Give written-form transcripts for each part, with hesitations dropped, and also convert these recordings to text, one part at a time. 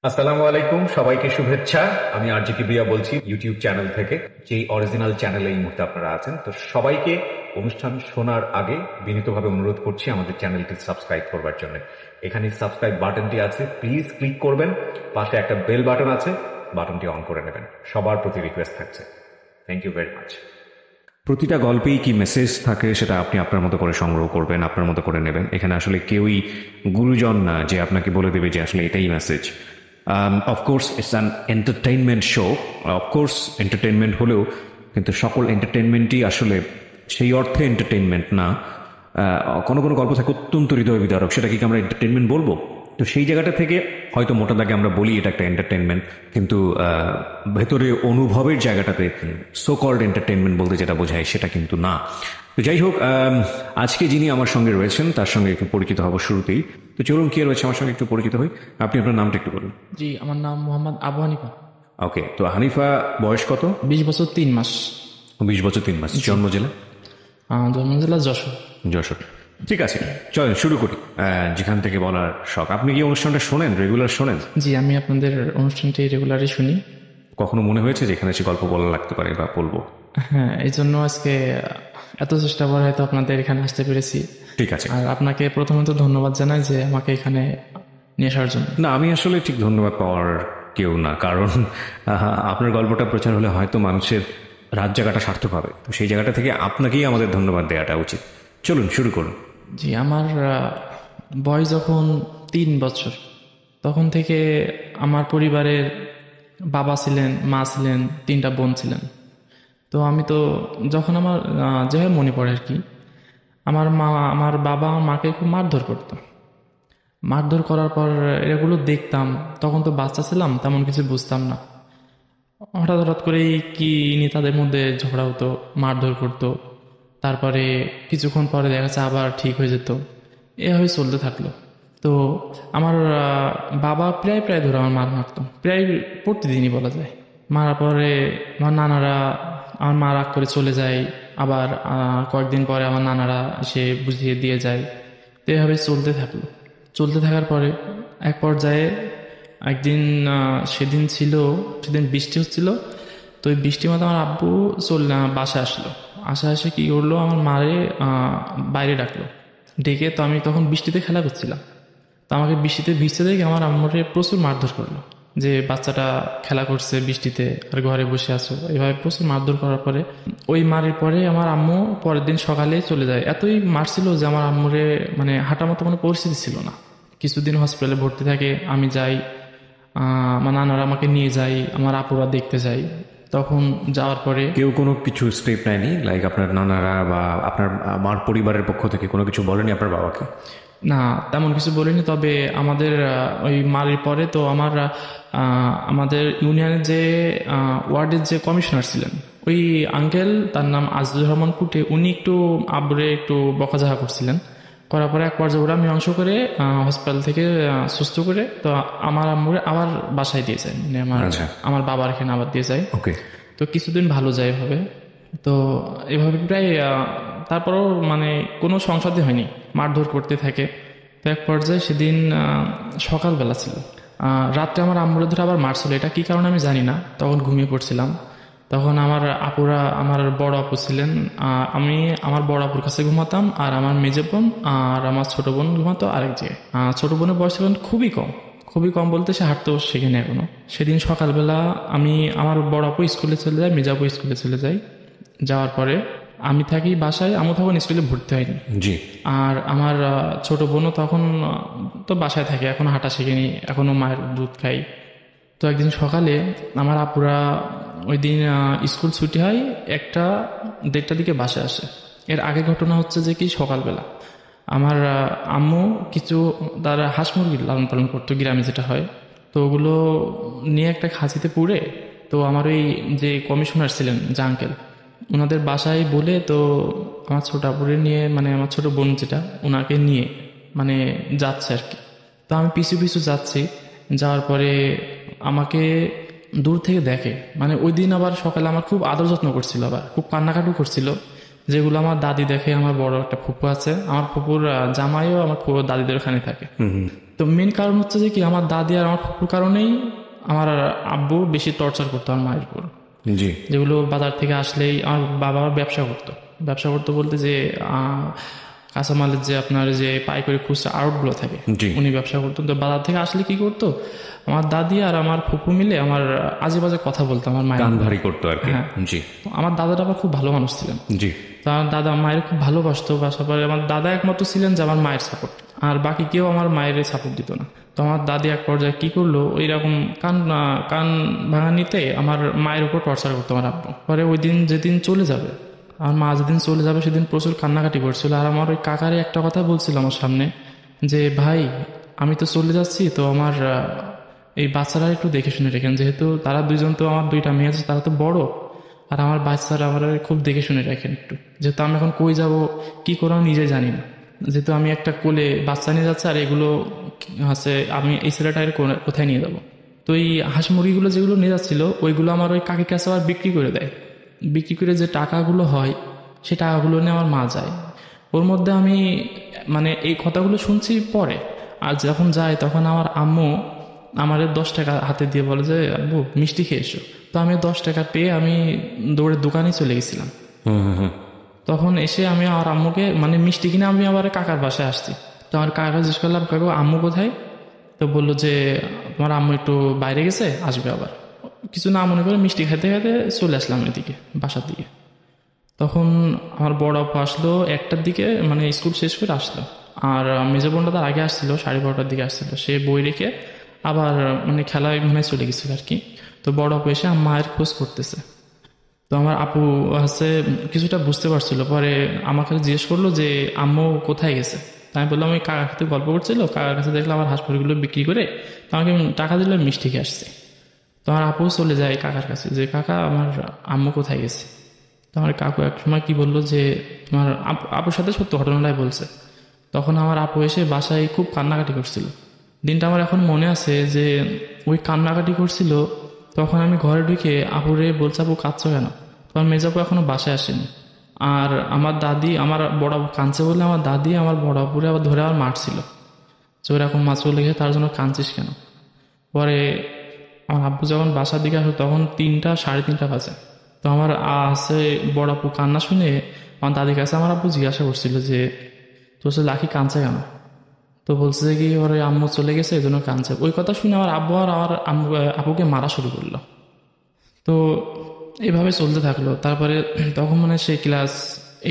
আসসালামু আলাইকুম, সবাইকে শুভেচ্ছা। আমি আরজি কিবরিয়া বলছি ইউটিউব চ্যানেল থেকে, যেই অরিজিনাল চ্যানেলে এই মুহূর্তে আপনারা আছেন। তো সবাইকে অনুষ্ঠান শোনার আগে বিনীতভাবে অনুরোধ করছি আমাদের চ্যানেলটি সাবস্ক্রাইব করবার জন্য। এখানে সাবস্ক্রাইব বাটনটি আছে, প্লিজ ক্লিক করবেন। পাশে একটা বেল বাটন আছে, বাটনটি অন করে নেবেন। সবার প্রতি রিকোয়েস্ট থাকছে। Thank you very much. প্রতিটা গল্পেই কি মেসেজ থাকে সেটা আপনি আপনার মতো করে সংগ্রহ করবেন, আপনার মতো করে নেবেন। এখানে আসলে কেউই গুরুজন না যে আপনাকে বলে দেবে যে আসলে এটাই message. Of course it's an entertainment show. Of course entertainment হলেও কিন্তু সকল এন্টারটেইনমেন্টই আসলে সেই অর্থে এন্টারটেইনমেন্ট না। কোনো কোনো গল্প থাকে অত্যন্ত হৃদয় বিদারক, সেটাকে কি আমরা এন্টারটেইনমেন্ট বলবো? তো সেই জায়গাটা থেকে হয়তো মোটা দাগে আমরা বলি এটা একটা এন্টারটেইনমেন্ট, কিন্তু ভেতরে অনুভবের জায়গাটাতে সো কল্ড এন্টারটেইনমেন্ট বলতে যেটা বোঝায় সেটা কিন্তু না। তো যাই হোক, আজকে যিনি আমার সঙ্গে রয়েছেন তার সঙ্গে একটু পরিচিত হব শুরুতেই। তো চলুন, কে রয়েছে আমার সঙ্গে একটু পরিচিত হই। আপনি আপনার নামটা একটু বলুন। জি, আমার নাম মোহাম্মদ আবু হানিফা। ওকে, তো হানিফা বয়স কত? 20 বছর 3 মাস। 20 বছর 3 মাস। জন্ম জেলা? জন্ম জেলা যশোর। যশোর। ঠিক আছে, চলেন শুরু করি। যেখান থেকে বলার শখ, আপনি কি অনুষ্ঠানটা শোনেন, রেগুলার শোনেন? জি, আমি আপনাদের অনুষ্ঠানটি রেগুলারই শুনি। কখনো মনে হয়েছে যে এখানে এসে গল্প বলা লাগতে পারে বা বলবো? হ্যাঁ, এই জন্য আজকে এত চেষ্টা করে হয়তো আপনাদের এখানে আসতে পেরেছি। ঠিক আছে। আর আপনাকে প্রথমত ধন্যবাদ জানাই যে আমাকে এখানে নিয়ে আসার জন্য। না, আমি আসলে ঠিক ধন্যবাদ পাওয়ার কেউ না, কারণ আপনার গল্পটা প্রচার হলে হয়তো মানুষের রাত জায়গাটা সার্থক হবে। তো সেই জায়গাটা থেকে আপনাকেই আমাদের ধন্যবাদ দেওয়াটা উচিত। চলুন শুরু করুন। জি, আমার বয়স যখন 3 বছর, তখন থেকে আমার পরিবারের বাবা ছিলেন, মা ছিলেন, 3টা বোন ছিলেন। তো আমি তো যখন আমার যেভাবে মনে পড়ে আর কি, আমার বাবা আমার মাকে খুব মারধর করতো। মারধর করার পর এগুলো দেখতাম। তখন তো বাচ্চা ছিলাম, তেমন কিছু বুঝতাম না। হঠাৎ হঠাৎ করেই কি নিয়ে তাদের মধ্যে ঝগড়া হতো, মারধর করতো। তারপরে কিছুক্ষণ পরে দেখা যাচ্ছে আবার ঠিক হয়ে যেত। এভাবে চলতে থাকলো। তো আমার বাবা প্রায় প্রায় ধরে আমার মার মারতো, প্রায় প্রতিদিনই বলা যায়। মারার পরে আমার নানারা, আমার মা রাগ করে চলে যায়। আবার কয়েকদিন পরে আমার নানারা এসে বুঝিয়ে দিয়ে যায়। তো এভাবে চলতে থাকলো। চলতে থাকার পরে এক পর্যায়ে একদিন সেদিন বৃষ্টি হচ্ছিল। তো ওই বৃষ্টির মধ্যে আমার আব্বু বাসায় আসলো। এসে কি করলো, আমার মারে বাইরে ডাকলো। ডেকে তো আমি তখন বৃষ্টিতে খেলা করছিলাম। তো আমাকে বৃষ্টিতে ভিজতে দেখে আমার আম্মুরে প্রচুর মারধর করলো, যে বাচ্চাটা খেলা করছে বৃষ্টিতে আর ঘরে বসে আছো, এইভাবে প্রচুর মারধর করার পরে ওই মারের পরে আমার আম্মু পরের দিন সকালে চলে যায়। এতই মারছিল যে আমার আম্মুরে মানে হাঁটার মতো কোনো পরিস্থিতি ছিল না। কিছুদিন হসপিটালে ভর্তি থাকে। আমি যাই, আমার নানারা আমাকে নিয়ে যায়, আমার আপুরা দেখতে যাই। তখন যাওয়ার পরে কেউ কোনো কিছু স্টেপ নেয়নি, লাইক আপনার নানারা বা আপনার মার পরিবারের পক্ষ থেকে কোনো কিছু বলেনি আপনার বাবাকে? না, তেমন কিছু বলিনি। তবে আমাদের ওই মারির পরে তো আমাদের ইউনিয়নের যে ওয়ার্ডের যে কমিশনার ছিলেন, ওই আঙ্কেল, তার নাম আজিজুর রহমান কুটে, উনি একটু আব্বুরে একটু বকাঝকা করছিলেন। করার পরে এক পর্যায়ে ওরা মীমাংসা করে হসপিটাল থেকে সুস্থ করে তো আমার আম্মুরে আবার বাসায় দিয়ে যায়, মানে আমার বাবার এখানে আবার দিয়ে যায়। ওকে। তো কিছুদিন ভালো যায় এভাবে। তো এভাবে প্রায় তারপরও মানে কোনো সংসারই হয়নি, মারধর করতে থাকে। তো এক পর্যায়ে সেদিন সকালবেলা ছিল, রাত্রে আমার আম্মুরে ধরে আবার মারছিল। এটা কি কারণে আমি জানি না, তখন ঘুমিয়ে পড়ছিলাম। তখন আমার আপুরা, আমার বড় আপু ছিলেন, আমি আমার বড় আপুর কাছে ঘুমাতাম, আর আমার মেজো বোন আর আমার ছোট বোন ঘুমাতো আরেক জায়গায়। ছোট বোনের বয়স ছিল খুবই কম, খুবই কম বলতে সে হাঁটতেও শেখেনি এখনো। সেদিন সকালবেলা আমার বড় আপু স্কুলে চলে যায়, মেজো আপু স্কুলে চলে যায়। যাওয়ার পরে আমি থাকি বাসায়, আমি তখন স্কুলে ভর্তি হয়নি। জি। আর আমার ছোট বোনও তখন তো বাসায় থাকে, এখনো হাঁটা শেখেনি, এখনো মায়ের দুধ খাই। তো একদিন সকালে আমার আপুরা, ওই দিন স্কুল ছুটি হয় 1টা-1:30টার দিকে বাসায় আসে। এর আগে ঘটনা হচ্ছে যে কি, সকালবেলা আমার আম্মু কিছু তারা হাঁস মুরগির লালন পালন করতো, গ্রামে যেটা হয়। তো ওগুলো নিয়ে একটা খাঁচিতে পুড়ে, তো আমার ওই যে কমিশনার ছিলেন, যে আঙ্কেল, ওনাদের বাসায় বলে তো আমার ছোট আপুরে নিয়ে, মানে আমার ছোট বোন যেটা, ওনাকে নিয়ে মানে যাচ্ছে আর কি। তো আমি পিছু পিছু যাচ্ছি। যাওয়ার পরে আমাকে দূর থেকে দেখে, মানে ওই দিন আবার সকালে আমার খুব আদর যত্ন করছিল, আবার খুব কান্নাকাটি করছিল যেগুলো আমার দাদি দেখে। আমার বড় একটা ফুপু আছে, আমার ফুপুর জামাইও আমার দাদিদের ওখানে থাকে। তো মেন কারণ হচ্ছে যে কি, আমার দাদি আর আমার ফুপুর কারণেই আমার আব্বু বেশি টর্চার করতো আমার মায়ের উপর। জি। যেগুলো বাজার থেকে আসলেই আমার বাবা ব্যবসা করতো। ব্যবসা করতো বলতে যে কাঁচামালের যে আপনার যে পাইকারি খুচরা আড়তগুলো থাকে, জি। উনি ব্যবসা করতেন। তো বাজার থেকে আসলে কি করতো, আমার দাদি আর আমার ফুপু মিলে আমার আজে বাজে কথা বলতো আমার মায়ের। কান ভারী করতো আর কি। হ্যাঁ। জি আমার দাদাটা আবার খুব ভালো মানুষ ছিলেন। জি। তো আমার দাদা মায়ের খুব ভালোবাসতো, বাসার পরে আমার দাদা একমাত্র ছিলেন যে আমার মায়ের সাপোর্ট, আর বাকি কেউ আমার মায়ের সাপোর্ট দিত না। তো আমার দাদি এক পর্যায়ে কি করলো, ওই রকম কান ভাঙা নিতে আমার মায়ের উপর টর্চার করতো আমার আব্বু। পরে ওই দিন যেদিন চলে যাবে, আমার মা যেদিন চলে যাবে সেদিন প্রচুর কান্নাকাটি করছিল। আর আমার ওই কাকারে একটা কথা বলছিল আমার সামনে যে, ভাই আমি তো চলে যাচ্ছি, তো আমার এই বাচ্চারা একটু দেখে শুনে রেখেন, যেহেতু তারা দুইজন, তো আমার দুইটা মেয়ে আছে, তারা তো বড়, আর আমার বাচ্চারা আমার খুব দেখে শুনে রাখেন একটু, যেহেতু আমি এখন কই যাব কি করবো আমি নিজে জানি না, যেহেতু আমি একটা কোলে বাচ্চা নিয়ে যাচ্ছি, আর এগুলো হচ্ছে আমি এই ছেলেটাকে কোথায় নিয়ে যাবো। তো এই হাঁস মুরগিগুলো যেগুলো নিয়ে যাচ্ছিল ওইগুলো আমার ওই কাকির কাছে আবার বিক্রি করে দেয়। বিক্রি করে যে টাকাগুলো হয় সেই টাকাগুলো নিয়ে আমার মা যায়। ওর মধ্যে আমি মানে এই কথাগুলো শুনছি পরে, আর যখন যাই তখন আমার আম্মু আমার 10 টাকা হাতে দিয়ে বলে যে, আব্বু মিষ্টি খেয়ে এসো। তো আমি 10 টাকা পেয়ে আমি দৌড়ে দোকানে চলে গেছিলাম। তখন এসে আমি আমার আম্মুকে মানে মিষ্টি কিনে আমি আবার কাকার বাসায় আসছি। তো আমার কাকা জিজ্ঞেস করলাম, কাকু আম্মু কোথায়? তো বললো যে তোমার আম্মু একটু বাইরে গেছে, আসবে আবার। কিছু না মনে করে মিষ্টি খেতে খেতে চলে আসলাম এদিকে বাসার দিকে। তখন আমার বড় আপু আসলো 1টার দিকে, মানে স্কুল শেষ করে আসলো। আর মেজো বোনটা তার আগে আসছিল, 12:30টার দিকে আসছিল। সে বই রেখে আবার মানে খেলায় মনে চলে গেছিল আর কি। তো বড় আপু এসে আমার মায়ের খোঁজ করতেছে। তো আমার আপু হচ্ছে কিছুটা বুঝতে পারছিল, পরে আমাকে জিজ্ঞেস করলো যে আম্মু কোথায় গেছে। তো আমি বললাম ওই কাকার সাথে গল্প করছিল, কাকার কাছে দেখলাম আমার হাঁস মুরগিগুলো বিক্রি করে তো আমাকে টাকা দিলে মিষ্টি খেয়ে আসছে। তো আমার আপু চলে যায় কাকার কাছে যে, কাকা আমার আম্মু কোথায় গেছে। তো আমার কাকু এক সময় কি বললো যে তোমার আপুর সাথে সত্য ঘটনাটাই বলছে। তখন আমার আপু এসে বাসায় খুব কান্নাকাটি করছিল। দিনটা আমার এখন মনে আছে যে ওই কান্নাকাটি করছিল, তখন আমি ঘরে ঢুকে আপুরে বলছে, আপু কাঁদছো কেন? তখন মেজাপু এখনো বাসায় আসেনি। আর আমার দাদি, আমার বড় আপু কাঁদছে বলে আমার দাদি আমার বড় আপুরে আবার ধরে আবার মারছিল যে ওরকম মা চলে গেছে তার জন্য কাঁদছিস কেন। পরে আমার আব্বু যখন বাসার দিকে আসলো তখন 3টা 3:30 বাজে। তো আমার আছে বড় আপু কান্না শুনে আমার দাদির কাছে আমার আব্বু জিজ্ঞাসা করছিল যে তোর সে লাখি কাঁদছে কেন। তো বলছে যে কি ওর আম্মু চলে গেছে এই জন্য কাঁদছে। ওই কথা শুনে আমার আব্বু আর আমার আপুকে মারা শুরু করলো। তো এইভাবে চলতে থাকলো। তারপরে তখন মানে সে ক্লাস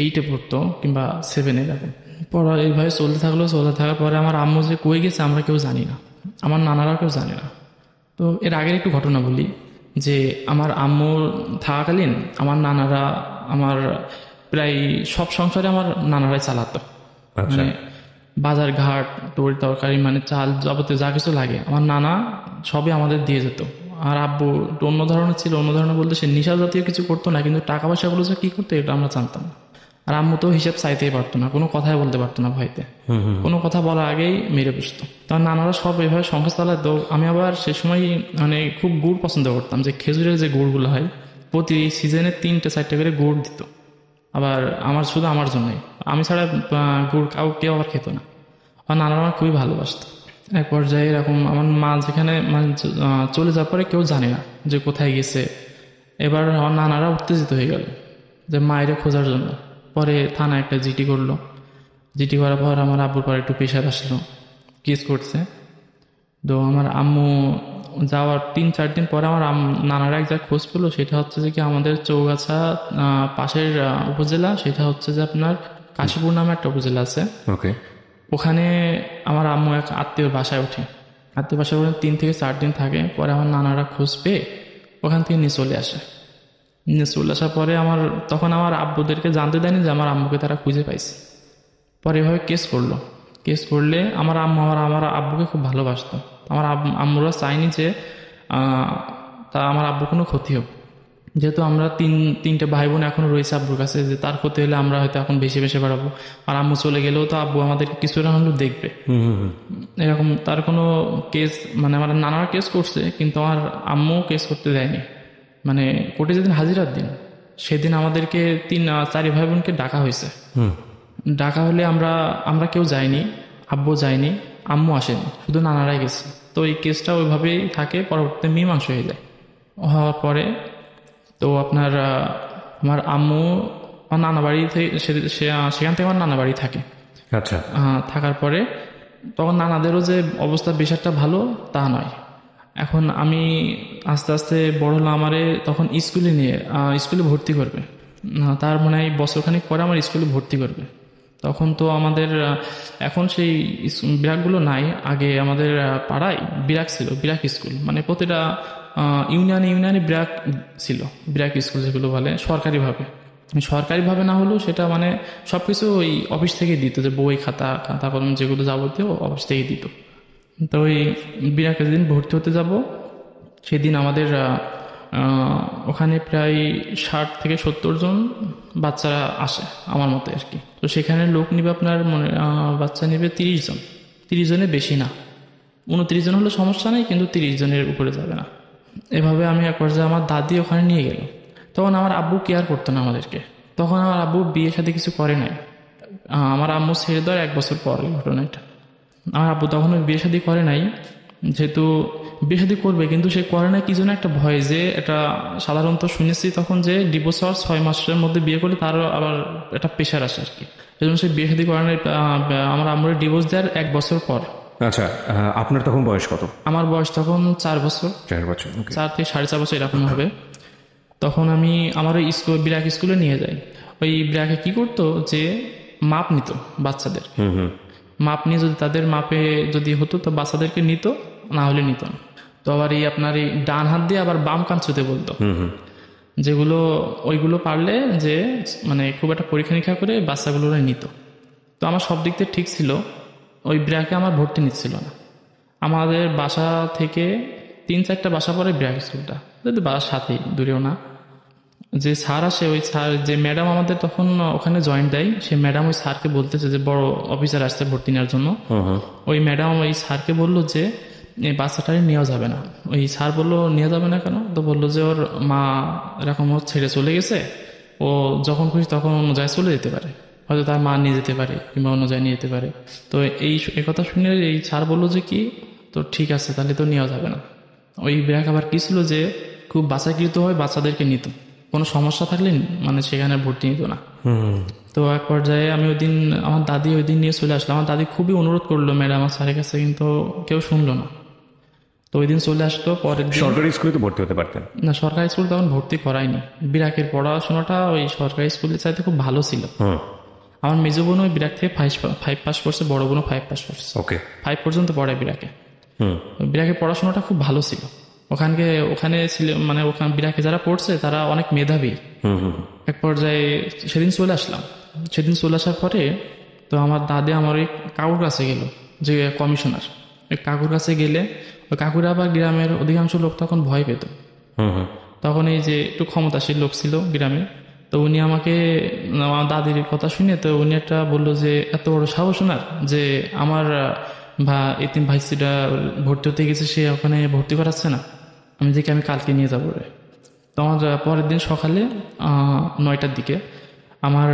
8-এ পড়তো কিংবা 7-এ এরকম। পড়া এইভাবে চলতে থাকলো। চলতে থাকার পরে আমার আম্মু যে কই গেছে আমরা কেউ জানি না, আমার নানারাও কেউ জানে না। তো এর আগের একটু ঘটনা বলি যে আমার আম্মু থাকাকালীন আমার নানারা আমার প্রায় সব সংসারে আমার নানারাই চালাতো। আচ্ছা। মানে বাজার ঘাট তরি তরকারি মানে চাল যাবতীয় যা কিছু লাগে আমার নানা সবই আমাদের দিয়ে যেত। আর আব্বু একটু অন্য ধরনের ছিল, অন্য ধরনের বলতে সে নেশা জাতীয় কিছু করতো না, কিন্তু টাকা পয়সাগুলো যে কি করতো এটা আমরা জানতাম না। আর আম্মু তো হিসাব চাইতেই পারতো না, কোনো কথাই বলতে পারতো না ভয়তে, কোনো কথা বলার আগেই মেরে বসতো। তার নানারা সব এভাবে সংসার চালাতো। আমি আবার সে সময় মানে খুব গুড় পছন্দ করতাম, যে খেজুরের যে গুড়গুলো হয় প্রতি সিজনে 3-4টা করে গুড় দিত। আবার আমার শুধু আমার জন্যই, আমি ছাড়া গুড় কেউ আবার খেত না। আমার নানারা আমার খুবই ভালোবাসত। এক পর্যায়ে এরকম আমার মা যেখানে মানে চলে যাওয়ার পরে কেউ জানে না যে কোথায় গেছে। এবার আমার নানারা উত্তেজিত হয়ে গেল যে মায়ের খোঁজার জন্য। পরে থানায় একটা জিডি করলো। জিডি করার পর আমার আব্বুর পরে একটু প্রেশার আসলো, কেস করছে। তো আমার আম্মু যাওয়ার 3-4 দিন পরে আমার নানারা এক জায়গায় খোঁজ পেলো, সেটা হচ্ছে যে কি আমাদের চৌগাছা পাশের উপজেলা, সেটা হচ্ছে যে আপনার কাশীপুর নামে একটা উপজেলা আছে। ওকে। ওখানে আমার আম্মু এক আত্মীয়র বাসায় ওঠে। আত্মীয় বাসায় ওখানে 3 থেকে 4 দিন থাকে। পরে আমার নানারা খোঁজ পেয়ে ওখান থেকে নিয়ে চলে আসে। নিয়ে চলে আসার পরে তখন আমার আব্বুদেরকে জানতে দেয়নি যে আমার আম্মুকে তারা খুঁজে পাইছে। পরে এভাবে কেস করলো। কেস করলে আমার আম্মু আমার আব্বুকে খুব ভালোবাসতো। আমার আম্মুরা চাইনি যে তা আমার আব্বু কোনো ক্ষতি হোক, যেহেতু আমরা তিনটে ভাই বোন এখনো রয়েছে আব্বুর কাছে, যে তার ক্ষতি হলে আমরা হয়তো এখন বেশি বেশি বাড়াবো। আর আম্মু চলে গেলেও তো আব্বু আমাদেরকে কিছুটা হলেও দেখবে, এরকম তার কোনো কেস মানে আমার নানারা কেস করছে, কিন্তু আমার আম্মু কেস করতে দেয়নি। মানে কোর্টে যেদিন হাজিরার দিন সেদিন আমাদেরকে চারি ভাই বোনকে ডাকা হয়েছে। ডাকা হলে আমরা আমরা কেউ যাইনি, আব্বু যায়নি, আম্মু আসেনি, শুধু নানারাই গেছে। তো এই কেসটা ওইভাবেই থাকে, পরবর্তীতে মীমাংস হয়ে যায়। হওয়ার পরে তো আপনার আমার আম্মু আমার নানা বাড়ি থেকে সেখান থেকে আমার নানা বাড়ি থাকে। আচ্ছা। থাকার পরে তখন নানাদেরও যে অবস্থা বেশ একটা ভালো তা নয়। এখন আমি আস্তে আস্তে বড় হলাম, আমারে তখন স্কুলে ভর্তি করবে। তার মানে এই বছরখানিক পরে আমার স্কুলে ভর্তি করবে। তখন তো আমাদের এখন সেই বিরাকগুলো নাই। আগে আমাদের পাড়ায় বিরাক ছিল, বিরাক স্কুল, মানে প্রতিটা ইউনিয়নে বিরাক ছিল। বিরাক স্কুল যেগুলো বলে সরকারিভাবে না হলেও সেটা মানে সবকিছু ওই অফিস থেকে দিত, যে বই খাতা কলম যেগুলো যাবতীয় অফিস থেকে দিত। তো ওই বিরাকে যেদিন ভর্তি হতে যাব সেদিন আমাদের ওখানে প্রায় 60 থেকে 70 জন বাচ্চারা আসে আমার মতে আর কি। তো সেখানে লোক নিবে আপনার বাচ্চা নেবে 30 জন, 30 জনের বেশি না। 29 জন হলে সমস্যা নেই, কিন্তু 30 জনের উপরে যাবে না। এভাবে আমি এক পর্যায়ে আমার দাদি ওখানে নিয়ে গেল। তখন আমার আব্বু কেয়ার করতো না আমাদেরকে। তখন আমার আব্বু বিয়ে সাথে কিছু করে নাই। আমার আম্মু ছেড়ে দেওয়ার 1 বছর পর এই ঘটনাটা। আমার আব্বু তখন বিয়ে শাদী করে নাই, যেহেতু বিয়ে শাদী করবে কিন্তু সে করে নাই কি জন্য একটা ভয়, যে এটা সাধারণত শুনেছি তখন যে ডিভোর্স হওয়ার 6 মাসের মধ্যে বিয়ে করলে তারও আবার একটা প্রেশার আসে আর কি। এই জন্য সে বিয়ে শাদী করে নাই। আমার আম্মুর ডিভোর্স দেওয়ার 1 বছর পর। আচ্ছা, আপনার তখন বয়স কত? আমার বয়স তখন 4 বছর, 4 বছর, 4 থেকে 4.5 বছর এরকম হবে। তখন আমি আমার ওই বিরাক স্কুলে নিয়ে যাই। ওই বিরাকে কি করতো, যে মাপ নিত বাচ্চাদের। মাপ নিয়ে যদি তাদের মাপে যদি হতো তো বাচ্চাদেরকে নিত, না হলে নিত না। তো আবার এই আপনার এই ডান হাত দিয়ে আবার বাম কান ছুঁতে বলতো, যেগুলো ওইগুলো পারলে যে মানে খুব একটা পরীক্ষা নিরীক্ষা করে বাচ্চাগুলো নিত। তো আমার সব দিক থেকে ঠিক ছিল। ওই ব্র্যাকে আমার ভর্তি নিচ্ছিল না। আমাদের বাসা থেকে 3-4টা বাসা পরে ব্র্যাক স্কুলটা, যদি বাসার সাথেই, দূরেও না। যে স্যার আসে, ওই স্যার যে ম্যাডাম আমাদের তখন ওখানে জয়েন্ট দেয়, সে ম্যাডাম ওই স্যারকে বলতেছে যে বড় অফিসার আসছে ভর্তি নেওয়ার জন্য। ওই ম্যাডাম ওই স্যারকে বললো যে এই বাচ্চাটারে নেওয়া যাবে না। ওই স্যার বললো নেওয়া যাবে না কেন? তো বললো যে ওর মা এরকম ছেড়ে চলে গেছে, ও যখন খুশি তখন অন্য জায়গায় চলে যেতে পারে, হয়তো তার মা নিয়ে যেতে পারে কিংবা অন্য জায়গায় নিয়ে যেতে পারে। তো এই কথা শুনে এই স্যার বললো যে কি, তো ঠিক আছে তাহলে তো নেওয়া যাবে না। ওই ব্র্যাক আবার কি ছিল যে খুব বাছাইকৃত হয় বাচ্চাদেরকে নিত, কোনো সমস্যা থাকলে মানে সেখানে ভর্তি নিত না। তো এক পর্যায়ে আমি আমার দাদি ওই দিন নিয়ে চলে আসলাম। আমার দাদি খুবই অনুরোধ করলো ম্যাডাম আর স্যারের কাছে, কিন্তু কেউ শুনলো না। তো ওই দিন চলে আসলো। পরের দিন সরকারি স্কুলে তো ভর্তি হতে পারতেন না, সরকারি স্কুল তখন ভর্তি করায়নি। বিরাকের পড়াশোনাটা ওই সরকারি স্কুলের চাইতে খুব ভালো ছিল। আমার মেজো বোন ওই বিরাক থেকে 5 পাস করছে, বড় বোনও 5 পাস করছে। 5 পর্যন্ত পড়ে বিরাকে। বিরাকের পড়াশোনাটা খুব ভালো ছিল। ওখানে ছিল মানে ওখানে বিরাকে যারা পড়ছে তারা অনেক মেধাবী। এক পর্যায়ে সেদিন চলে আসলাম। সেদিন চলে আসার পরে তো আমার দাদি আমার ওই কাকুর কাছে গেল, যে কমিশনার, ওই কাকুর কাছে গেলে ওই কাকুরা আবার গ্রামের অধিকাংশ লোক তখন ভয় পেত। তখন এই যে একটু ক্ষমতাশীল লোক ছিল গ্রামে, তো উনি আমাকে আমার দাদির কথা শুনে তো উনি একটা বললো যে এত বড় সাহস ওনার, যে আমার এতিম ভাইসিটা ভর্তি হতে গেছে, সে ওখানে ভর্তি করাচ্ছে না। আমি কালকে নিয়ে যাবো রে। তো আমার পরের দিন সকালে 9টার দিকে আমার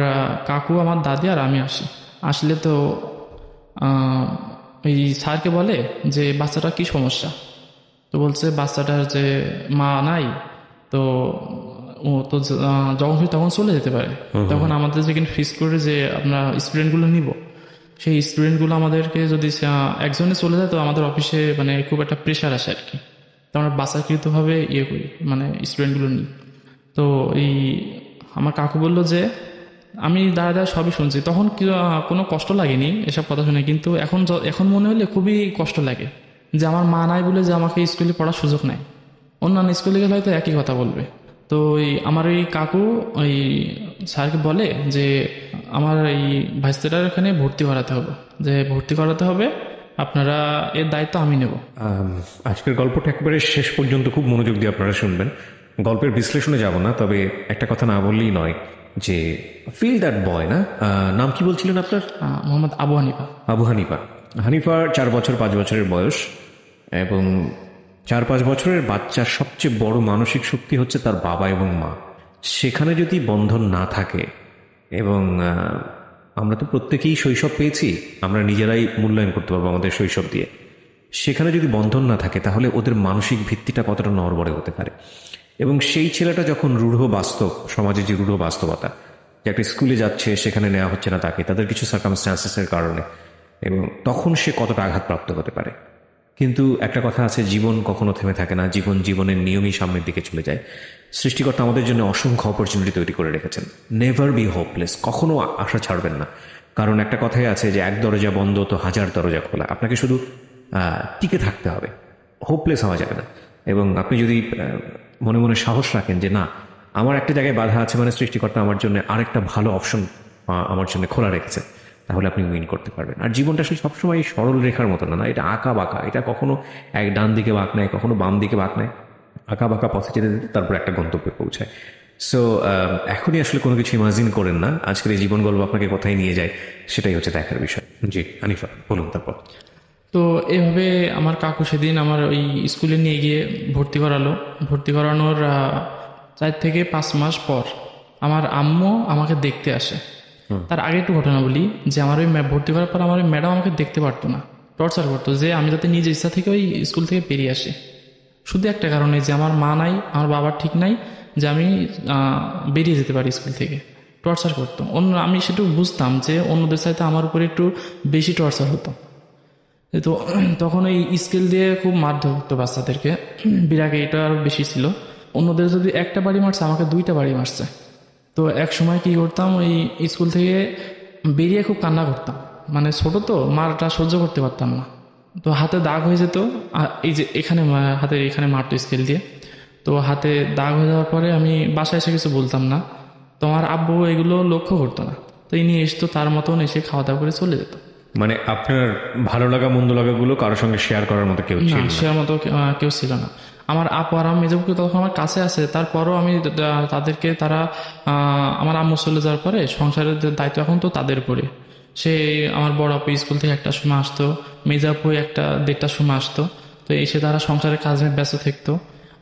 কাকু, আমার দাদি আর আমি আসলে তো ওই স্যারকে বলে যে বাচ্চাটা কি সমস্যা। তো বলছে বাচ্চাটার যে মা নাই, তো ও তো যখন তখন চলে যেতে পারে। তখন আমাদের যেখানে ফিক্স করে যে আমরা স্টুডেন্টগুলো নিব, সেই স্টুডেন্টগুলো আমাদেরকে যদি একজনে চলে যায় তো আমাদের অফিসে মানে খুব একটা প্রেশার আসে আর কি। তো আমরা বাছাইকৃতভাবে করি, মানে স্টুডেন্টগুলো নিই। তো আমার কাকু বললো যে আমি দাঁড়া সবই শুনছি, তখন কোনো কষ্ট লাগেনি এসব কথা শুনে, কিন্তু এখন মনে হলে খুবই কষ্ট লাগে যে আমার মা নাই বলে যে আমাকে স্কুলে পড়ার সুযোগ নাই। অন্যান্য স্কুলে গেলে হয়তো একই কথা বলবে। তো আমার এই কাকু ওই স্যারকে বলে যে আমার এই ভাইস্তাটার এখানে ভর্তি করাতে হবে, আপনারা এর দায়িত্ব আমি নেব। আজকের গল্পটা একেবারে শেষ পর্যন্ত খুব মনোযোগ দিয়ে আপনারা শুনবেন। গল্পের বিশ্লেষণে যাব না, তবে একটা কথা না বললেই নয় যে ফিল দ্যাট বয়, না নাম কি বলছিলেন আপনার? মোহাম্মদ আবু হানিফা। হানিফার 4 বছর 5 বছরের বয়স, এবং 4-5 বছরের বাচ্চার সবচেয়ে বড় মানসিক শক্তি হচ্ছে তার বাবা এবং মা। সেখানে যদি বন্ধন না থাকে এবং আমরা তো প্রত্যেকেই শৈশব পেয়েছি, আমরা নিজেরাই মূল্যায়ন করতে পারবো আমাদের শৈশব দিয়ে। সেখানে যদি বন্ধন না থাকে তাহলে ওদের মানসিক ভিত্তিটা কতটা নড়বড়ে হতে পারে। এবং সেই ছেলেটা যখন রূঢ় বাস্তব, সমাজের যে রূঢ় বাস্তবতা, যে একটা স্কুলে যাচ্ছে সেখানে নেওয়া হচ্ছে না তাকে, তাদের কিছু সার্কামস্ট্যান্সেসের কারণে, এবং তখন সে কতটা আঘাতপ্রাপ্ত হতে পারে। কিন্তু একটা কথা আছে, জীবন কখনো থেমে থাকে না, জীবনের নিয়মই সামনের দিকে চলে যায়। সৃষ্টিকর্তা আমাদের জন্য অসংখ্য অপরচুনিটি তৈরি করে রেখেছেন। নেভার বি হোপলেস, কখনো আশা ছাড়বেন না। কারণ একটা কথাই আছে যে এক দরজা বন্ধ তো হাজার দরজা খোলা। আপনাকে শুধু টিকে থাকতে হবে, হোপলেস হওয়া যাবে না। এবং আপনি যদি মনে মনে সাহস রাখেন যে না, আমার একটা জায়গায় বাধা আছে, মানে সৃষ্টিকর্তা আমার জন্য আরেকটা ভালো অপশন আমার জন্য খোলা রেখেছে, তাহলে আপনি উইন করতে পারবেন। আর জীবনটা আসলে সবসময় সরল রেখার মতো না, এটা আঁকা বাঁকা। এটা কখনো এক ডান দিকে বাঁক নেয়, কখনো বাম দিকে বাঁক নেয়, আঁকা বাঁকা পথে যেতে যেতে তারপর একটা গন্তব্যে পৌঁছায়। সো এখনই আসলে কোনো কিছু ইমাজিন করেন না, আজকের এই জীবন গল্প আপনাকে কোথায় নিয়ে যায় সেটাই হচ্ছে দেখার বিষয়। জি হানিফা, বলুন তারপর। তো এভাবে আমার কাকু সেদিন আমার ওই স্কুলে নিয়ে গিয়ে ভর্তি করালো। ভর্তি করানোর 4 থেকে 5 মাস পর আমার আম্মু আমাকে দেখতে আসে। তার আগে একটু ঘটনা বলি, যে আমার ওই ভর্তি করার পর আমার ওই ম্যাডাম আমাকে দেখতে পারতো না, টর্চার করতো যে আমি যাতে নিজের ইচ্ছা থেকে ওই স্কুল থেকে বেরিয়ে আসি। শুধু একটা কারণে, যে আমার মা নাই, আমার বাবার ঠিক নাই, যে আমি বেরিয়ে যেতে পারি স্কুল থেকে। টর্চার করতো আমি সেটুকু বুঝতাম যে অন্যদের সাথে আমার উপরে একটু বেশি টর্চার হতো। তো তখন ওই স্কেল দিয়ে খুব মারধর করতো বাচ্চাদেরকে। বিরাগে এটা আরও বেশি ছিল। অন্যদের যদি একটা বাড়ি মারছে, আমাকে 2টা বাড়ি মারছে। তো এক সময় কি করতাম, ওই স্কুল থেকে বেরিয়ে খুব কান্না করতাম। মানে ছোট তো, মারটা সহ্য করতে পারতাম না। তো হাতে দাগ হয়ে যেত, এই যে এখানে হাতের এখানে মারতো স্কেল দিয়ে। তো হাতে দাগ হয়ে যাওয়ার পরে আমি বাসায় এসে কিছু বলতাম না। তো আমার আব্বু এগুলো লক্ষ্য করতো না। তো ইনি এসতো, তার মতন এসে খাওয়া দাওয়া করে চলে যেত। মানে আপনার ভালো লাগা মন্দ লাগাগুলো কারোর সঙ্গে শেয়ার করার মতো কেউ ছিল না, না? সে মতো কেউ ছিল না। আমার আপু আর আমি মেজবুকে তখন আমার কাছে আছে, তারপরও আমি তাদেরকে, তারা আমার আম্মু চলে যাওয়ার পরে সংসারের দায়িত্ব এখন তো তাদের উপরে। সে আমার বড় আপু স্কুল থেকে 1টার সময় আসতো, মেজাপু 1টা-1:30টার সময় আসতো। তো এসে তারা সংসারের কাজে ব্যস্ত থাকতো।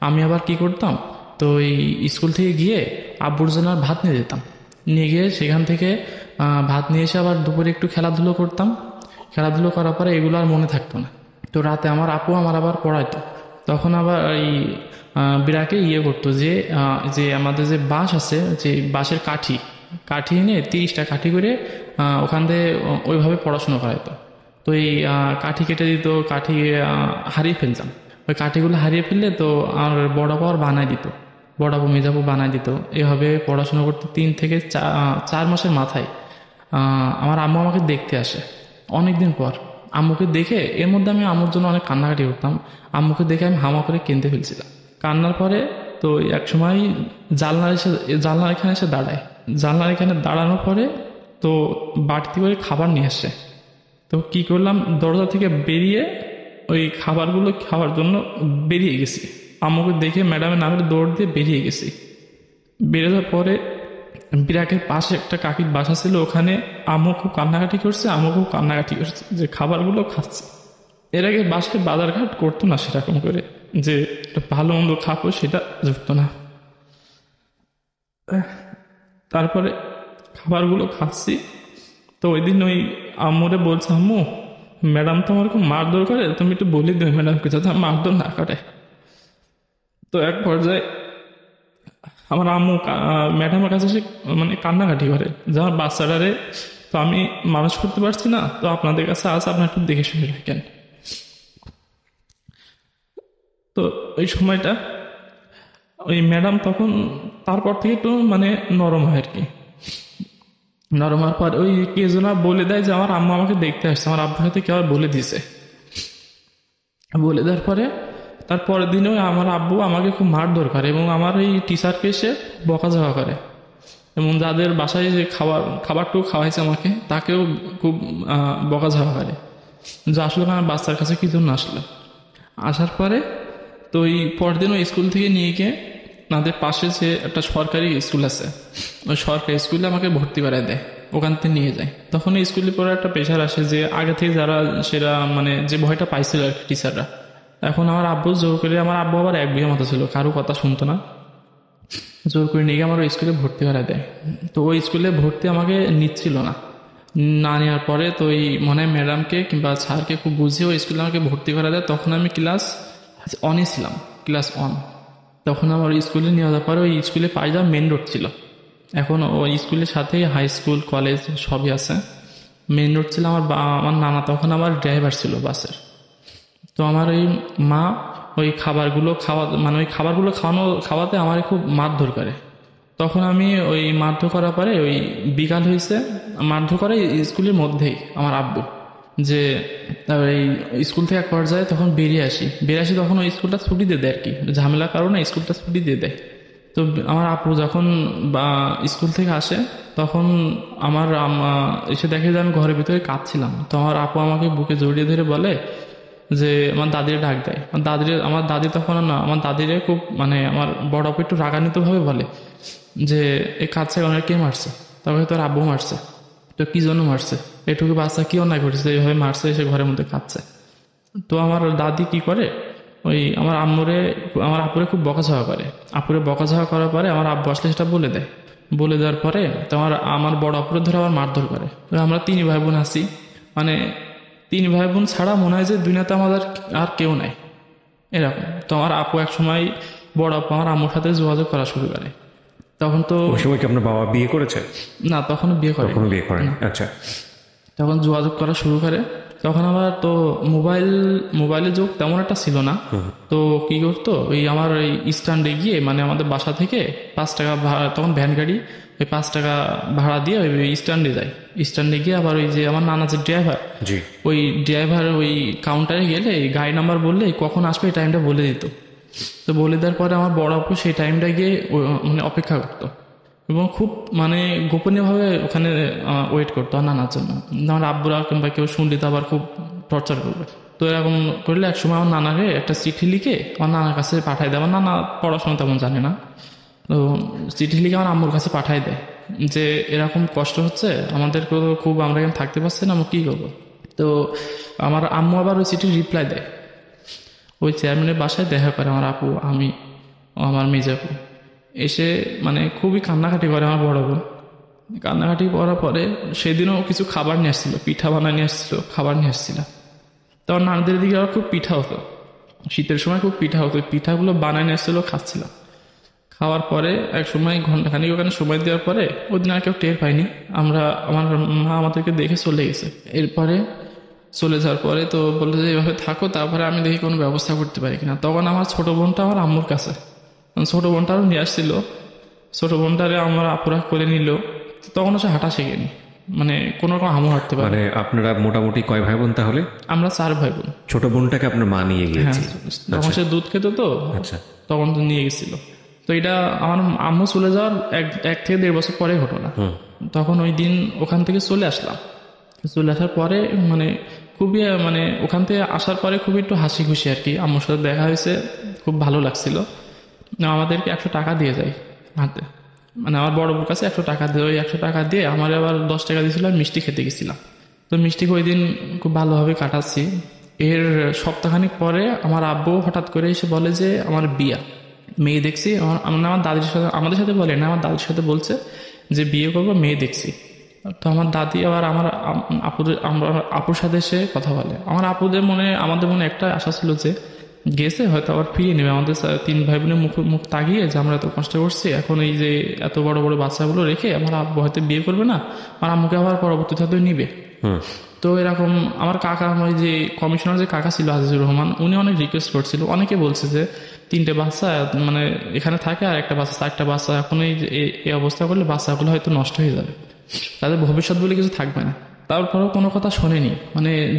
আমি আবার কি করতাম, তো এই স্কুল থেকে গিয়ে আব্বুর জন্য আর ভাত নিয়ে যেতাম। নিয়ে গিয়ে সেখান থেকে ভাত নিয়ে এসে আবার দুপুরে একটু খেলাধুলো করতাম। খেলাধুলো করার পরে এগুলো আর মনে থাকতো না। তো রাতে আমার আপু আমার আবার পড়াইতো। তখন আবার এই বিরাকে করতো যে যে আমাদের যে বাঁশ আছে, যে বাঁশের কাঠি কাঠি এনে 30টা কাঠি করে ওখান থেকে ওইভাবে পড়াশোনা করাইতো। তো এই কাঠি কেটে দিত, কাঠি হারিয়ে ফেলতাম। ওই কাঠিগুলো হারিয়ে ফেললে তো আর বড় আপু আর বানাই দিত, বড় আপু মেজাপু বানাই দিত। এভাবে পড়াশোনা করতে 3 থেকে 4 মাসের মাথায় আমার আম্মু আমাকে দেখতে আসে অনেকদিন পর। আম্মুকে দেখে, এর মধ্যে আমি আম্মুর জন্য অনেক কান্নাকাটি করতাম। আম্মুকে দেখে আমি হামা করে কেঁদে ফেলছিলাম। কান্নার পরে তো এক সময় জানলার এখানে এসে দাঁড়ায়। জানলার এখানে দাঁড়ানোর পরে তো বাড়তি করে খাবার নিয়ে আসে। তো কি করলাম, দরজা থেকে বেরিয়ে ওই খাবারগুলো খাওয়ার জন্য বেরিয়ে গেছি। আম্মুকে দেখে ম্যাডামের নামে দৌড় দিয়ে বেরিয়ে গেছি। বেরোনোর পরে বিরাটের পাশে একটা কাকির বাসা ছিল, ওখানে আম্মু খুব কান্নাকাটি করছে, আম্মু খুব কান্নাকাটি করছে যে খাবারগুলো খাচ্ছে। এর আগে বাসায় বাজারঘাট করতো না সেরকম করে, যে ভালো মন্দ খাবো সেটা জুটতো না। তারপরে খাবারগুলো খাচ্ছি। তো ওই দিন ওই আম্মুরে বলছে, আম্মু ম্যাডাম তো আমার খুব মারধর করে, তুমি একটু বলে দেবে ম্যাডামকে যাতে মারধর না করে। তো এক পর্যায়ে আমার আম্মু ম্যাডামের কাছে সে মানে কান্নাকাটি করে যে আমার বাচ্চাটারে তো আমি মানুষ করতে পারছি না, তো আপনাদের কাছে আজ আপনার একটু দেখে শুনে রাখেন। তো ওই সময়টা ওই ম্যাডাম তখন তারপর থেকে একটু মানে নরম হয় আর কি। নরম হওয়ার পর ওই কে যেন বলে দেয় যে আমার আম্মু আমাকে দেখতে আসছে, আমার আব্বুর সাথে কেউ বলে দিছে। বলে দেওয়ার পরে তার পরের দিনেও আমার আব্বু আমাকে খুব মারধর করে এবং আমার এই টিচারকে এসে বকাঝকা করে, এবং যাদের বাসায় যে খাবারটুকু খাওয়াইছে আমাকে তাকেও খুব বকাঝকা করে যে আসলে আমার বাচ্চার কাছে কি জন্য আসলো। আসার পরে তো ওই পরদিন ওই স্কুল থেকে নিয়ে গিয়ে আমাদের পাশে যে একটা সরকারি স্কুল আছে, ওই সরকারি স্কুলে আমাকে ভর্তি করায় দেয়, ওখান থেকে নিয়ে যায়। তখন এই স্কুলে পরে একটা প্রেশার আসে যে আগে থেকে যারা সেটা মানে যে ভয়টা পাইছিল আর কি টিচাররা। এখন আমার আব্বু জোর করে, আমার আব্বু আবার 1 বিঘা মতো ছিল, কারো কথা শুনতো না। জোর করে নিয়ে গিয়ে আমার ওই স্কুলে ভর্তি করা দেয়। তো ওই স্কুলে ভর্তি আমাকে নিচ্ছিল না, না নেওয়ার পরে তো ওই মনে হয় ম্যাডামকে কিংবা স্যারকে খুব বুঝিয়ে ওই স্কুলে আমাকে ভর্তি করা দেয়। তখন আমি ক্লাস অনে ছিলাম, ক্লাস 1। তখন আমার ওই স্কুলে নিয়ে যাওয়ার পরে ওই স্কুলে পাইজা মেন রোড ছিল, এখন ওই স্কুলের সাথেই হাই স্কুল কলেজ সবই আছে। মেন রোড ছিল। আমার নানা তখন আমার ড্রাইভার ছিল বাসের। তো আমার ওই মা ওই খাবারগুলো খাওয়াতে আমার খুব মারধর করে। তখন আমি ওই মারধর করার পরে ওই বিকাল হয়েছে, মারধর করে স্কুলের মধ্যেই আমার আব্বু, যে এই স্কুল থেকে এক পর্যায়ে তখন বেরিয়ে আসি তখন ওই স্কুলটা ছুটি দিয়ে দেয় আর কি, ঝামেলার কারণে স্কুলটা ছুটি দিয়ে দেয়। তো আমার আপু যখন স্কুল থেকে আসে তখন আমার এসে দেখে যে আমি ঘরের ভিতরে কাঁদছিলাম। তো আমার আপু আমাকে বুকে জড়িয়ে ধরে বলে যে আমার দাদিরে ডাক দেয়। আমার দাদি তখন না, আমার দাদিরে খুব আমার বড় আপু একটু রাগান্বিতভাবে বলে যে এই কাছে অনেক কে মারছে, তবে তোর আব্বু মারছে, তো কি জন্য মারছে, এটুকু বাচ্চা কি অন্যায় করেছে এইভাবে মারছে, এসে ঘরের মধ্যে খাচ্ছে। তো আমার দাদি কি করে, ওই আমার আপুরে খুব বকাঝকা করে। আপুরে বকাঝকা করার পরে আমার আব্বু আসলে সেটা বলে দেয়। বলে দেওয়ার পরে তো আমার বড় আপুরে ধরে আবার মারধর করে। তো আমরা 3 ভাই বোন আছি, 3 ভাই বোন ছাড়া মনে হয় যে দুনিয়াতে আমাদের আর কেউ নাই এরকম। তো আমার আপু এক সময় বড় আপু আমার আম্মুর সাথে যোগাযোগ করা শুরু করে। তখন তো ওই সময় কি আপনার বাবা বিয়ে করেছে? না, তখনও বিয়ে করে। কোনো বিয়ে করেন? আচ্ছা। তখন যোগাযোগ করা শুরু করে। তখন আবার তো মোবাইলের যুগ তেমন একটা ছিল না। তো কি করতো, ওই আমার ওই স্ট্যান্ডে গিয়ে আমাদের বাসা থেকে 5 টাকা ভাড়া, তখন ভ্যান গাড়ি, ওই 5 টাকা ভাড়া দিয়ে ওই স্ট্যান্ডে যায়। স্ট্যান্ডে গিয়ে আবার ওই যে আমার নানা যে ড্রাইভার, ওই ড্রাইভার ওই কাউন্টারে গেলে গাড়ি নাম্বার বললে কখন আসবে এই টাইমটা বলে দিত। তো বলে দেওয়ার পরে আমার বড় আপু সেই টাইমটা গিয়ে অপেক্ষা করতো এবং খুব গোপনীয়ভাবে ওখানে ওয়েট করতো আর নানার জন্য। আমার আব্বুরা কিংবা কেউ শুনলে তো আবার খুব টর্চার করবে। তো এরকম করলে একসময় আমার নানাকে একটা চিঠি লিখে আমার নানার কাছে পাঠাই দেয়। আমার নানা পড়াশোনা তেমন জানে না, তো চিঠি লিখে আমার আম্মুর কাছে পাঠাই দেয় যে এরকম কষ্ট হচ্ছে আমাদের, খুব আমরা এখানে থাকতে পারছি না, আমরা কী করবো। তো আমার আম্মু আবার ওই চিঠির রিপ্লাই দেয়। ওই চেয়ারম্যানের বাসায় দেখা করে আমার আপু, আমি, আমার মেজাপু এসে খুবই কান্নাকাটি করে। আমার বড় বোন কান্নাকাটি করার পরে সেদিনও কিছু খাবার নিয়ে আসছিল, পিঠা বানায় নিয়ে আসছিল, খাবার নিয়ে আসছিল। তখন নানাদের দিকে আবার খুব পিঠা হতো, শীতের সময় খুব পিঠা হতো, পিঠাগুলো বানায় নিয়ে আসছিল, খাচ্ছিলাম। খাওয়ার পরে এক সময় ঘন্টাখানিক ওখানে সময় দেওয়ার পরে ওই দিন আর কেউ টের পাইনি। আমার মা আমাদেরকে দেখে চলে গেছে। এরপরে চলে যাওয়ার পরে তো বললো যে এভাবে থাকো, তারপরে আমি দেখি কোনো ব্যবস্থা করতে পারি কিনা। তখন আমার ছোট বোনটা আমার আম্মুর কাছে, ছোট বোনটারও নিয়ে আসছিল, ছোট বোনটারে আমার আপুরা করে নিল। তখন সে হাঁটা শেখেনি, কোনো রকম আমও হাঁটতে পারে। আপনারা মোটামুটি কয় ভাই বোন তাহলে? আমরা 4 ভাই বোন। ছোট বোনটাকে আপনার মা নিয়ে গিয়েছে? তখন সে দুধ খেত, তো তখন তো নিয়ে গেছিল। তো এটা আমার আম্মু চলে যাওয়ার 1 থেকে 1.5 বছর পরে ঘটনা। তখন ওই দিন ওখান থেকে চলে আসলাম। চলে আসার পরে খুবই ওখান থেকে আসার পরে খুবই একটু হাসি খুশি আর কি, আম্মুর সাথে দেখা হয়েছে, খুব ভালো লাগছিল। আমাদেরকে 100 টাকা দিয়ে যায় হাতে, আমার বড় বোর কাছে 100 টাকা দিয়ে, ওই 100 টাকা দিয়ে আমার আবার 10 টাকা দিয়েছিল, আর মিষ্টি খেতে গেছিলাম। তো মিষ্টি ওই দিন খুব ভালোভাবে কাটাচ্ছি। এর সপ্তাহখানিক পরে আমার আব্বু হঠাৎ করে এসে বলে যে আমার বিয়া, মেয়ে দেখছি। আমার দাদির সাথে, আমাদের সাথে বলে না, আমার দাদির সাথে বলছে যে বিয়ে করবো, মেয়ে দেখছি। তো আমার দাদি আবার আমার আপুর সাথে সে কথা বলে। আমাদের মনে একটা আশা ছিল যে গেছে হয়তো আবার ফিরিয়ে নেবে, আমাদের 3 ভাই বোনের মুখ তাকিয়ে যে আমরা এত কষ্ট করছি, এখন এই যে এত বড় বড় বাচ্চাগুলো রেখে আমার আব্বু হয়তো বিয়ে করবে না, আমার আম্মুকে আবার পরবর্তীতে হয়তো নিবে। তো এরকম আমার কাকা, ওই যে কমিশনার যে কাকা ছিল আজিজুর রহমান, উনি অনেক রিকোয়েস্ট করছিল। অনেকে বলছে যে 3টে বাচ্চা এখানে থাকে আর একটা বাচ্চা, 4টা বাচ্চা, এখন এই অবস্থা করলে বাচ্চাগুলো হয়তো নষ্ট হয়ে যাবে, তাদের ভবিষ্যৎ বলে কিছু থাকবে না। তারপরেও কোনো কথা শোনেনি,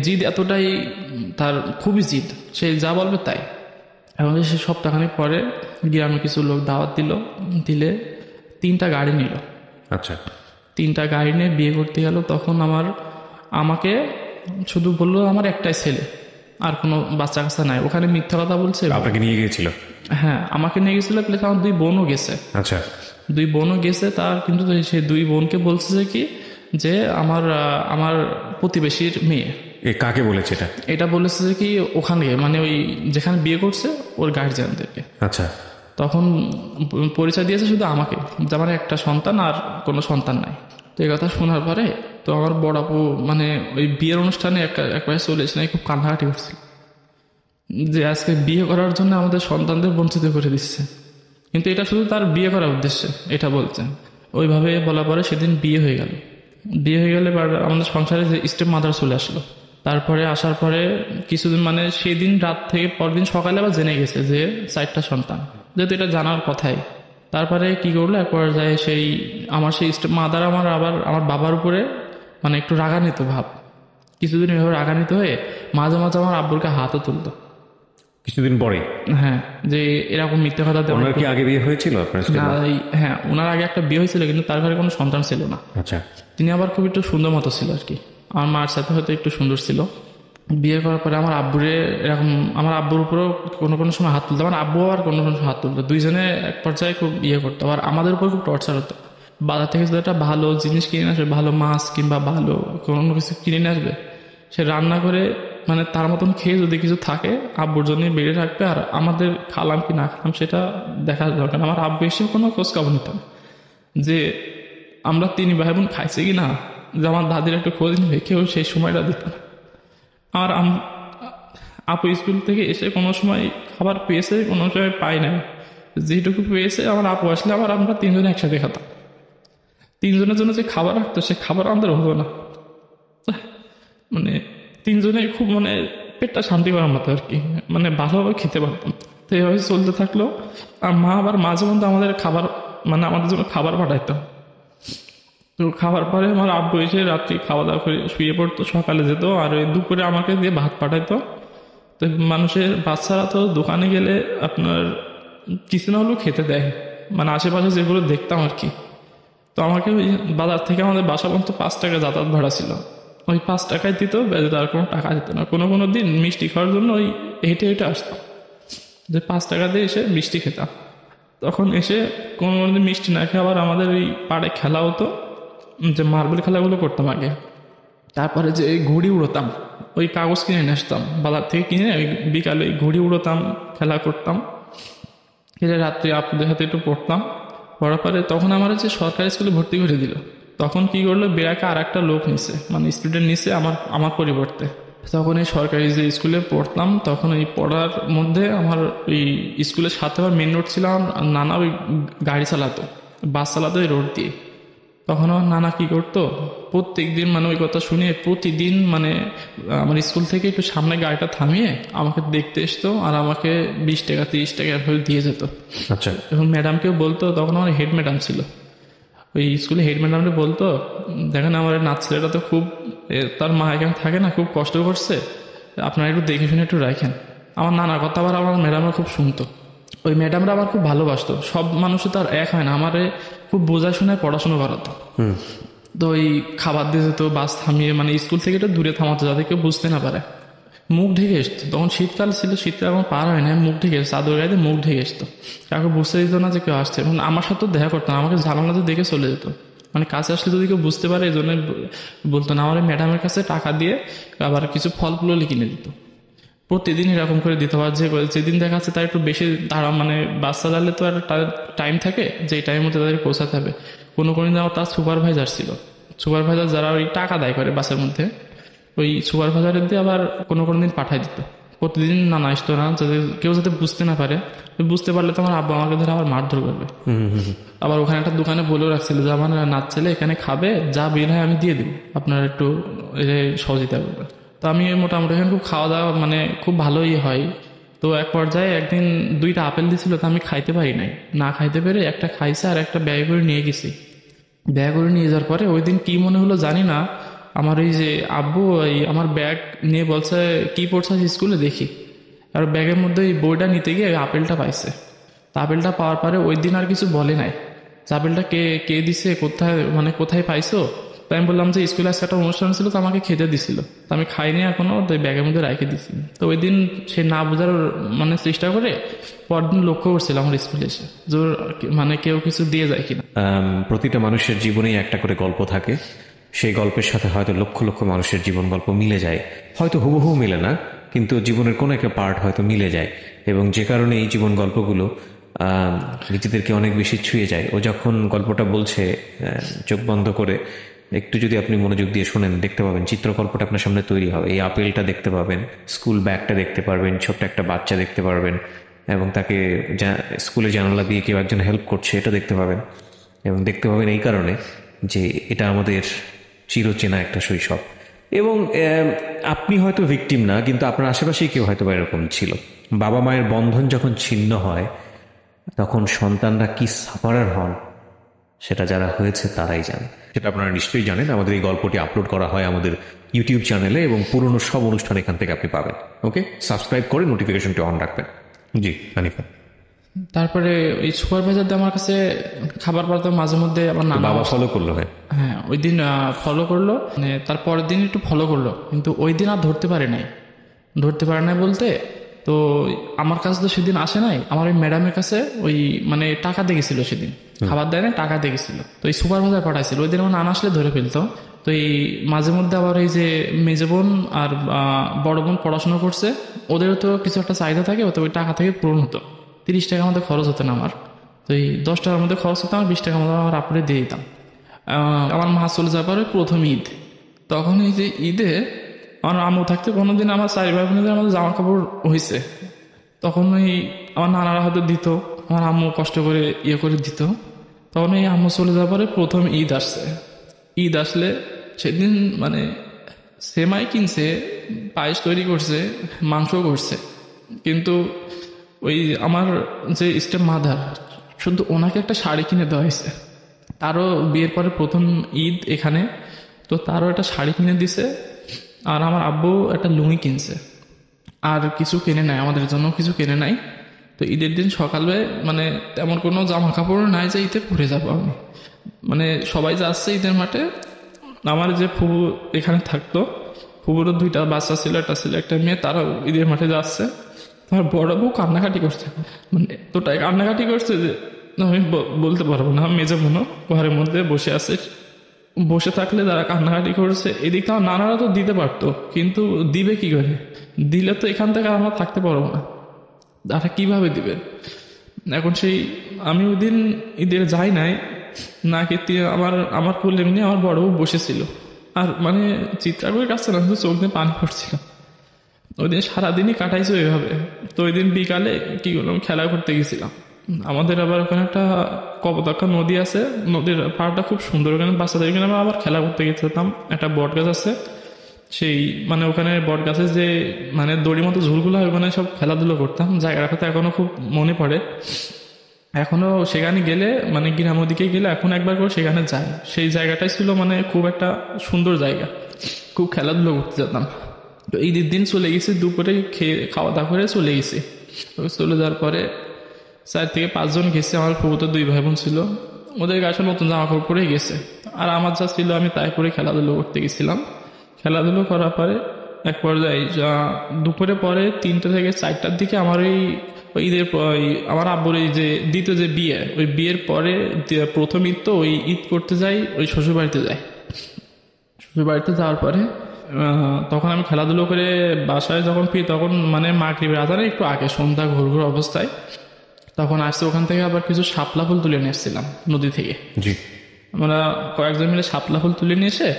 জিদ এতটাই তার, খুবই জিদ, সে যা বলবে তাই। এবং সে সপ্তাহখানিক পরে গ্রামে কিছু লোক দাওয়াত দিলে 3টা গাড়ি নিল। আচ্ছা। 3টা গাড়ি নিয়ে বিয়ে করতে গেল। তখন আমাকে শুধু বললো আমার একটাই ছেলে, আর কোনো বাচ্চা কাচ্চা নাই। ওখানে মিথ্যা কথা বলছে। আপনাকে নিয়ে গিয়েছিল? হ্যাঁ, আমাকে নিয়ে গেছিল, প্লাস আমার 2 বোনও গেছে। আচ্ছা। 2 বোনও গেছে, তার কিন্তু সেই 2 বোনকে বলছে যে কি, যে আমার প্রতিবেশীর মেয়ে। কাকে বলেছে এটা? এটা বলেছে যে কি ওখানে ওই যেখানে বিয়ে করছে ওর গার্জিয়ানদেরকে। আচ্ছা। তখন পরিচয় দিয়েছে শুধু আমাকে, যে আমার একটা সন্তান আর কোনো সন্তান নাই। তো এই কথা শোনার পরে তো আমার বড় আপু মানে ওই বিয়ের অনুষ্ঠানে একবারে চলে এসে খুব কান্নাকাটি করছিল, যে আজকে বিয়ে করার জন্য আমাদের সন্তানদের বঞ্চিত করে দিচ্ছে, কিন্তু এটা শুধু তার বিয়ে করার উদ্দেশ্যে এটা বলছেন। ওইভাবে বলার পরে সেদিন বিয়ে হয়ে গেল। বিয়ে হয়ে গেলে আমাদের সংসারে যে স্টেপ মাদার চলে আসলো। তারপরে আসার পরে কিছুদিন মানে সেদিন রাত থেকে পরদিন সকালে আবার জেনে গেছে যে 4টা সন্তান, যেহেতু এটা জানার কথাই। তারপরে কি করলো, এক পর্যায়ে আমার সেই স্টেপ মাদার আমার বাবার উপরে মানে একটু রাগান্বিত ভাব, কিছুদিন এভাবে রাগান্বিত হয়ে মাঝে মাঝে আমার আব্বুরকে হাতও তুলতো। কিছুদিন পরে? হ্যাঁ, যে এরকম মিথ্যে কথা দেওয়া। ওনার কি আগে বিয়ে হয়েছিল আপনার? না, হ্যাঁ ওনার আগে একটা বিয়ে হয়েছিল, কিন্তু তার ঘরে কোনো সন্তান ছিল না। আচ্ছা। তিনি আবার খুব একটু সুন্দর মতো ছিল আর কি, আমার মার সাথে হয়তো একটু সুন্দর ছিল। বিয়ে করার পরে আমার আব্বুরে এরকম, আমার আব্বুর উপরেও কোনো কোনো সময় হাত তুলতো, আমার আব্বু আর কোনো কোনো সময় হাত তুলতো, দুইজনে এক পর্যায়ে খুব করতো। আর আমাদের উপর খুব টর্চার হতো। বাজার থেকে যদি একটা ভালো জিনিস কিনে আসবে, ভালো মাছ কিংবা ভালো কোনো কিছু কিনে নিয়ে আসবে, সে রান্না করে মানে তার মতন খেয়ে যদি কিছু থাকে আব্বুর জন্য বেড়ে রাখবে, আর আমাদের খালাম কি না খালাম সেটা দেখার দরকার। আমার আব্বু এসেও কোনো খোঁজ খবর নিতাম যে আমরা 3 ভাই বোন খাইছি কি না, যে আমার দাদির একটু খোঁজ নিবে, কেউ সেই সময়টা দিত না। আর আপু স্কুল থেকে এসে কোনো সময় খাবার পেয়েছে, কোনো সময় পাই নাই, যেটুকু পেয়েছে আমার আপু আসলে আমরা 3 জনে একসাথে খেতাম। 3 জনের জন্য যে খাবার রাখতো সে খাবার আমাদের হতো না, মানে 3 জনে খুব মানে পেটটা শান্তি করার মতো আর কি, মানে ভালোভাবে খেতে পারতাম। তো এইভাবে চলতে থাকলো। আর মা আবার মাঝে মধ্যে আমাদের খাবার মানে আমাদের জন্য খাবার পাঠাইতো। তো খাবার পরে আমার আব্বু এসে রাত্রি খাওয়া দাওয়া করে শুয়ে পড়তো, সকালে যেত, আর ওই দুপুরে আমাকে দিয়ে ভাত পাঠাইতো। তো মানুষের বাচ্চারা তো দোকানে গেলে আপনার কিছু না হলেও খেতে দেয়, মানে আশেপাশে যেগুলো দেখতাম আর কি। তো আমাকে ওই বাজার থেকে আমাদের বাসা পর্যন্ত 5 টাকা যাতায়াত ভাড়া ছিল, ওই 5 টাকায় দিত, বেজে আর কোনো টাকা দিত না। কোনো কোনো দিন মিষ্টি খাওয়ার জন্য ওই হেঁটে হেঁটে আসতাম, যে 5 টাকা দিয়ে এসে মিষ্টি খেতাম। তখন এসে কোনো কোনো দিন মিষ্টি না খেয়ে আবার আমাদের ওই পাড়ে খেলা হতো, যে মার্বেল খেলাগুলো করতাম আগে। তারপরে যে ঘুড়ি উড়োতাম, ওই কাগজ কিনে নিয়ে আসতাম বাজার থেকে, কিনে ওই বিকালে ঘুড়ি উড়োতাম, খেলা করতাম। খেলে রাত্রি আপুদের হাতে একটু পড়তাম। পড়ার পরে তখন আমার যে সরকারি স্কুলে ভর্তি করে দিল, তখন কি করলো, বেড়াকে আর একটা লোক নিছে, মানে স্টুডেন্ট নিছে আমার পরিবর্তে। তখন এই সরকারি যে স্কুলে পড়তাম, তখন এই পড়ার মধ্যে আমার ওই স্কুলের সাথে আমার মেন রোড ছিল, নানা ওই গাড়ি চালাতো, বাস চালাতো ওই রোড দিয়ে। তখন আমার নানা কি করতো, প্রত্যেক দিন মানে ওই কথা শুনে প্রতিদিন মানে আমার স্কুল থেকে একটু সামনে গাড়িটা থামিয়ে আমাকে দেখতে আসতো, আর আমাকে 20 টাকা 30 টাকা এভাবে দিয়ে যেত। আচ্ছা। এবং ম্যাডামকেও বলতো, তখন আমার হেড ম্যাডাম ছিল, ওই স্কুলে হেড ম্যাডামকে বলতো, দেখেন আমার নাচ ছেলেটা তো খুব, তার মা এখানে থাকে না, খুব কষ্ট করছে, আপনারা একটু দেখে শুনে একটু রাখেন। আমার নানার কথা আবার আমার ম্যাডামরা খুব শুনতো। ওই ম্যাডামরা আমার খুব ভালোবাসতো। সব মানুষও তো আর এক হয় না, আমারে খুব বোঝায় শোনায় পড়াশোনা করাতো। তো ওই খাবার দিয়ে যেত, বাস থামিয়ে মানে স্কুল থেকে একটু দূরে থামাতো, যাতে কেউ বুঝতে না পারে। মুখ ঢেকে আসতো, তখন শীতকাল ছিল, শীতকাল আমার পার হয় না, মুখ ঢেকে চাদর গাইতে মুখ ঢেকে আসতো, কাউকে বুঝতে দিত না যে কেউ আসছে। মানে আমার সাথেও দেখা করতো না, আমাকে জানালাতে দেখে চলে যেত, মানে কাছে আসলে যদি কেউ বুঝতে পারে এই জন্য বলতো না। আমার ম্যাডামের কাছে টাকা দিয়ে আবার কিছু ফল ফুলও কিনে দিত, প্রতিদিন এরকম করে দিতে পারে। যেদিন দেখা যাচ্ছে তার একটু বেশি তারা মানে বাস চালালে তো আর টাইম থাকে, যে টাইমের মধ্যে তাদের পৌঁছাতে হবে। কোনো কোনো দিন তার সুপারভাইজার ছিল, সুপারভাইজার যারা ওই টাকা দায় করে বাসের মধ্যে, ওই সুপারভাইজারের দিয়ে আবার কোনো কোনো দিন পাঠাই দিত। প্রতিদিন না আসতো না, যাতে কেউ যাতে বুঝতে না পারে। বুঝতে পারলে তো আমার আব্বা আমাকে ধরে আবার মারধর করবে। আবার ওখানে একটা দোকানে বলেও রাখছিল যে আমার নাচ ছেলে এখানে খাবে, যা বিল হয় আমি দিয়ে দিব, আপনারা একটু সহযোগিতা করবেন। তো আমি মোটামুটি এখানে খুব খাওয়া দাওয়া মানে খুব ভালোই হয়। তো এক পর্যায়ে একদিন 2টা আপেল দিছিল, তো আমি খাইতে পারি নাই, না খাইতে পেরে একটা খাইছে আর একটা ব্যাগ করে নিয়ে গেছি। ব্যাগ করে নিয়ে যাওয়ার পরে ওই দিন কি মনে হলো জানি না, আমার ওই যে আব্বু ওই আমার ব্যাগ নিয়ে বলছে কি পড়ছে স্কুলে দেখি, আর ব্যাগের মধ্যে ওই বইটা নিতে গিয়ে ওই আপেলটা পাইছে। তা আপেলটা পাওয়ার পরে ওই দিন আর কিছু বলে নাই, আপেলটা কে দিছে, কোথায় পাইছো। তো আমি বললাম যে স্কুলে আজকে একটা অনুষ্ঠান ছিল, তো আমাকে খেতে দিছিল, তো আমি খাইনি এখনো, তো ব্যাগের মধ্যে রেখে দিছি। তো ওই দিন সে না বোঝার মানে চেষ্টা করে পরদিন লক্ষ্য করছিল আমার স্কুলে এসে, জোর মানে কেউ কিছু দিয়ে যায় কিনা। প্রতিটা মানুষের জীবনেই একটা করে গল্প থাকে, সেই গল্পের সাথে হয়তো লক্ষ লক্ষ মানুষের জীবন গল্প মিলে যায়, হয়তো হুবহু মিলে না, কিন্তু জীবনের কোনো একটা পার্ট হয়তো মিলে যায়। এবং যে কারণে এই জীবন গল্পগুলো নিজেদেরকে অনেক বেশি ছুঁয়ে যায়। ও যখন গল্পটা বলছে চোখ বন্ধ করে একটু যদি আপনি মনোযোগ দিয়ে শোনেন, দেখতে পাবেন চিত্রকল্পটা আপনার সামনে তৈরি হবে। এই আপেলটা দেখতে পাবেন, স্কুল ব্যাগটা দেখতে পারবেন, ছোট্ট একটা বাচ্চা দেখতে পারবেন, এবং তাকে স্কুলের জানালা দিয়ে কেউ একজন হেল্প করছে এটা দেখতে পাবেন। এবং দেখতে পাবেন এই কারণে যে এটা আমাদের চিরচেনা একটা শৈশব। এবং আপনি হয়তো ভিকটিম না, কিন্তু আপনার আশেপাশেই কেউ হয়তো বা এরকম ছিল। বাবা মায়ের বন্ধন যখন ছিন্ন হয় তখন সন্তানরা কি সাফারার হন সেটা যারা হয়েছে তারাই জানে। সেটা আপনারা নিশ্চয়ই জানেন। আমাদের এই গল্পটি আপলোড করা হয় আমাদের ইউটিউব চ্যানেলে, এবং পুরনো সব অনুষ্ঠান এখান থেকে আপনি পাবেন। ওকে, সাবস্ক্রাইব করে নোটিফিকেশনটি অন রাখবেন। জি হানিফা। তারপরে ওই সুপারভাইজার আমার কাছে খাবার পাঠাতো মাঝে মধ্যে। আমার নানা বাবা ফলো করলো? হ্যাঁ, ওই দিন ফলো করলো, মানে তার পরের দিন একটু ফলো করলো, কিন্তু ওই দিন আর ধরতে পারে নাই বলতে, তো আমার কাছে তো সেদিন আসে নাই। আমার ওই ম্যাডামের কাছে ওই মানে টাকা দেখেছিল, সেদিন খাবার দেয় না, টাকা দেখেছিল। তো এই সুপারভাইজার পাঠাইছিল, ওই দিন আমার নানা আসলে ধরে ফেলতো। তো এই মাঝে মধ্যে আবার এই যে মেজো বোন আর বড় বোন পড়াশোনা করছে, ওদেরও তো কিছু একটা চাহিদা থাকে, তো ওই টাকা থেকে পূরণ হতো। 30 টাকা মধ্যে খরচ হতো না আমার, তো এই 10 টাকার মধ্যে খরচ হতো, আমার 20 টাকার মধ্যে আমার আপুরে দিয়ে দিতাম। আমার মা চলে যাওয়ার পরে প্রথম ঈদ, তখন এই যে ঈদে আমার আম্মু থাকতে কোনোদিন আমার 4 ভাই বোনেদের আমাদের জামা কাপড় হয়েছে, তখন ওই আমার নানারা হয়তো দিত, আমার আম্মু কষ্ট করে ইয়ে করে দিত। তখন এই আম্মু চলে যাওয়ার পরে প্রথম ঈদ আসছে। ঈদ আসলে সেদিন মানে সেমাই কিনছে, পায়েস তৈরি করছে, মাংস করছে, কিন্তু ওই আমার যে স্টেপ মাদার, শুধু ওনাকে একটা শাড়ি কিনে দেওয়া হয়েছে। তারও বিয়ের পরে প্রথম ঈদ এখানে, তো তারও একটা শাড়ি কিনে দিছে, আর আমার আব্বু একটা লুঙ্গি কিনছে, আর কিছু কিনে নাই, আমাদের জন্য কিছু কিনে নাই। তো ঈদের দিন সকালে মানে তেমন কোনো জামা কাপড় নাই যে ঈদে পরে যাবো আমি, মানে সবাই যাচ্ছে ঈদের মাঠে। আমার যে ফুবু এখানে থাকতো, ফুবুরও 2টা বাচ্চা ছিল, একটা ছেলে একটা মেয়ে, তারা ঈদের মাঠে যাচ্ছে। তোমার বড় বউ কান্নাকাটি করছে, মানে এতটাই কান্নাকাটি করছে যে আমি বলতে পারবো না। মেজো বোনও ঘরের মধ্যে বসে আছে, বসে থাকলে যারা কান্নাকাটি করছে, এদিকে আমার নানারা তো দিতে পারতো, কিন্তু দিবে কি করে? দিলে তো এখান থেকে আমরা থাকতে পারবো না, তারা কিভাবে দিবে? এখন সেই আমি ওই দিন ঈদের যাই নাই না, কি আমার কোলে এমনি আমার বড় বউ বসেছিল, আর মানে চিৎকার করে কাছে না, শুধু চোখ দিয়ে পানি পড়ছিল। ওই দিন সারাদিনই কাটাইছে ওইভাবে। তো ওই দিন বিকালে কি করলাম, খেলা করতে গেছিলাম। আমাদের আবার ওখানে একটা কপোতাক্ষ নদী আছে, নদীর পাড়টা খুব সুন্দর, ওখানে বাচ্চাদের এখানে আমরা আবার খেলা করতে গেছিলাম। একটা বট গাছ আছে, সেই মানে ওখানে বট গাছের যে মানে দড়ির মতো ঝুলগুলো হয়, ওখানে সব খেলাধুলো করতাম। জায়গাটা তো এখনো খুব মনে পড়ে, এখনো সেখানে গেলে মানে গ্রামের দিকে গেলে এখন একবার করে সেখানে যাই। সেই জায়গাটাই ছিল মানে খুব একটা সুন্দর জায়গা, খুব খেলাধুলো করতে যেতাম। তো ঈদের দিন চলে গেছি, দুপুরে খাওয়া দাওয়া করে চলে গেছি। তো চলে যাওয়ার পরে 4 থেকে 5 জন গেছে, আমার ফুফুতো 2 ভাই বোন ছিল, ওদের গাছে নতুন জামা কাপড় পরে গেছে, আর আমার যা ছিল আমি তাই পরে খেলাধুলো করতে গেছিলাম। খেলাধুলো করার পরে এক পর্যায়ে দুপুরে পরে 3টা থেকে 4টার দিকে আমার ওই ঈদের আমার আব্বুর এই যে দ্বিতীয় যে বিয়ে, ওই বিয়ের পরে প্রথম ঈদ, তো ওই ঈদ করতে যাই, ওই শ্বশুরবাড়িতে যাই। শ্বশুরবাড়িতে যাওয়ার পরে তখন আমি খেলাধুলো করে বাসায় যখন ফিরি, তখন মানে মাগরিবের আজানের একটু আগে, সন্ধ্যা ঘুরঘুর অবস্থায় তখন আসছে। ওখান থেকে আবার কিছু শাপলা ফুল তুলে নিয়ে এসেছিলাম নদী থেকে। জি। আমরা কয়েকজন মিলে শাপলা ফুল তুলে নিয়ে এসে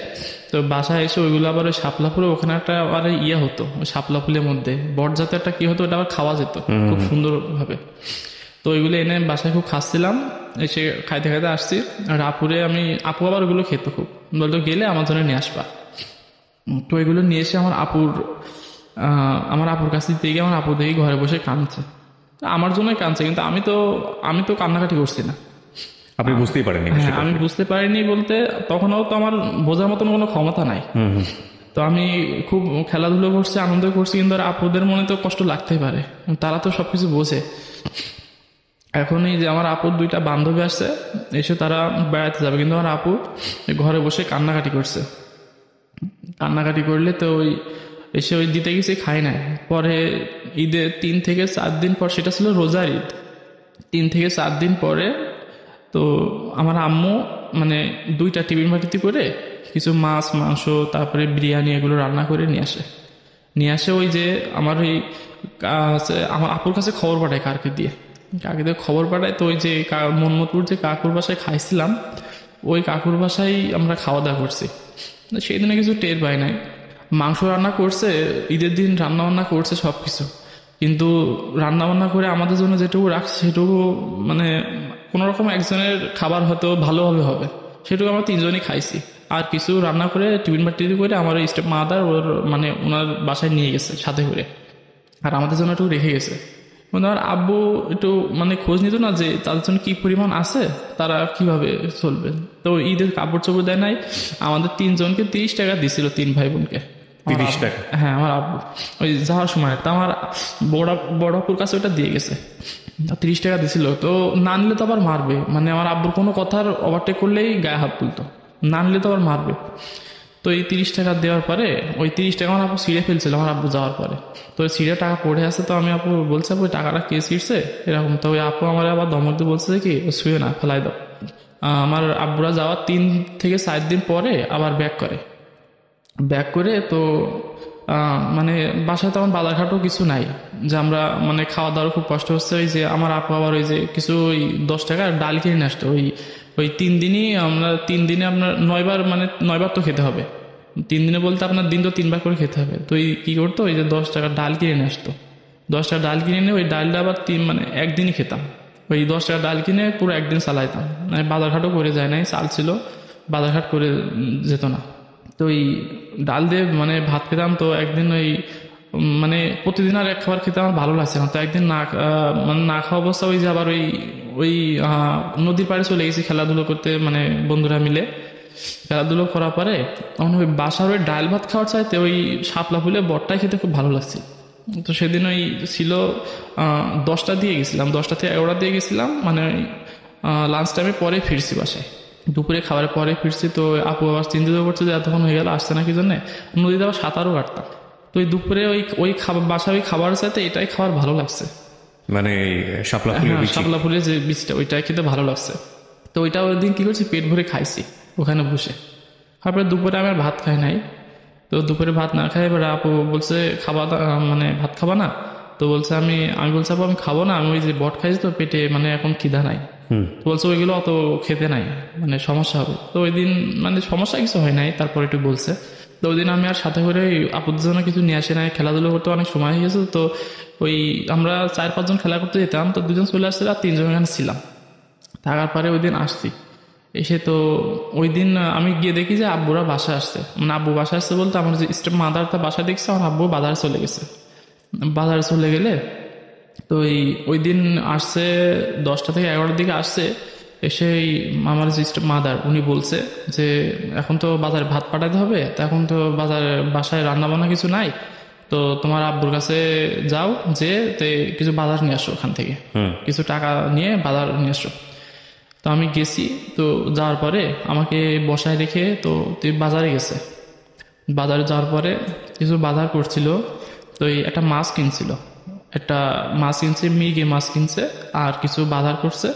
তো বাসায় এসে ওইগুলো আবার ওই শাপলা ফুলে ওখানে একটা আবার ইয়ে হতো, ওই শাপলা ফুলের মধ্যে বট জাতের একটা কি হতো, ওটা আবার খাওয়া যেত খুব সুন্দরভাবে। তো ওইগুলো এনে বাসায় খুব খাচ্ছিলাম, এসে খাইতে খাইতে আসছি। আর আপু আবার ওগুলো খেত খুব, বলতো গেলে আমার জন্য নিয়ে আসবা। তো এগুলো নিয়ে এসে আমার আপুর কাছে দিতে গিয়ে আমার আপু দেখি ঘরে বসে কাঁদছে। আমার জন্যই কাঁদছে, কিন্তু আমি তো কান্নাকাটি করছি না। আপনি বুঝতেই পারেননি? হ্যাঁ, আমি বুঝতে পারিনি বলতে তখনও তো আমার বোঝার মতন কোনো ক্ষমতা নাই। তো আমি খুব খেলাধুলো করছি, আনন্দ করছি, কিন্তু আপুদের মনে তো কষ্ট লাগতেই পারে, তারা তো সবকিছু বোঝে। এখনই যে আমার আপুর 2টা বান্ধবী আসছে, এসে তারা বেড়াতে যাবে, কিন্তু আমার আপু ঘরে বসে কান্নাকাটি করছে। কান্নাকাটি করলে তো ওই এসে ওই দিতে গেছি, খাই নাই। পরে ঈদের 3 থেকে 4 দিন পর, সেটা ছিল রোজার ঈদ, 3 থেকে 4 দিন পরে তো আমার আম্মু মানে 2টা টিফিন বাটিতে করে কিছু মাছ মাংস তারপরে বিরিয়ানি এগুলো রান্না করে নিয়ে আসে। ওই যে আমার আমার আপুর কাছে খবর পাঠায় কারকে দিয়ে, কাকিদের খবর পাঠায়। তো ওই যে মন্মথপুর যে কাকুর বাসায় খাইছিলাম, ওই কাকুর বাসায় আমরা খাওয়া দাওয়া করছি। সেই দিনে কিছু টের পাই নাই। মাংস রান্না করছে, ঈদের দিন রান্না বান্না করছে সব কিছু, কিন্তু রান্না বান্না করে আমাদের জন্য যেটুকু রাখছে সেটুকু মানে কোনো রকম একজনের খাবার হয়তো ভালোভাবে হবে, সেটুকু আমরা তিনজনই খাইছি। আর কিছু রান্না করে টিফিন বাটি করে আমার ওই স্টেপ মাদার ওর মানে ওনার বাসায় নিয়ে গেছে সাথে করে, আর আমাদের জন্য একটু রেখে গেছে। কিন্তু আমার আব্বু একটু মানে খোঁজ নিত না যে তাদের জন্য কি পরিমাণ আছে, তারা কিভাবে চলবে। তো ঈদের কাপড় চোপড় দেয় নাই, আমাদের তিনজনকে 30 টাকা দিছিল, 3 ভাই বোনকে। 30 টাকা? হ্যাঁ, আমার আব্বু ওই যাওয়ার সময় তা আমার বড় আপুর কাছে ওটা দিয়ে গেছে, 30 টাকা দিছিল। তো না নিলে তো আবার মারবে, মানে আমার আব্বুর কোনো কথার ওভারটেক করলেই গায়ে হাত তুলতো, না নিলে তো আবার মারবে। তো এই 30 টাকা দেওয়ার পরে ওই 30 টাকা আমার আপু ছিঁড়ে ফেলছিল আমার আব্বু যাওয়ার পরে। তো ওই ছিঁড়ে টাকা পড়ে আছে, তো আমি আপু বলছে ওই টাকাটা কে ছিঁড়ছে এরকম। তো ওই আপু আমার আবার ধমক দিয়ে বলছে কি ও শুয়ে না, ফেলাই দাও। আমার আব্বুরা যাওয়ার 3 থেকে 4 দিন পরে আবার ব্যাক করে তো মানে বাসায় তখন বাজারঘাটও কিছু নাই, যে আমরা মানে খাওয়া দাওয়ার খুব কষ্ট হচ্ছে। ওই যে আমার আপু আবার ওই যে কিছু ওই 10 টাকার ডাল কিনে নিয়ে আসতো। ওই 3 দিনই আমরা 3 দিনে আপনার 9 বার, মানে 9 বার তো খেতে হবে। 3 দিনে বলতে আপনার দিন তো 3 বার করে খেতে হবে। তো এই কি করতো, ওই যে 10 টাকার ডাল কিনে নিয়ে আসতো। 10 টাকা ডাল কিনে নিয়ে ওই ডালটা আবার মানে একদিনই খেতাম। ওই 10 টাকা ডাল কিনে পুরো একদিন চালাইতাম, মানে বাজারঘাটও করে যায় নাই, চাল ছিল, বাজারঘাট করে যেত না। তো ওই ডাল দিয়ে মানে ভাত খেতাম। তো একদিন ওই মানে প্রতিদিন আর এক খাবার খেতে আমার ভালো লাগছে না। তো একদিন মানে না খাওয়া অবস্থা, ওই যে আবার ওই নদীর পাড়ে চলে গেছি খেলাধুলো করতে, মানে বন্ধুরা মিলে খেলাধুলো করার পরে তখন ওই বাসার ওই ডাল ভাত খাওয়ার চাইতে ওই শাপলা ফুলে বটটাই খেতে খুব ভালো লাগছে। তো সেদিন ওই ছিল 10টা দিয়ে গেছিলাম, 10টা থেকে 11টা দিয়ে গেছিলাম, মানে লাঞ্চ টাইমে পরে ফিরছি বাসায়, দুপুরে খাবারের পরে ফিরছি। তো আপু আবার চিন্তিত করছে যে এতক্ষণ হয়ে গেল আসছে না কি জন্যে, নদীতে আবার সাঁতারও কাটতাম। তো ওই দুপুরে ওই খাবার বাসায় ওই খাবারের সাথে এটাই খাবার ভালো লাগছে, মানে শাপলা ফুলের বিচি? শাপলা ফুলের যে বীজটা ওইটাই খেতে ভালো লাগছে। তো ওইটা ওই দিন কি করছি, পেট ভরে খাইছি ওখানে বসে। তারপরে দুপুরে আমি আর ভাত খাই নাই। তো দুপুরে ভাত না খাই, এবার আপু বলছে মানে ভাত খাবা না? তো বলছে আমি বলছি আপু আমি খাবো না, আমি ওই যে বট খাইছি তো পেটে মানে এখন খিদা নাই। তো বলছে ওইগুলো অত খেতে নাই, মানে সমস্যা হবে। তো ওই দিন মানে সমস্যা কিছু হয় নাই, তারপরে একটু বলছে। তো ওই দিন আমি আর সাথে করে আপুদের জন্য কিছু নিয়ে আসি নাই, খেলাধুলো করতে অনেক সময় হয়ে গেছে। তো ওই আমরা 4-5 জন খেলা করতে যেতাম, তো 2 জন চলে আসছিল আর 3 জন এখানে ছিলাম। থাকার পরে ওই দিন আসছি, এসে তো ওই দিন আমি গিয়ে দেখি যে আব্বুরা বাসা আসছে, মানে আব্বু বাসা আসছে বলতে আমার যে স্টেপ মাদারটা বাসা দেখছে, আমার আব্বু বাজারে চলে গেছে। বাজারে চলে গেলে তো ওই দিন আসছে 10টা থেকে 11টার দিকে আসছে। এসে আমার যে স্টেপ মাদার উনি বলছে যে এখন তো বাজারে ভাত পাঠাতে হবে, তো এখন তো বাসায় রান্না বান্না কিছু নাই, তো তোমার আব্বুর কাছে যাও, যে কিছু বাজার নিয়ে আসো, ওখান থেকে কিছু টাকা নিয়ে বাজার নিয়ে আসো। তো আমি গেছি, তো যাওয়ার পরে আমাকে বসায় রেখে তো বাজারে গেছে। বাজারে যাওয়ার পরে কিছু বাজার করছিল, তো একটা মাছ কিনছিল, মৃগে মাছ কিনছে, আর কিছু বাজার করছে।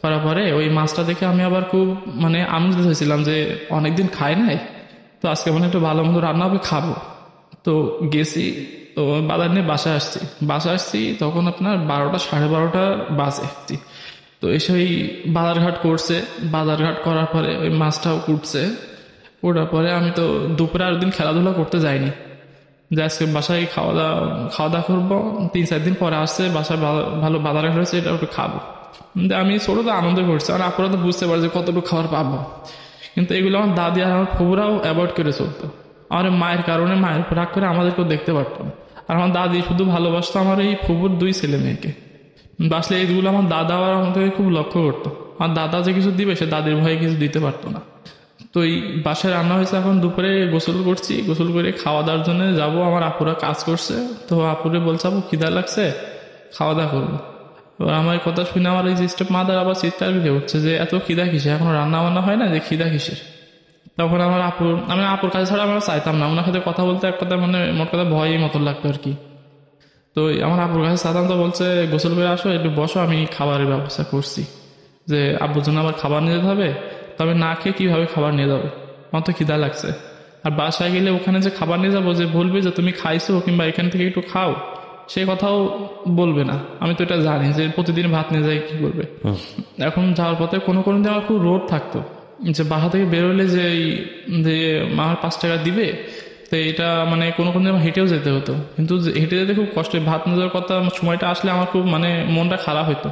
করার পরে ওই মাছটা দেখে আমি আবার খুব মানে আনন্দিত হয়েছিলাম যে অনেকদিন খাই নাই, তো আজকে মানে একটু ভালো মন্দ রান্না হবে, খাবো। তো গেছি, তো বাজার নিয়ে বাসায় আসছি তখন আপনার 12টা 12:30 বাজে। তো এসে ওই বাজারঘাট করার পরে ওই মাছটাও ওটার পরে আমি তো দুপুরে আর দিন খেলাধুলা করতে যাইনি, যে আজকে বাসায় খাওয়া দাওয়া করবো। 3-4 দিন পরে আসছে বাসায় ভালো বাজারঘাট হয়েছে, এটা একটু খাবো। কিন্তু আমি ছোট তো আনন্দ করছি, আর আপনারা তো বুঝতে পারছে কতটুকু খাবার পাবো। কিন্তু এগুলো আমার দাদি আর আমার ফুবুরাও অ্যাভয়েড করে চলতো। আমার মায়ের কারণে, মায়ের উপর রাগ করে আমাদেরকেও দেখতে পারতাম। আর আমার দাদি শুধু ভালোবাসতো আমার এই ফুবুর 2 ছেলে মেয়েকে। আসলে এইগুলো আমার দাদা আর আমাদেরকে খুব লক্ষ্য করতো। আমার দাদা যে কিছু দিবে সে দাদির ভয়ে কিছু দিতে পারতো না। তো এই বাসায় রান্না হয়েছে, এখন দুপুরে গোসল করছি, গোসল করে খাওয়া দাওয়ার জন্য যাবো। আমার আপুরা কাজ করছে, তো আপুরে বলছে আপু খিদা লাগছে, খাওয়া দাওয়া করবো। এবার আমার কথা শুনে আমার এই স্টেপ মাদার আবার চিৎকার করে উঠছে যে এত খিদা কিসে, এখনো রান্না বান্না হয় না, যে খিদা কিসের। তখন আমি আপুর কাছে ছাড়া আমরা চাইতাম না, ওনার সাথে কথা বলতে এক কথা মানে মোট কথা ভয়ই মতো লাগতো আর কি। তো আমার আপুর কাছে চাইতাম, তো বলছে গোসল করে আসো, একটু বসো, আমি খাবারের ব্যবস্থা করছি। যে আব্বুর জন্য আবার খাবার নিয়ে যেতে হবে, তবে না খেয়ে কীভাবে খাবার নিয়ে যাবো, আমার তো খিদা লাগছে। আর বাসায় গেলে ওখানে যে খাবার নিয়ে যাবো, যে বলবে যে তুমি খাইছো কিংবা এখান থেকে একটু খাও, সে কথাও বলবে না। আমি তো এটা জানি যে প্রতিদিন ভাত নিয়ে যায় কি করবে। এখন যাওয়ার পথে কোনো কোনো দিন আমার খুব রোদ থাকতো, যে বাসা থেকে বেরোলে যে আমার 5 টাকা দিবে, তো এটা মানে কোনো কোনো দিন আমার হেঁটেও যেতে হতো। কিন্তু হেঁটে যেতে খুব কষ্ট, ভাত নিয়ে যাওয়ার কথা সময়টা আসলে আমার খুব মানে মনটা খারাপ হতো।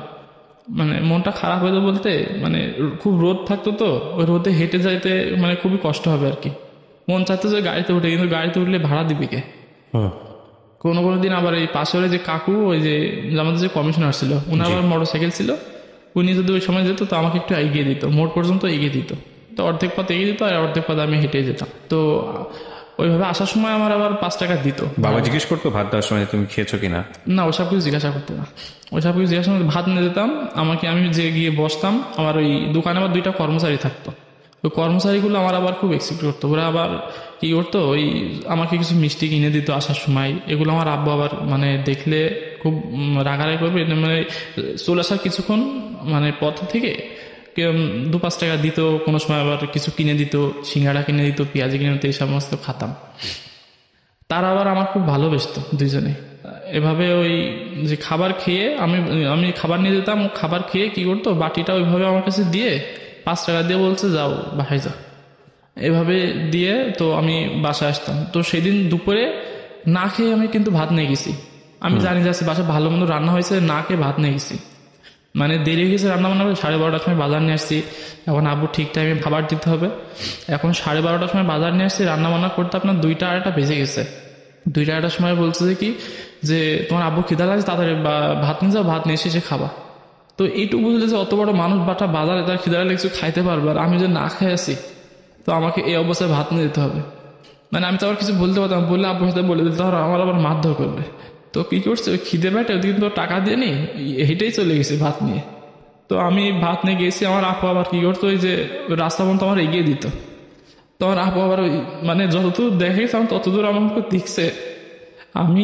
মানে মনটা খারাপ হতো বলতে মানে খুব রোদ থাকতো, তো ওই রোদে হেঁটে যাইতে মানে খুবই কষ্ট হবে আর কি। মন চাইতো যে গাড়িতে উঠে, কিন্তু গাড়িতে উঠলে ভাড়া দিবে কে। কোনো কোনো দিন আবার এই পাশের যে কাকু, ওই যে আমাদের যে কমিশনার ছিল, উনার আবার মোটরসাইকেল ছিল, উনি যদি ওই সময় যেত তো আমাকে একটু এগিয়ে দিত, মোড় পর্যন্ত এগিয়ে দিত। তো অর্ধেক পথ এগিয়ে দিত আর অর্ধেক পথ আমি হেঁটে যেতাম। তো ওইভাবে আসার সময় আমার আবার 5 টাকা দিত। বাবা জিজ্ঞেস করতো ভাত দেওয়ার সময় তুমি খেয়েছো কিনা? না, ওসব কিছু জিজ্ঞাসা করতো না। ওইসব কিছু জিজ্ঞাসা করতে ভাত নিয়ে যেতাম, আমি যে গিয়ে বসতাম, আমার ওই দোকানে আবার 2টা কর্মচারী থাকতো। ওই কর্মচারীগুলো আমার আবার খুব এক্সপেক্ট করতো। ওরা আবার কি করতো, ওই আমাকে কিছু মিষ্টি কিনে দিত আসার সময়। এগুলো আমার আব্বু আবার মানে দেখলে খুব রাগারাগি করবে, মানে চলে আসার কিছুক্ষণ মানে পথ থেকে 2-5 টাকা দিত, কোনো সময় আবার কিছু কিনে দিত, সিঙ্গাড়া কিনে দিত, পেঁয়াজি কিনে দিত, এই সমস্ত খাতাম। তারা আবার আমার খুব ভালোবাসতো দুইজনে। এভাবে ওই যে খাবার খেয়ে আমি খাবার নিয়ে যেতাম, খাবার খেয়ে কি করতো, বাটিটা ওইভাবে আমার কাছে দিয়ে 5 টাকা দিয়ে বলছে যাও বাসায় যাও, এভাবে দিয়ে তো আমি বাসায় আসতাম। তো সেদিন দুপুরে না খেয়ে আমি কিন্তু ভাত নিয়ে গেছি। আমি জানি যাচ্ছি বাসায় ভালো মন্দ রান্না হয়েছে, না খেয়ে ভাত নিয়ে গেছি। মানে দেরি হয়ে গেছে রান্না বান্না করে, 12:30টার সময় বাজার নিয়ে আসছি। এখন আব্বু ঠিক টাইমে খাবার দিতে হবে। এখন 12:30টার সময় বাজার নিয়ে আসছি, রান্না বান্না করতে আপনার 2টা 2:30 বেজে গেছে। 2টা 2:30টার সময় বলছে যে কি যে তোমার আব্বু খিদা লাগছে, তাড়াতাড়ি ভাত নিয়ে যাও, ভাত নিয়ে এসে খাবা। তো এইটুকু বুঝলে যে অত বড় মানুষ বাটা বাজারে, তার খিদা লাগলে কিছু খাইতে পারবে, আর আমি যে না খেয়ে আসি, তো আমাকে এই অবস্থায় ভাত নিয়ে যেতে হবে। মানে আমি তো আবার কিছু বলতে পারতাম, বললে আব্বুর সাথে বলে দিতে হবে, আমার আবার মারধর করবে। তো কি করছে, ওই খিদে পেটে ওদিকে তো টাকা দিয়ে নি, হেঁটেই চলে গেছে ভাত নিয়ে। তো আমি ভাত নিয়ে গেছি, আমার আপু আবার কি করতো, ওই যে রাস্তা পর্যন্ত আমার এগিয়ে দিত। তো আমার আপু আবার ওই মানে যতদূর দেখেছিলাম ততদূর আমাকে দেখছে। আমি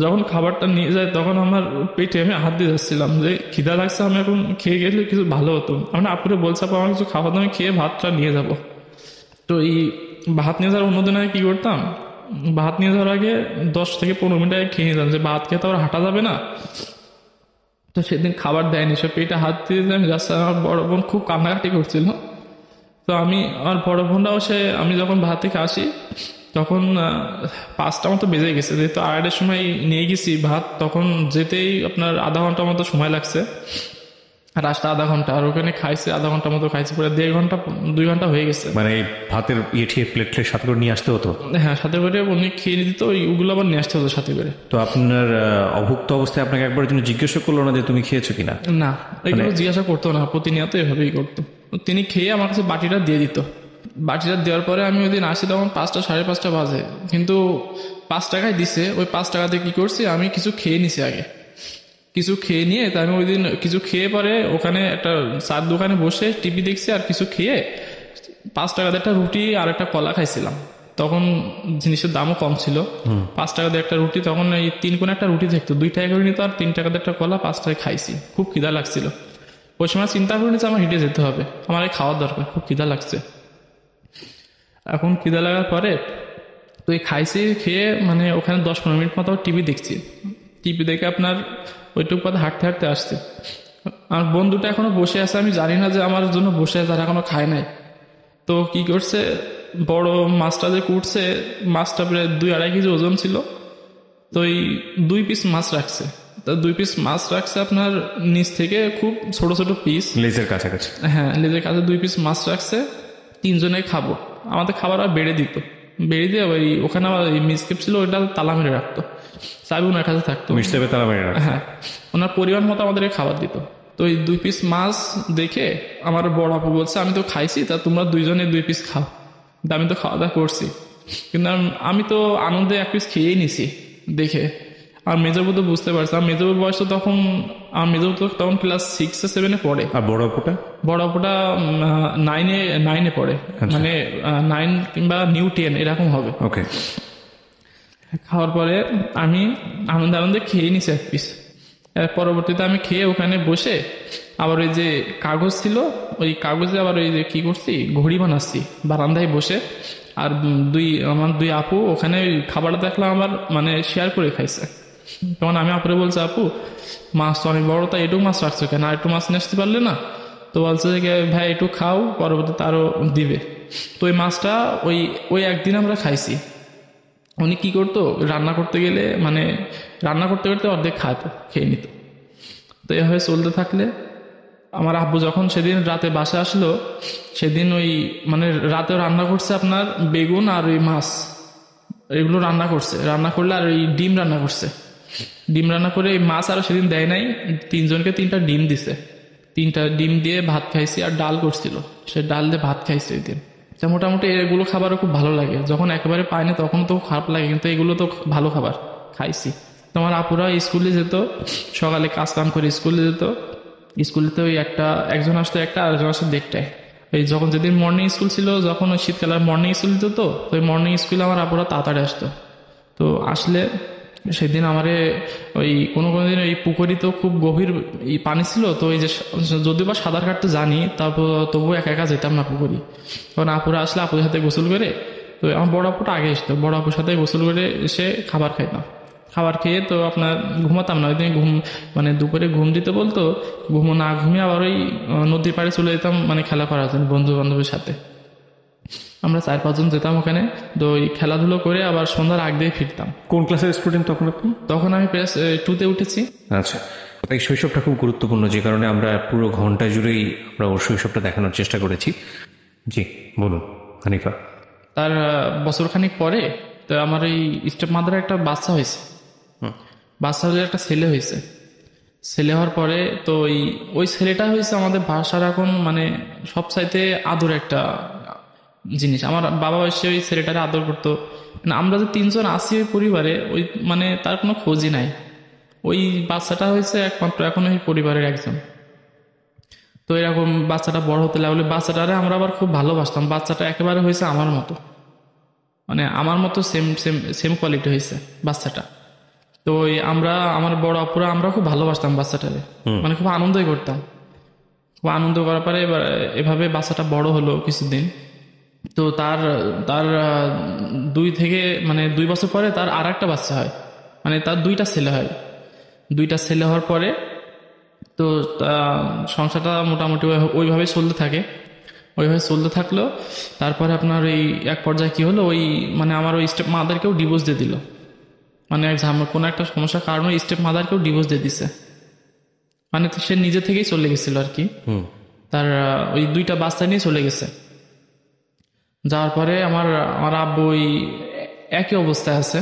যখন খাবারটা নিয়ে যাই তখন আমার পেটে আমি হাত দিয়ে যাচ্ছিলাম যে খিদা লাগছে, আমি এখন খেয়ে গেলে কিছু ভালো হতো। আমি আপুরে বলছি আপু আমার কিছু খাওয়া দাওয়া, আমি খেয়ে ভাতটা নিয়ে যাব। তো এই ভাত নিয়ে যাওয়ার অন্যদিন আগে কি করতাম, ভাত নিয়ে যাওয়ার আগে 10 থেকে 15 মিনিট আগে খেয়ে নিতাম, যে ভাত খেয়ে তো আবার হাঁটা যাবে না। তো সেদিন খাবার দেয়নি, সে পেটে হাত দিয়ে আমি যাচ্ছি। আমার বড় বোন খুব কান্নাকাটি করছিল। তো আমার বড় বোনরাও আমি যখন ভাত থেকে আসি তখন 5টা মতো বেজে গেছে, যেহেতু 2:30টার সময় নিয়ে গেছি ভাত, তখন যেতেই আপনার আধা ঘন্টার মতো সময় লাগছে, আর আসতে আধা ঘন্টা, আর ওখানে খাইছে আধা ঘন্টা মতো খাইছে, পুরো 1.5 ঘন্টা 2 ঘন্টা হয়ে গেছে। মানে ভাতের ঠিয়ে প্লেট সাথে করে নিয়ে আসতে হতো? হ্যাঁ, সাথে করে উনি খেয়ে দিত, ওগুলো আবার নিয়ে আসতে হতো সাথে করে। তো আপনার অভুক্ত অবস্থায় আপনাকে একবার জন্য জিজ্ঞাসা করলো না যে তুমি খেয়েছো কিনা? না, এগুলো জিজ্ঞাসা করতো না, প্রতিনিয়ত এভাবেই করতো। তিনি খেয়ে আমার কাছে বাটিটা দিয়ে দিত। বাটিটা দেওয়ার পরে আমি ওই দিন আসি তখন 5টা 5:30 বাজে, কিন্তু 5 টাকায় দিছে। ওই 5 টাকাতে কি করছি, আমি কিছু খেয়ে নিছি আগে, কিছু খেয়ে নিয়ে তাই আমি ওই দিন কিছু খেয়ে পরে ওখানে একটা চার দোকানে বসে টিভি দেখছি, আর কিছু খেয়ে 5 টাকাতে একটা রুটি আর একটা কলা খাইছিলাম। তখন জিনিসের দামও কম ছিল। 5 টাকাতে একটা রুটি, তখন এই 3 কোণে একটা রুটি থাকতো, 2 টাকা করে নিত, আর 3 টাকাতে একটা কলা, 5 টাকায় খাইছি। খুব খিদা লাগছিল ওই সময়, চিন্তা করে নিচ্ছে আমার হেঁটে যেতে হবে, আমার এই খাওয়ার দরকার, খুব খিদা লাগছে। এখন খিদা লাগার পরে তো এই খাইছি, খেয়ে মানে ওখানে 10-15 মিনিট মতো টিভি দেখছি। টিভি দেখে আপনার ওইটুকু পথে হাঁটতে হাঁটতে আসছে। আমার বন্ধুটা এখনো বসে আছে, আমি জানি না যে আমার জন্য বসে আছে, তারা এখনো খায় নাই। তো কি করছে, বড় মাছটা যে কুটছে, মাছটা প্রায় 2-2.5 কেজি ওজন ছিল। তো এই 2 পিস মাছ রাখছে, তো 2 পিস মাছ রাখছে আপনার নিচ থেকে খুব ছোট ছোট পিস, লেজের কাছাকাছি। হ্যাঁ, লেজের কাছে 2 পিস মাছ রাখছে। 3 জনে খাবো, আমাদের খাবার আর বেড়ে দিত, বেড়ে দিয়ে ওই ওখানে আমার মিসকেপ ছিল, ওইটা তালা মেরে রাখতো, চাবি ওনার কাছে থাকতো, মিশতে তালা মেরে রাখতো। হ্যাঁ, ওনার পরিমাণ মতো আমাদেরকে খাবার দিত। তো এই 2 পিস মাছ দেখে আমার বড় আপু বলছে আমি তো খাইছি, তা তোমরা 2 জনে 2 পিস খাও। আমি তো খাওয়া দাওয়া করছি, কিন্তু আমি তো আনন্দে 1 পিস খেয়েই নিছি দেখে। আর মেজবাবু তো বুঝতে পারছে, আর মেজবাবুর বয়স তো তখন, আমার মেজবাবু তো তখন ক্লাস 6-7 পড়ে। আর বড় অপুটা? বড় অপুটা 9-এ পড়ে, মানে 9 কিংবা নিউ 10 এরকম হবে। ওকে। খাওয়ার পরে আমি আনন্দে আনন্দে খেয়ে নিছি 1 পিস। পরবর্তীতে আমি খেয়ে ওখানে বসে আবার ওই যে কাগজ ছিল, ওই কাগজে আবার ওই যে কি করছি, ঘড়ি বানাচ্ছি বারান্দায় বসে। আর আমার 2 আপু ওখানে খাবারটা দেখলাম আমার মানে শেয়ার করে খাইছে। তখন আমি আপুরে বলছি, আপু মাছ তো অনেক বড়, তাই এটুকু মাছ রাখছো কেন, আর একটু মাছ নিয়ে আসতে পারলে না? তো বলছে যে ভাই একটু খাও, পরবর্তীতে আরো দিবে। তো ওই মাছটা ওই ওই একদিন আমরা খাইছি। উনি কি করতো, রান্না করতে গেলে মানে রান্না করতে করতে অর্ধেক খেয়ে নিত। তো এভাবে চলতে থাকলে আমার আব্বু যখন সেদিন রাতে বাসা আসলো, সেদিন ওই মানে রাতেও রান্না করছে আপনার বেগুন আর ওই মাছ, এগুলো রান্না করছে। রান্না করলে আর ওই ডিম রান্না করছে। ডিম রান্না করে এই মাছ আরো সেদিন দেয় নাই, 3 জনকে 3টা ডিম দিছে। 3টা ডিম দিয়ে ভাত খাইছি, আর ডাল করছিল, সে ডাল দিয়ে ভাত খাইছে ওই দিন। তো মোটামুটি এগুলো খাবারও খুব ভালো লাগে। যখন একেবারে পাই না তখন তো খারাপ লাগে, কিন্তু এগুলো তো ভালো খাবার খাইছি। তোমার আপুরা স্কুলে যেত, সকালে কাজ কাম করে স্কুলে যেত। স্কুলে তো ওই একজন আসতো একটা, আরেকজন আসতো 1:30টায়। এই যখন যেদিন মর্নিং স্কুল ছিল, যখন ওই শীতকালের মর্নিং স্কুল যেত, তো ওই মর্নিং স্কুলে আমার আপুরা তাড়াতাড়ি আসতো। তো আসলে সেদিন আমারে ওই কোনো দিন ওই পুকুরি তো খুব গভীর পানি ছিল, তো ওই যে যদিও বা সাঁতার কাটতে জানি, তারপর তবুও একা একা যেতাম না পুকুরি। তখন আপুরা আসলে আপুদের সাথে গোসল করে, তো আমার বড় আপুটা আগে আসতো, বড় আপুর সাথে গোসল করে এসে খাবার খাইতাম। খাবার খেয়ে তো আপনার ঘুমাতাম না, ওই দিন মানে দুপুরে ঘুম দিতে বলতো, না ঘুমিয়ে আবার ওই নদীর পাড়ে চলে যেতাম মানে খেলা করার জন্য বন্ধু বান্ধবের সাথে। আমরা 4-5 জন যেতাম ওখানে, তো ওই খেলাধুলো করে আবার সন্ধ্যার আগ দিয়ে ফিরতাম। কোন ক্লাসের স্টুডেন্ট তখন আপনি? তখন আমি ক্লাস 2-তে উঠেছি। আচ্ছা, তাই শৈশবটা খুব গুরুত্বপূর্ণ, যে কারণে আমরা পুরো ঘন্টা জুড়েই আমরা ওর শৈশবটা দেখানোর চেষ্টা করেছি। জি বলুন হানিফা। তার বছরখানিক পরে তো আমার এই স্টেপ মাদার একটা বাচ্চা হয়েছে। বাচ্চা হলে একটা ছেলে হয়েছে। ছেলে হওয়ার পরে তো ওই ছেলেটা হয়েছে আমাদের বাসার এখন মানে সবচাইতে আদর একটা জিনিস। আমার বাবা এসে ওই ছেলেটারে আদর করতো। মানে আমরা যে 3 জন আছি ওই পরিবারে, ওই মানে তার কোনো খোঁজই নাই। ওই বাচ্চাটা হয়েছে একমাত্র এখন ওই পরিবারের একজন। তো এরকম বাচ্চাটা বড় হতে লাগলে বাচ্চাটারে আমরা আবার খুব ভালোবাসতাম। বাচ্চাটা একেবারে হয়েছে আমার মতো, মানে আমার মতো সেম সেম সেম কোয়ালিটি হয়েছে বাচ্চাটা। তো আমার বড় অপুরা আমরা খুব ভালোবাসতাম বাচ্চাটারে, মানে খুব আনন্দই করতাম। খুব আনন্দ করার পরে এবার এভাবে বাচ্চাটা বড় হলো কিছুদিন। তো তার 2 বছর পরে তার আর একটা বাচ্চা হয়, মানে তার 2টা ছেলে হয়। 2টা ছেলে হওয়ার পরে তো সংসারটা মোটামুটি ওইভাবে চলতে থাকে। ওইভাবে চলতে থাকলো। তারপরে আপনার এই এক পর্যায়ে কি হলো, মানে আমার ওই স্টেপ মাদারকেও ডিভোর্স দিয়ে দিল। মানে কোনো একটা সমস্যার কারণে স্টেপ মাদারকেও ডিভোর্স দিয়ে দিছে। মানে তো সে নিজে থেকেই চলে গেছিল আর কি। তার ওই 2টা বাচ্চা নিয়ে চলে গেছে। যাওয়ার পরে আমার আব্বু ওই একই অবস্থায় আছে।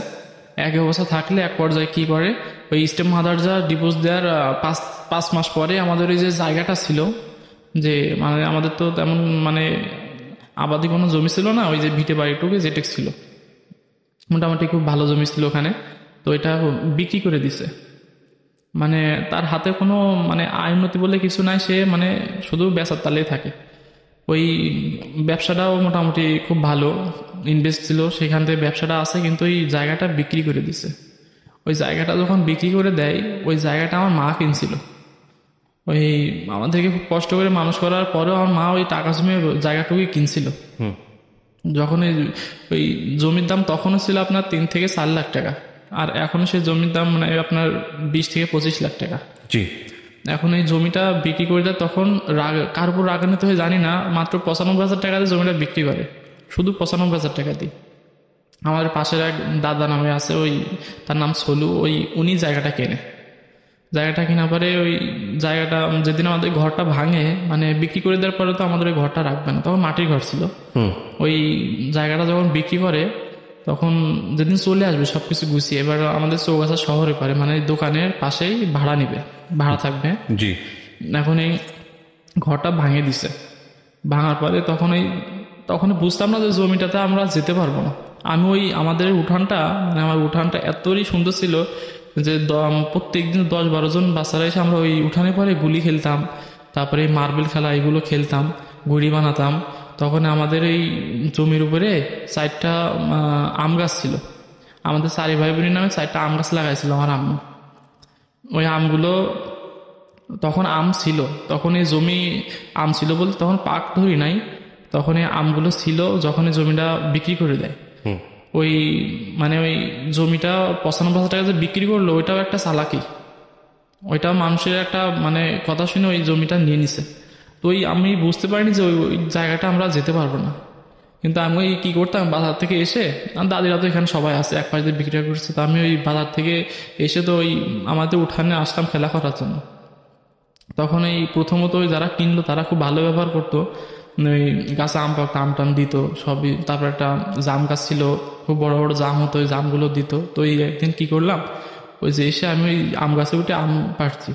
একই অবস্থা থাকলে এক পর্যায়ে কি করে, ওই স্টেপ মাদার যা ডিভোর্স দেওয়ার 5 মাস পরে আমাদের ওই যে জায়গাটা ছিল, যে মানে আমাদের তো তেমন মানে আবাদি কোনো জমি ছিল না, ওই যে ভিটে বাড়িটুকু যেটা ছিল মোটামুটি খুব ভালো জমি ছিল ওখানে। তো এটা বিক্রি করে দিছে। মানে তার হাতে কোনো মানে আয় উন্নতি বলে কিছু নাই, সে মানে শুধু বেচার তালেই থাকে। ওই ব্যবসাটাও মোটামুটি খুব ভালো ইনভেস্ট ছিল, সেখান থেকে ব্যবসাটা আছে, কিন্তু ওই জায়গাটা বিক্রি করে দিছে। ওই জায়গাটা যখন বিক্রি করে দেয়, ওই জায়গাটা আমার মা কিনছিল। ওই আমাদেরকে খুব কষ্ট করে মানুষ করার পরেও আমার মা ওই টাকা জমিয়ে জায়গাটুকুই কিনছিল। যখন ওই জমির দাম তখনও ছিল আপনার 3 থেকে 4 লাখ টাকা, আর এখনো সেই জমির দাম মানে আপনার 20 থেকে 25 লাখ টাকা। জি। এখন এই জমিটা বিক্রি করে দেয়, তখন কার উপর রাগান্বিত হয়ে জানি না, মাত্র 95,000 টাকা দিয়ে জমিটা বিক্রি করে, শুধু 95,000 টাকা দিয়ে। আমাদের পাশের এক দাদা নামে আছে, তার নাম সলু, উনি জায়গাটা কেনে। জায়গাটা কেনার পরে ওই জায়গাটা যেদিন আমাদের ঘরটা ভাঙে, মানে বিক্রি করে দেওয়ার পরে তো আমাদের ওই ঘরটা রাখবে না, তখন মাটির ঘর ছিল। ওই জায়গাটা যখন বিক্রি করে, তখন যেদিন চলে আসবে সবকিছু গুছিয়ে, এবার আমাদের চৌগাছা শহরে পারে, মানে দোকানের পাশেই ভাড়া থাকবে। জি। এখন এই ঘরটা ভাঙে দিছে। ভাঙার পরে তখন বুঝতাম না যে জমিটাতে আমরা যেতে পারবো না। আমি আমাদের উঠানটা, মানে আমার উঠানটা এতই সুন্দর ছিল যে প্রত্যেকদিন 10-12 জন বাচ্চারা এসে আমরা ওই উঠানে পরে গুলি খেলতাম, তারপরে মার্বেল খেলা এগুলো খেলতাম, গুড়ি বানাতাম। তখন আমাদের এই জমির উপরে 4টা আম গাছ ছিল। আমাদের 4 ভাই বোনের নামে 4টা আম গাছ লাগাইছিল আমার আম্মু। ওই আমগুলো তখন আম ছিল, তখন এই জমি আম ছিল বলতে তখন পাক ধরি নাই, তখন এই আমগুলো ছিল যখন এই জমিটা বিক্রি করে দেয়। ওই মানে ওই জমিটা 95,000 টাকা যে বিক্রি করলো ওইটাও একটা চালাকি, ওইটা মানুষের একটা মানে কথা শুনে ওই জমিটা নিয়ে নিছে। তো ওই আমি বুঝতে পারিনি যে ওই ওই জায়গাটা আমরা যেতে পারবো না। কিন্তু আমি ওই কী করতাম, বাজার থেকে এসে দাদিরা তো এখানে সবাই আছে এক পাশ দিয়ে বিক্রি করছে, তো আমি ওই বাজার থেকে এসে তো ওই আমাদের উঠানে আসতাম খেলা করার জন্য। তখন এই প্রথমত ওই যারা কিনলো তারা খুব ভালো ব্যবহার করতো, ওই গাছে আম পাকতো, আম টাম দিত সবই। তারপর একটা জাম গাছ ছিল, খুব বড় বড় জাম হতো, ওই জামগুলো দিত। তো এই একদিন কি করলাম, ওই যে এসে আমি ওই আম গাছে উঠে আম পাড়ছি।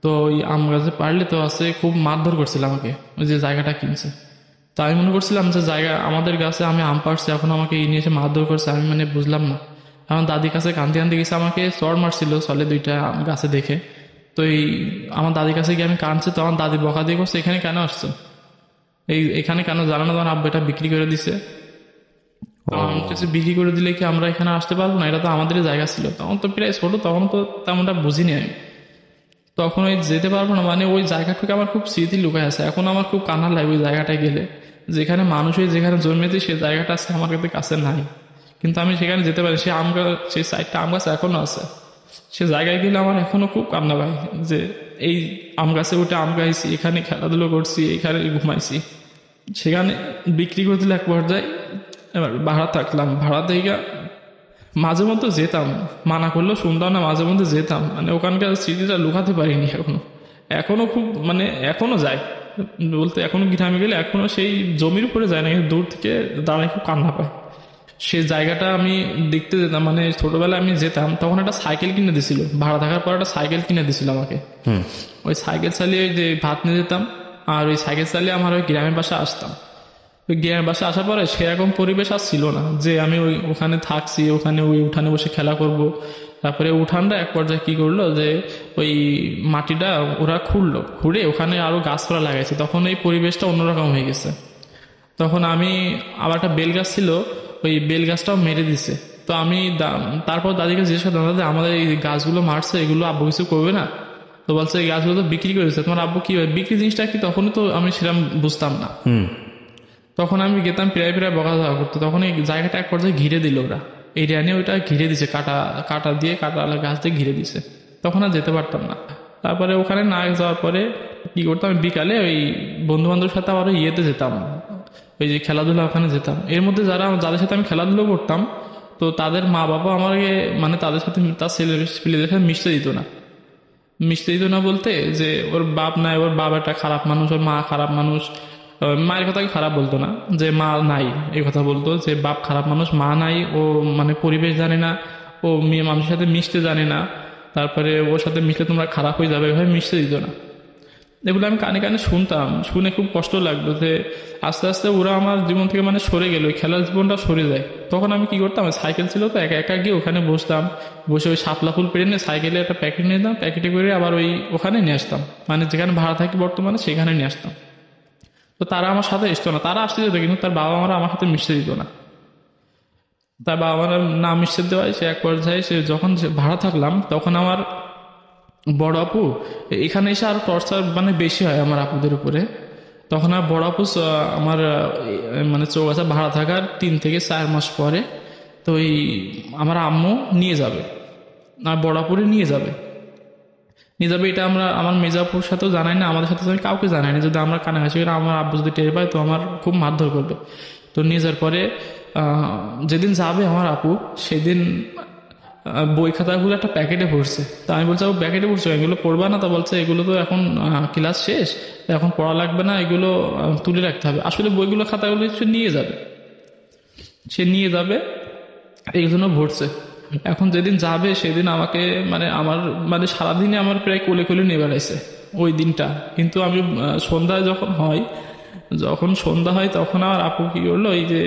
তো ওই আম গাছে পারলে তো আছে খুব মারধর করছিল আমাকে ওই যে জায়গাটা কিনছে। তো আমি মনে করছিলাম যে জায়গা আমাদের গাছে আমি আম পাড়ছি, এখন আমাকে এই নিয়ে এসে মারধর করছে, আমি মানে বুঝলাম না। এখন দাদির কাছে কান্দি কান্দি গেছে, আমাকে চড় মারছিল চলে দুইটা আম গাছে দেখে। তো এই আমার দাদির কাছে গিয়ে আমি কাঁদছি, তো আমার দাদি বকা দিয়ে করছে, এখানে কেন আসছো, এখানে কেন জানো না, তোমার আব্বু এটা বিক্রি করে দিছে। আমার কাছে বিক্রি করে দিলে কি আমরা এখানে আসতে পারবো না, এটা তো আমাদের জায়গা ছিল। তখন তো প্রায় ছোট, তখন তো তেমনটা বুঝিনি আমি, তখন ওই যেতে পারবো না। মানে ওই জায়গাটুকু আমার খুব স্মৃতি লুকায় আছে, এখন আমার খুব কান্না লাগে ওই জায়গাটায় গেলে, যেখানে মানুষ হয়ে যেখানে জন্মেছে সেই জায়গাটা আছে আমার কাছে নাই, কিন্তু আমি সেখানে যেতে পারি। সেই আম গাছ, সেই সাইডটা আম গাছ এখনো আছে, সে জায়গায় গেলে আমার এখনো খুব কান্না পায় যে এই আম গাছে উঠে আম গাইছি, এখানে খেলাধুলো করছি, এখানে ঘুমাইছি। সেখানে বিক্রি করে দিলে এক পর্যায়ে এবার ভাড়া থাকলাম, ভাড়া থেকে মাঝে মধ্যে যেতাম, মানা করলেও শুনতাম না, মাঝে মধ্যে যেতাম। মানে ওখানকার স্মৃতিটা লুকাতে পারিনি এখনো খুব মানে এখনো যায় বলতে, এখনো গ্রামে গেলে এখনো সেই জমির উপরে যায় না, কিন্তু দূর থেকে দাঁড়ায় খুব কান্না পায়। সে জায়গাটা আমি দেখতে যেতাম, মানে ছোটবেলায় আমি যেতাম, তখন একটা সাইকেল কিনে দিছিল, ভাড়া থাকার পর একটা সাইকেল কিনে দিছিল আমাকে। ওই সাইকেল চালিয়ে ওই যে ভাত নিয়ে যেতাম, আর ওই সাইকেল চালিয়ে আমার ওই গ্রামের বাসায় আসতাম। ওই গ্রামের বাসায় আসার পরে সেরকম পরিবেশ আর ছিল না যে আমি ওই ওখানে থাকছি, ওখানে ওই উঠানে বসে খেলা করব। তারপরে উঠানটা এক পর্যায়ে কি করলো যে ওই মাটিটা ওরা খুঁড়ে ওখানে আরো গাছপালা লাগাইছে, তখন এই পরিবেশটা অন্যরকম হয়ে গেছে। তখন আমি আবার একটা বেল গাছ ছিল, ওই বেল গাছটাও মেরে দিছে। তো আমি তারপর দাদিকে জিজ্ঞেস করতাম, দাদা আমাদের এই গাছগুলো মারছে, এগুলো আব্বু কিছু করবে না? তো বলছে এই গাছগুলো তো বিক্রি করেছে, তোমার আব্বু কি বিক্রি জিনিসটা কি, তখনও তো আমি সেরকম বুঝতাম না। তখন আমি গেতাম প্রায় প্রায় বকা দেওয়া করতো, তখন এই জায়গাটা এক পর্যায়ে ঘিরে দিল ওরা, এই রেনে ওইটা ঘিরে দিছে, কাটা দিয়ে কাটাওয়ালা গাছ দিয়ে ঘিরে দিছে। তখন আর যেতে পারতাম না। তারপরে ওখানে না যাওয়ার পরে কি করতাম, বিকালে ওই বন্ধু বান্ধবের সাথে আবার ইয়েতে যেতাম, ওই যে খেলাধুলা ওখানে যেতাম। এর মধ্যে যাদের সাথে আমি খেলাধুলো করতাম, তো তাদের মা বাবা আমাকে মানে তাদের সাথে তার ছেলেদের সাথে মিশতে দিত না বলতে যে ওর বাপ নাই, ওর বাপ একটা খারাপ মানুষ, ওর মা খারাপ মানুষ। মায়ের কথাকে খারাপ বলতো না, যে মা নাই এই কথা বলতো, যে বাপ খারাপ মানুষ, মা নাই, ও মানে পরিবেশ জানে না, ও মেয়ে মানুষের সাথে মিশতে জানে না, তারপরে ওর সাথে মিশলে তোমরা খারাপ হয়ে যাবে, এভাবে মিশতে দিত না। এগুলো আমি কানে কানে শুনতাম, শুনে খুব কষ্ট লাগতো যে আস্তে আস্তে ওরা আমার জীবন থেকে মানে সরে গেল, ওই খেলার জীবনটা সরে যায়। তখন আমি কি করতাম, সাইকেল ছিল তো একা একা গিয়ে ওখানে বসতাম, বসে ওই শাপলা ফুল পেরে নিয়ে সাইকেলে একটা প্যাকেট নিয়ে দিতাম, প্যাকেটে করে আবার ওই ওখানে নিয়ে আসতাম, মানে যেখানে ভাড়া থাকি বর্তমানে সেখানে নিয়ে আসতাম। তো তারা আমার সাথে আসতো না, তারা আসতে যেত কিন্তু তার বাবা মারা আমার সাথে মিশতে দিত না। তার বাবা মারা না মিশতে দেওয়ায় সে এক পর্যায়ে সে যখন ভাড়া থাকলাম, তখন আমার বড় আপু এখানে এসে আরো টর্চার মানে বেশি হয় আমার আপুদের উপরে। তখন আর বড় আপু আমার মানে চৌগাছা ভাড়া থাকার 3 থেকে 4 মাস পরে তো এই আমার আম্মু নিয়ে যাবে, আর বড় আপুরে নিয়ে যাবে এটা আমরা আমার মেজাপুর সাথেও জানাই না, আমাদের সাথে আমি কাউকে জানাই না। যদি আমরা কানাঘাছি করে আমার আব্বু যদি টের পায় তো আমার খুব মারধর করবে। তো নিয়ে যাওয়ার পরে যেদিন যাবে আমার আপু সেদিন বই খাতাগুলো একটা প্যাকেটে ভরছে। তা আমি বলছি প্যাকেটে ভরছো, এগুলো পড়বা না? তা বলছে এগুলো তো এখন ক্লাস শেষ, এখন পড়া লাগবে না, এগুলো তুলে রাখতে হবে। আসলে বইগুলো খাতাগুলো সে নিয়ে যাবে এই জন্য ভরছে। এখন যেদিন যাবে সেদিন আমাকে মানে আমার মানে সারাদিনে আমার প্রায় কোলে কোলে নিয়ে বেড়াইছে ওই দিনটা। কিন্তু আমি সন্ধ্যায় যখন সন্ধ্যা হয় তখন আমার আপু কি করলো, এই যে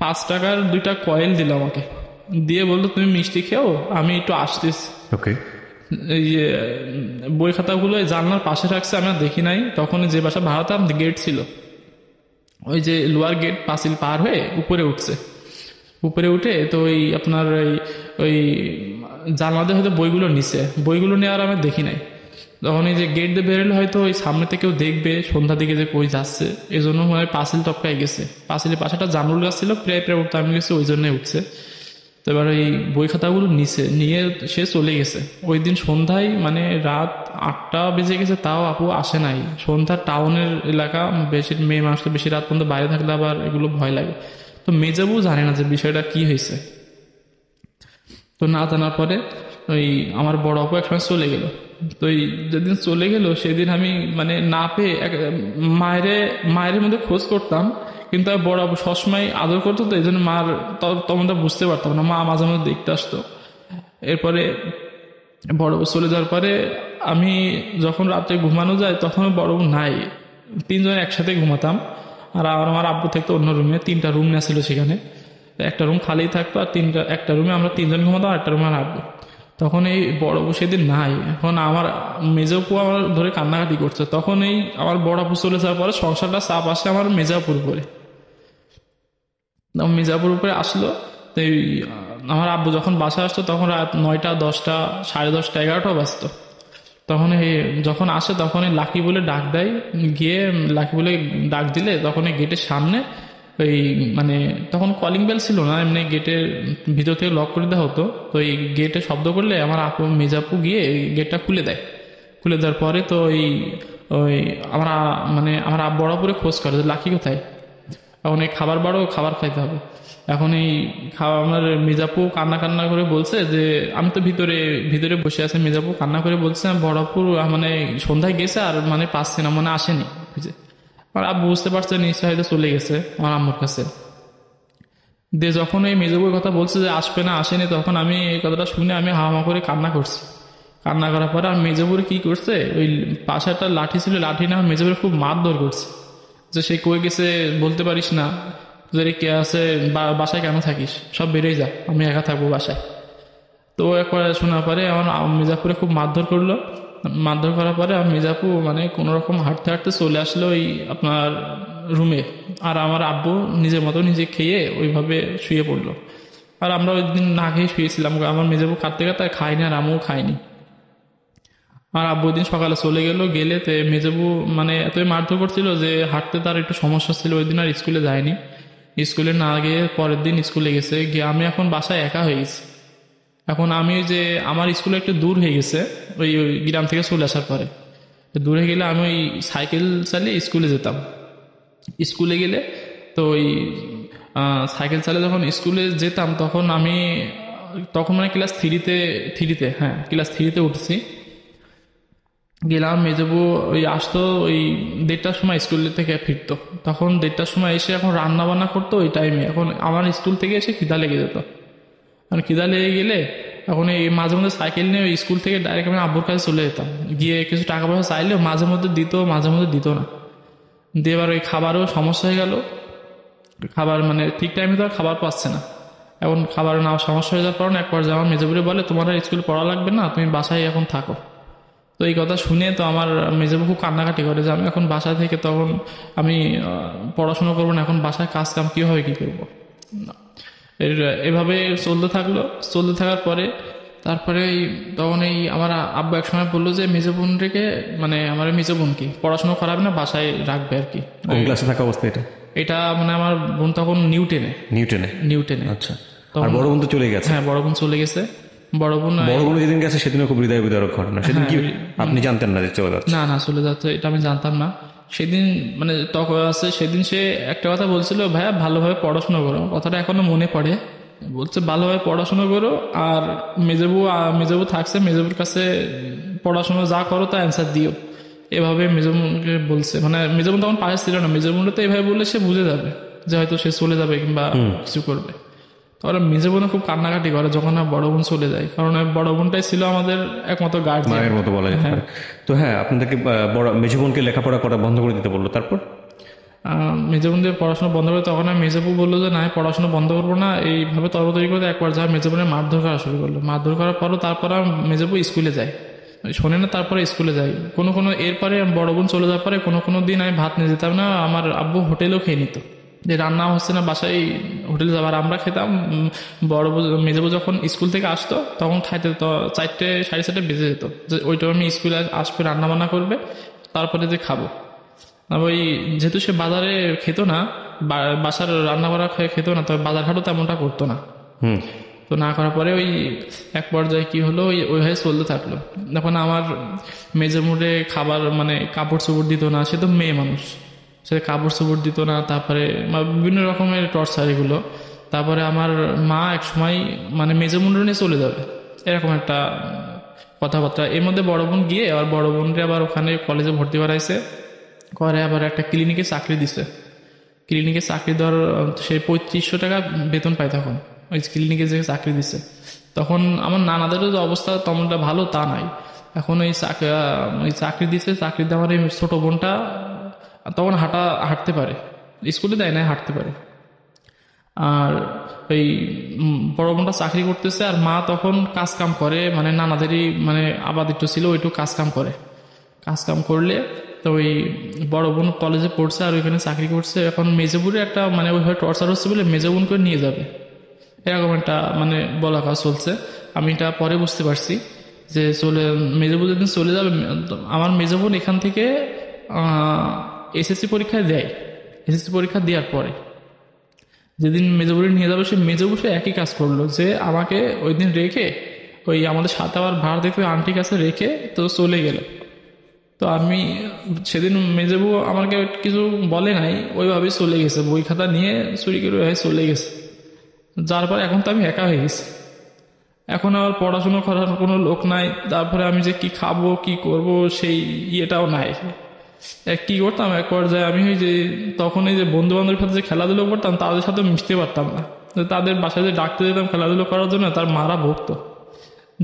5 টাকার 2টা কয়েল দিল আমাকে, দিয়ে বললো তুমি মিষ্টি খেও, আমি একটু আসতেছি। ওকে। এই যে বই খাতাগুলো জানলার পাশে রাখছে, আমি আর দেখি নাই। তখন যে বাসা ভাড়াতাম গেট ছিল, ওই যে লোয়ার গেট পাঁচিল পার হয়ে উপরে উঠে তো ওই আপনার ওই জানলাতে হয়তো বইগুলো নিছে, বইগুলো নেওয়ার আমি দেখি নাই। তখন এই যে গেট দিয়ে বেরোলে হয়তো ওই সামনে থেকেও দেখবে সন্ধ্যা দিকে যে কই যাচ্ছে, এই জন্য মনে হয় পাঁচিল টপকায় গেছে। পাঁচিলের পাশে একটা জামরুল গাছ ছিল, প্রায় প্রায় উঠতে আমি গেছি, ওই জন্যই উঠছে। তো এবার ওই বই খাতাগুলো নিয়ে সে চলে গেছে। ওই দিন সন্ধ্যায় মানে রাত 8টা বেজে গেছে, তাও আপু আসে নাই। সন্ধ্যা টাউনের এলাকা, বেশি মেয়ে মানুষ তো বেশি রাত পর্যন্ত বাইরে থাকলে আবার এগুলো ভয় লাগে। তো মেজাবু জানে না যে বিষয়টা কি হয়েছে। তো না জানার পরে ওই আমার বড় আপু একসময় চলে গেল। তো এই যেদিন চলে গেল সেদিন আমি মানে না পেয়ে মায়ের মধ্যে খোঁজ করতাম, কিন্তু আর বড় আপু সবসময় আদর করতো, তো এই জন্য মার তখন তো বুঝতে পারতাম না, মা মাঝে মাঝে দেখতে আসতো। এরপরে বড় আপু চলে যাওয়ার পরে আমি যখন রাত্রে ঘুমানো যায় তখন বড় আপু নাই, 3জন একসাথে ঘুমাতাম। আর আমার আব্বু থাকতো অন্য রুমে, 3টা রুম নেওয়া ছিল সেখানে, একটা রুম খালি থাকতো, আর একটা রুমে আমরা 3জন ঘুমাতাম, আর একটা রুমে আমার আব্বু। তখন এই বড় আপু সেদিন নাই। এখন আমার মেজাপু আমার ধরে কান্নাকাটি করছে। তখন এই আমার বড় আপু চলে যাওয়ার পরে সংসারটা চাপ আসে আমার মেজাপুর উপরে। মির্জাপুর উপরে আসলো। তো এই আমার আব্বু যখন বাসায় আসতো তখন রাত 9টা, 10টা, 10:30, 11টা বাজতো। তখন যখন আসে তখন লাকি বলে ডাক দেয়, গিয়ে লাকি বলে ডাক দিলে তখন গেটের সামনে ওই মানে তখন কলিং বেল ছিল না, এমনি গেটের ভিতর থেকে লক করে দেওয়া হতো। তো এই গেটে শব্দ করলে আমার আপু মেজাপু গিয়ে গেটটা খুলে দেয়। খুলে দেওয়ার পরে তো ওই আমার বড় করে খোঁজ করে যে লাকি কোথায়। এখন এই খাবার খাবার খাইতে হবে। এখন এই আমার মির্জাপু কান্না করে বলছে যে আমি তো ভিতরে বসে আছি। মির্জাপু কান্না করে বলছে বড়পুর মানে সন্ধ্যায় গেছে আর মানে পাচ্ছে না, মানে আসেনি বুঝে। আর আব্বু বুঝতে পারছে নিশ্চয় হয়তো চলে গেছে আমার আম্মুর কাছে। দিয়ে যখন এই মেজাপুর কথা বলছে যে আসবে না, আসেনি, তখন আমি এই কথাটা শুনে আমি হাওয়া করে কান্না করছি। কান্না করার পরে আর মেজাপুর কি করছে, ওই পাশে একটা লাঠি ছিল, লাঠি না মেজাপুর খুব মারধর করছে যে সে কই গেছে বলতে পারিস না, তোদের কে আছে, বাসায় কেন থাকিস, সব বেরিয়ে যা, আমি একা থাকবো বাসায়। তো একবার শোনার পরে আমার মির্জাপুরে খুব মারধর করলো। মারধর করার পরে আমার মির্জাপু মানে কোনো রকম হাঁটতে হাঁটতে চলে আসলো ওই আপনার রুমে। আর আমার আব্বু নিজের মতো নিজে খেয়ে ওইভাবে শুয়ে পড়লো। আর আমরা ওই দিন না খেয়ে শুয়েছিলাম, আমার মির্জাপু কাঁদতে কাঁদতে খাইনি, আর আমিও খাইনি। আর আব্বু দিন সকালে চলে গেলে তে মেজাবু মানে এতই মারধর করছিল যে হাঁটতে তার একটু সমস্যা ছিল। ওই দিন আর স্কুলে যায়নি। স্কুলে না গিয়ে পরের দিন স্কুলে গেছে গিয়ে আমি এখন বাসায় একা হয়ে গেছি। এখন আমি যে আমার স্কুলে একটু দূর হয়ে গেছে ওই গ্রাম থেকে চলে আসার পরে। দূরে গেলে আমি ওই সাইকেল চালিয়ে স্কুলে যেতাম। স্কুলে গেলে তো ওই সাইকেল চালিয়ে যখন স্কুলে যেতাম তখন মানে ক্লাস থ্রিতে উঠছি। গেলাম, মেজাবু ওই আসতো ওই 1:30টার সময় স্কুল থেকে ফিরতো। তখন 1:30টার সময় এসে এখন রান্না বান্না করতো ওই টাইমে। এখন আমার স্কুল থেকে এসে খিদা লেগে যেত। আর খিদা লেগে গেলে এখন এই মাঝে মধ্যে সাইকেল নিয়ে ওই স্কুল থেকে ডাইরেক্ট আমি আব্বুর কাছে চলে যেতাম। গিয়ে কিছু টাকা পয়সা চাইলেও মাঝে মধ্যে দিত, মাঝে মধ্যে দিত না। দিয়ে এবার ওই খাবারও সমস্যা হয়ে গেল। খাবার মানে ঠিক টাইমে তো আর খাবার পাচ্ছে না। এখন খাবার না সমস্যা হয়ে যাওয়ার কারণে একবার আমার মেজাবুরে বলে তোমার আর স্কুলে পড়া লাগবে না, তুমি বাসায় এখন থাকো। তো এই কথা শুনে তো আমার মেজাবু খুব কান্নাকাটি করে যে আমি এখন বাসা থেকে তখন আমি পড়াশোনা করবো না, এখন বাসায় কাজ কাম কীভাবে কী করবো। এভাবে চলতে থাকার পরে তারপরে তখন এই আমার আব্বু এক সময় বললো যে মেজবোন রেখে মানে আমার মেজবোন কি পড়াশোনা করাবে না, বাসায় রাখবে আর কি। কোন ক্লাসে থাকা অবস্থা এটা মানে আমার বোন তখন নিউটেনে। আচ্ছা। আর বড় বোন তো চলে গেছে? হ্যাঁ, বড় বোন চলে গেছে। বড় বোন যেদিন গেছে সেদিনও খুব হৃদয় বিদারক ঘটনা। সেদিন কি আপনি জানতেন না যে চলে যাচ্ছে? না চলে যাচ্ছে এটা আমি জানতাম না। সেদিন মানে তখন আছে, সেদিন সে একটা কথা বলছিল, ভাইয়া ভালোভাবে পড়াশোনা করো। কথাটা এখনো মনে পড়ে। বলছে ভালোভাবে পড়াশোনা করো, আর মেজাবু থাকছে, মেজাবুর কাছে পড়াশোনা যা করো তা অ্যান্সার দিও। এভাবে মেজাবুনকে বলছে। মানে মেজাবুন তখন পাশে ছিল না। মেজাবুন তো এভাবে বললে সে বুঝে যাবে যে হয়তো সে চলে যাবে কিংবা কিছু করবে। তখন মেজাবুনে খুব কান্নাকাটি করে যখন বড় বোন চলে যায়, কারণ বড় বোনটাই ছিল আমাদের একমাত্র গার্জিয়ান মতো বলা যেতে পারে। তো হ্যাঁ, আপনাদেরকে মেজো বোনকে লেখাপড়া করা বন্ধ করে দিতে বললো। তারপর মেজাবুনদের পড়াশোনা বন্ধ করে, তখন মেজাবু বললো যে না পড়াশোনা বন্ধ করবো না। এইভাবে তরবতরি করে একবার যা মেজাবুনের মারধর করা শুরু করলো। মারধর করার পরও তারপর মেজাবু স্কুলে যায়, শোনে না, তারপরে স্কুলে যাই। কোনো এরপরে বড় বোন চলে যাওয়ার পরে কোনো দিন আমি ভাত নিয়ে যেতাম না। আমার আব্বু হোটেলেও খেয়ে নিত, যে রান্না হচ্ছে না বাসায়, হোটেলে যাবার আমরা খেতাম। বড় মেজবু যখন স্কুল থেকে আসতো তখন খাইতে তো 4টে 4:30 বেজে যেত, যে ওই টাইমে স্কুলে আসবে, রান্না বান্না করবে, তারপরে যে খাবো। ওই যেহেতু সে বাজারে খেত না, বাসার রান্না করা খেত না, তবে বাজার ঘাটও তেমনটা করতো না। তো না করার পরে ওই এক পর্যায়ে কি হলো, ওইভাবে চলতে থাকলো। এখন আমার মেজের মুড়ে খাবার মানে কাপড় চোপড় দিত না, সে তো মেয়ে মানুষ, সে কাপড় চোপড় দিত না, তারপরে বিভিন্ন রকমের টর্চার এগুলো। তারপরে আমার মা এক সময় মানে মেজে মুন্ডু নিয়ে চলে যাবে, এরকম একটা কথাবার্তা। এর মধ্যে বড় বোন গিয়ে আবার বড় বোনরে আবার ওখানে কলেজে ভর্তি করাইছে, করে আবার একটা ক্লিনিকে চাকরি দিছে। ক্লিনিকে চাকরি দেওয়ার সে 3500 টাকা বেতন পায় তখন, ওই ক্লিনিকে যে চাকরি দিছে। তখন আমার নানাদেরও যে অবস্থা তেমনটা ভালো তা নাই। এখন ওই চাকরি দিছে, চাকরিতে আমার এই ছোট বোনটা তখন হাঁটতে পারে, স্কুলে দেয় না, হাঁটতে পারে। আর ওই বড় বোনটা চাকরি করতেছে, আর মা তখন কাজ কাম করে, মানে নানাদেরই মানে আবাদ একটু ছিল, ওইটু কাজ কাম করে। কাজ কাম করলে তো ওই বড় বোন কলেজে পড়ছে আর ওইখানে চাকরি করছে। এখন মেজেপুরে একটা মানে ওইভাবে টর্চার হচ্ছে বলে মেজে বোন করে নিয়ে যাবে, এরকম একটা মানে বলা কথা চলছে। আমি এটা পরে বুঝতে পারছি যে মেজেবুন যেদিন চলে যাবে, আমার মেজেবুন এখান থেকে এসএসসি পরীক্ষায় দেয়। এসএসসি পরীক্ষা দেওয়ার পরে যেদিন মেজেবুরে নিয়ে যাবে, সে মেজেবুসে একই কাজ করলো, যে আমাকে ওই দিন রেখে ওই আমাদের সাথে আবার ভাড়া দেখতে আন্টির কাছে রেখে তো চলে গেল। তো আমি সেদিন মেজেবু আমাকে কিছু বলে নাই, ওইভাবেই চলে গেছে, বই খাতা নিয়ে চুরি করে ওইভাবে চলে গেছে। যার পর এখন তো আমি একা হয়ে গেছি, এখন আমার পড়াশুনো করার কোনো লোক নাই। তারপরে আমি যে কি খাবো কি করব সেই ইয়েটাও নাই। কি করতাম, এক পর্যায়ে আমি ওই যে তখন এই যে বন্ধু বান্ধবের সাথে যে খেলাধুলো করতাম তাদের সাথে মিশতে পারতাম না। তাদের বাসায় যে ডাকতে যেতাম খেলাধুলো করার জন্য, তার মারা বকতো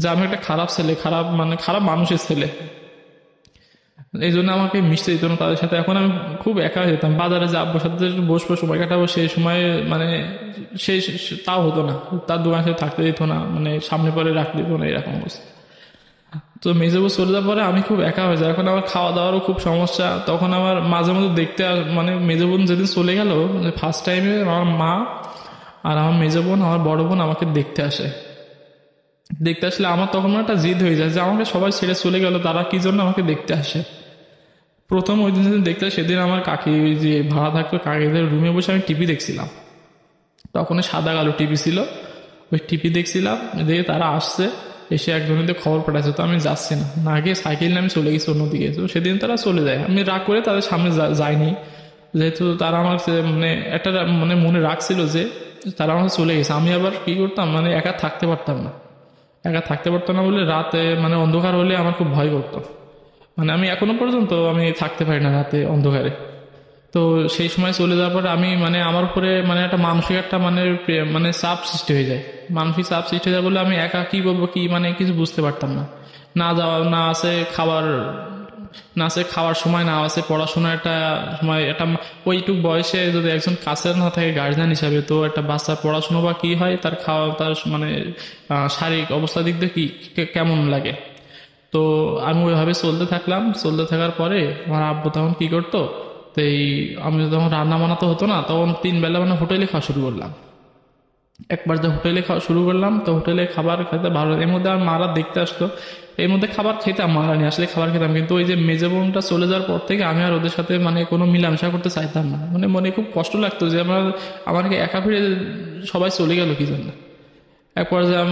যে আমি একটা খারাপ ছেলে, খারাপ মানুষের ছেলে, এই জন্য আমাকে মিশতে দিত না তাদের সাথে। এখন আমি খুব একা হয়ে যেতাম, বাজারে যে আব্বুর সাথে বসবো সময় কাটাবো, সেই সময় মানে সেই তাও হতো না, তার দোকানের সাথে থাকতে দিত না, মানে সামনে পরে রাখতে দিত না, এরকম অবস্থা। তো মেজেবু চলে যাওয়ার পরে আমি খুব একা হয়ে যাই। এখন আমার খাওয়া দাওয়ারও খুব সমস্যা। তখন আমার মাঝে মধ্যে দেখতে মানে মেজেবোন যেদিন চলে গেল, ফার্স্ট টাইমে আমার মা আর আমার মেজেবোন, আমার বড় বোন আমাকে দেখতে আসে। দেখতে আসলে আমার তখন একটা জিদ হয়ে যায় যে আমাকে সবাই ছেড়ে চলে গেল, তারা কি জন্য আমাকে দেখতে আসে। প্রথম ওই দিন যেদিন দেখতে, সেদিন আমার কাকি যে ভাড়া থাকতো, কাকিদের রুমে বসে আমি টিভি দেখছিলাম। তখন সাদা কালো টিভি ছিল, ওই টিভি দেখছিলাম, দেখে তারা আসছে, এসে একজনের খবর পাঠাচ্ছে। তো আমি যাচ্ছি না গিয়ে সাইকেল নিয়ে আমি চলে গেছি অন্যদিকে। তো সেদিন তারা চলে যায়, আমি রাগ করে তাদের সামনে যাইনি, যেহেতু তারা আমার মানে একটা মানে মনে রাখছিল যে তারা আমার চলে গেছে। আমি আবার কি করতাম, মানে একা থাকতে পারতাম না বলে রাতে মানে অন্ধকার হলে আমার খুব ভয় করতো। মানে আমি এখনো পর্যন্ত আমি থাকতে পারি না রাতে অন্ধকারে। তো সেই সময় চলে যাওয়ার পরে আমি মানে আমার উপরে মানে একটা মানসিক একটা মানে চাপ সৃষ্টি হয়ে যায়। মানসিক চাপ সৃষ্টি হয়ে যায় বলে আমি একা কি করবো কি মানে কিছু বুঝতে পারতাম না। না আছে খাওয়ার সময়, না আছে পড়াশোনার একটা সময়। একটা ওইটুক বয়সে যদি একজন কাছে না থাকে গার্জিয়ান হিসাবে, তো একটা বাচ্চার পড়াশোনা বা কি হয়, তার খাওয়া, তার মানে শারীরিক অবস্থার দিক দিয়ে কি কেমন লাগে। তো আমি ওইভাবে চলতে থাকার পরে আমার আব্বু তখন কি করতো, তো আমি যখন রান্না বানাতে হতো না, তখন 3 বেলা মানে হোটেলে খাওয়া শুরু করলাম। একবার যে হোটেলে খাওয়া শুরু করলাম, তো হোটেলে খাবার খেতে ভালো। এর মধ্যে আমার মারা দেখতে আসতো, এর মধ্যে খাবার খেতাম, মারা নিয়ে আসলে খাবার খেতাম। কিন্তু ওই যে মেজে বোনটা চলে যাওয়ার পর থেকে আমি আর ওদের সাথে মানে কোনো মিলামেশা করতে চাইতাম না। মানে মনে খুব কষ্ট লাগতো যে আমাকে একা ফিরে সবাই চলে গেল কি জন্য। এক পর্যায়ে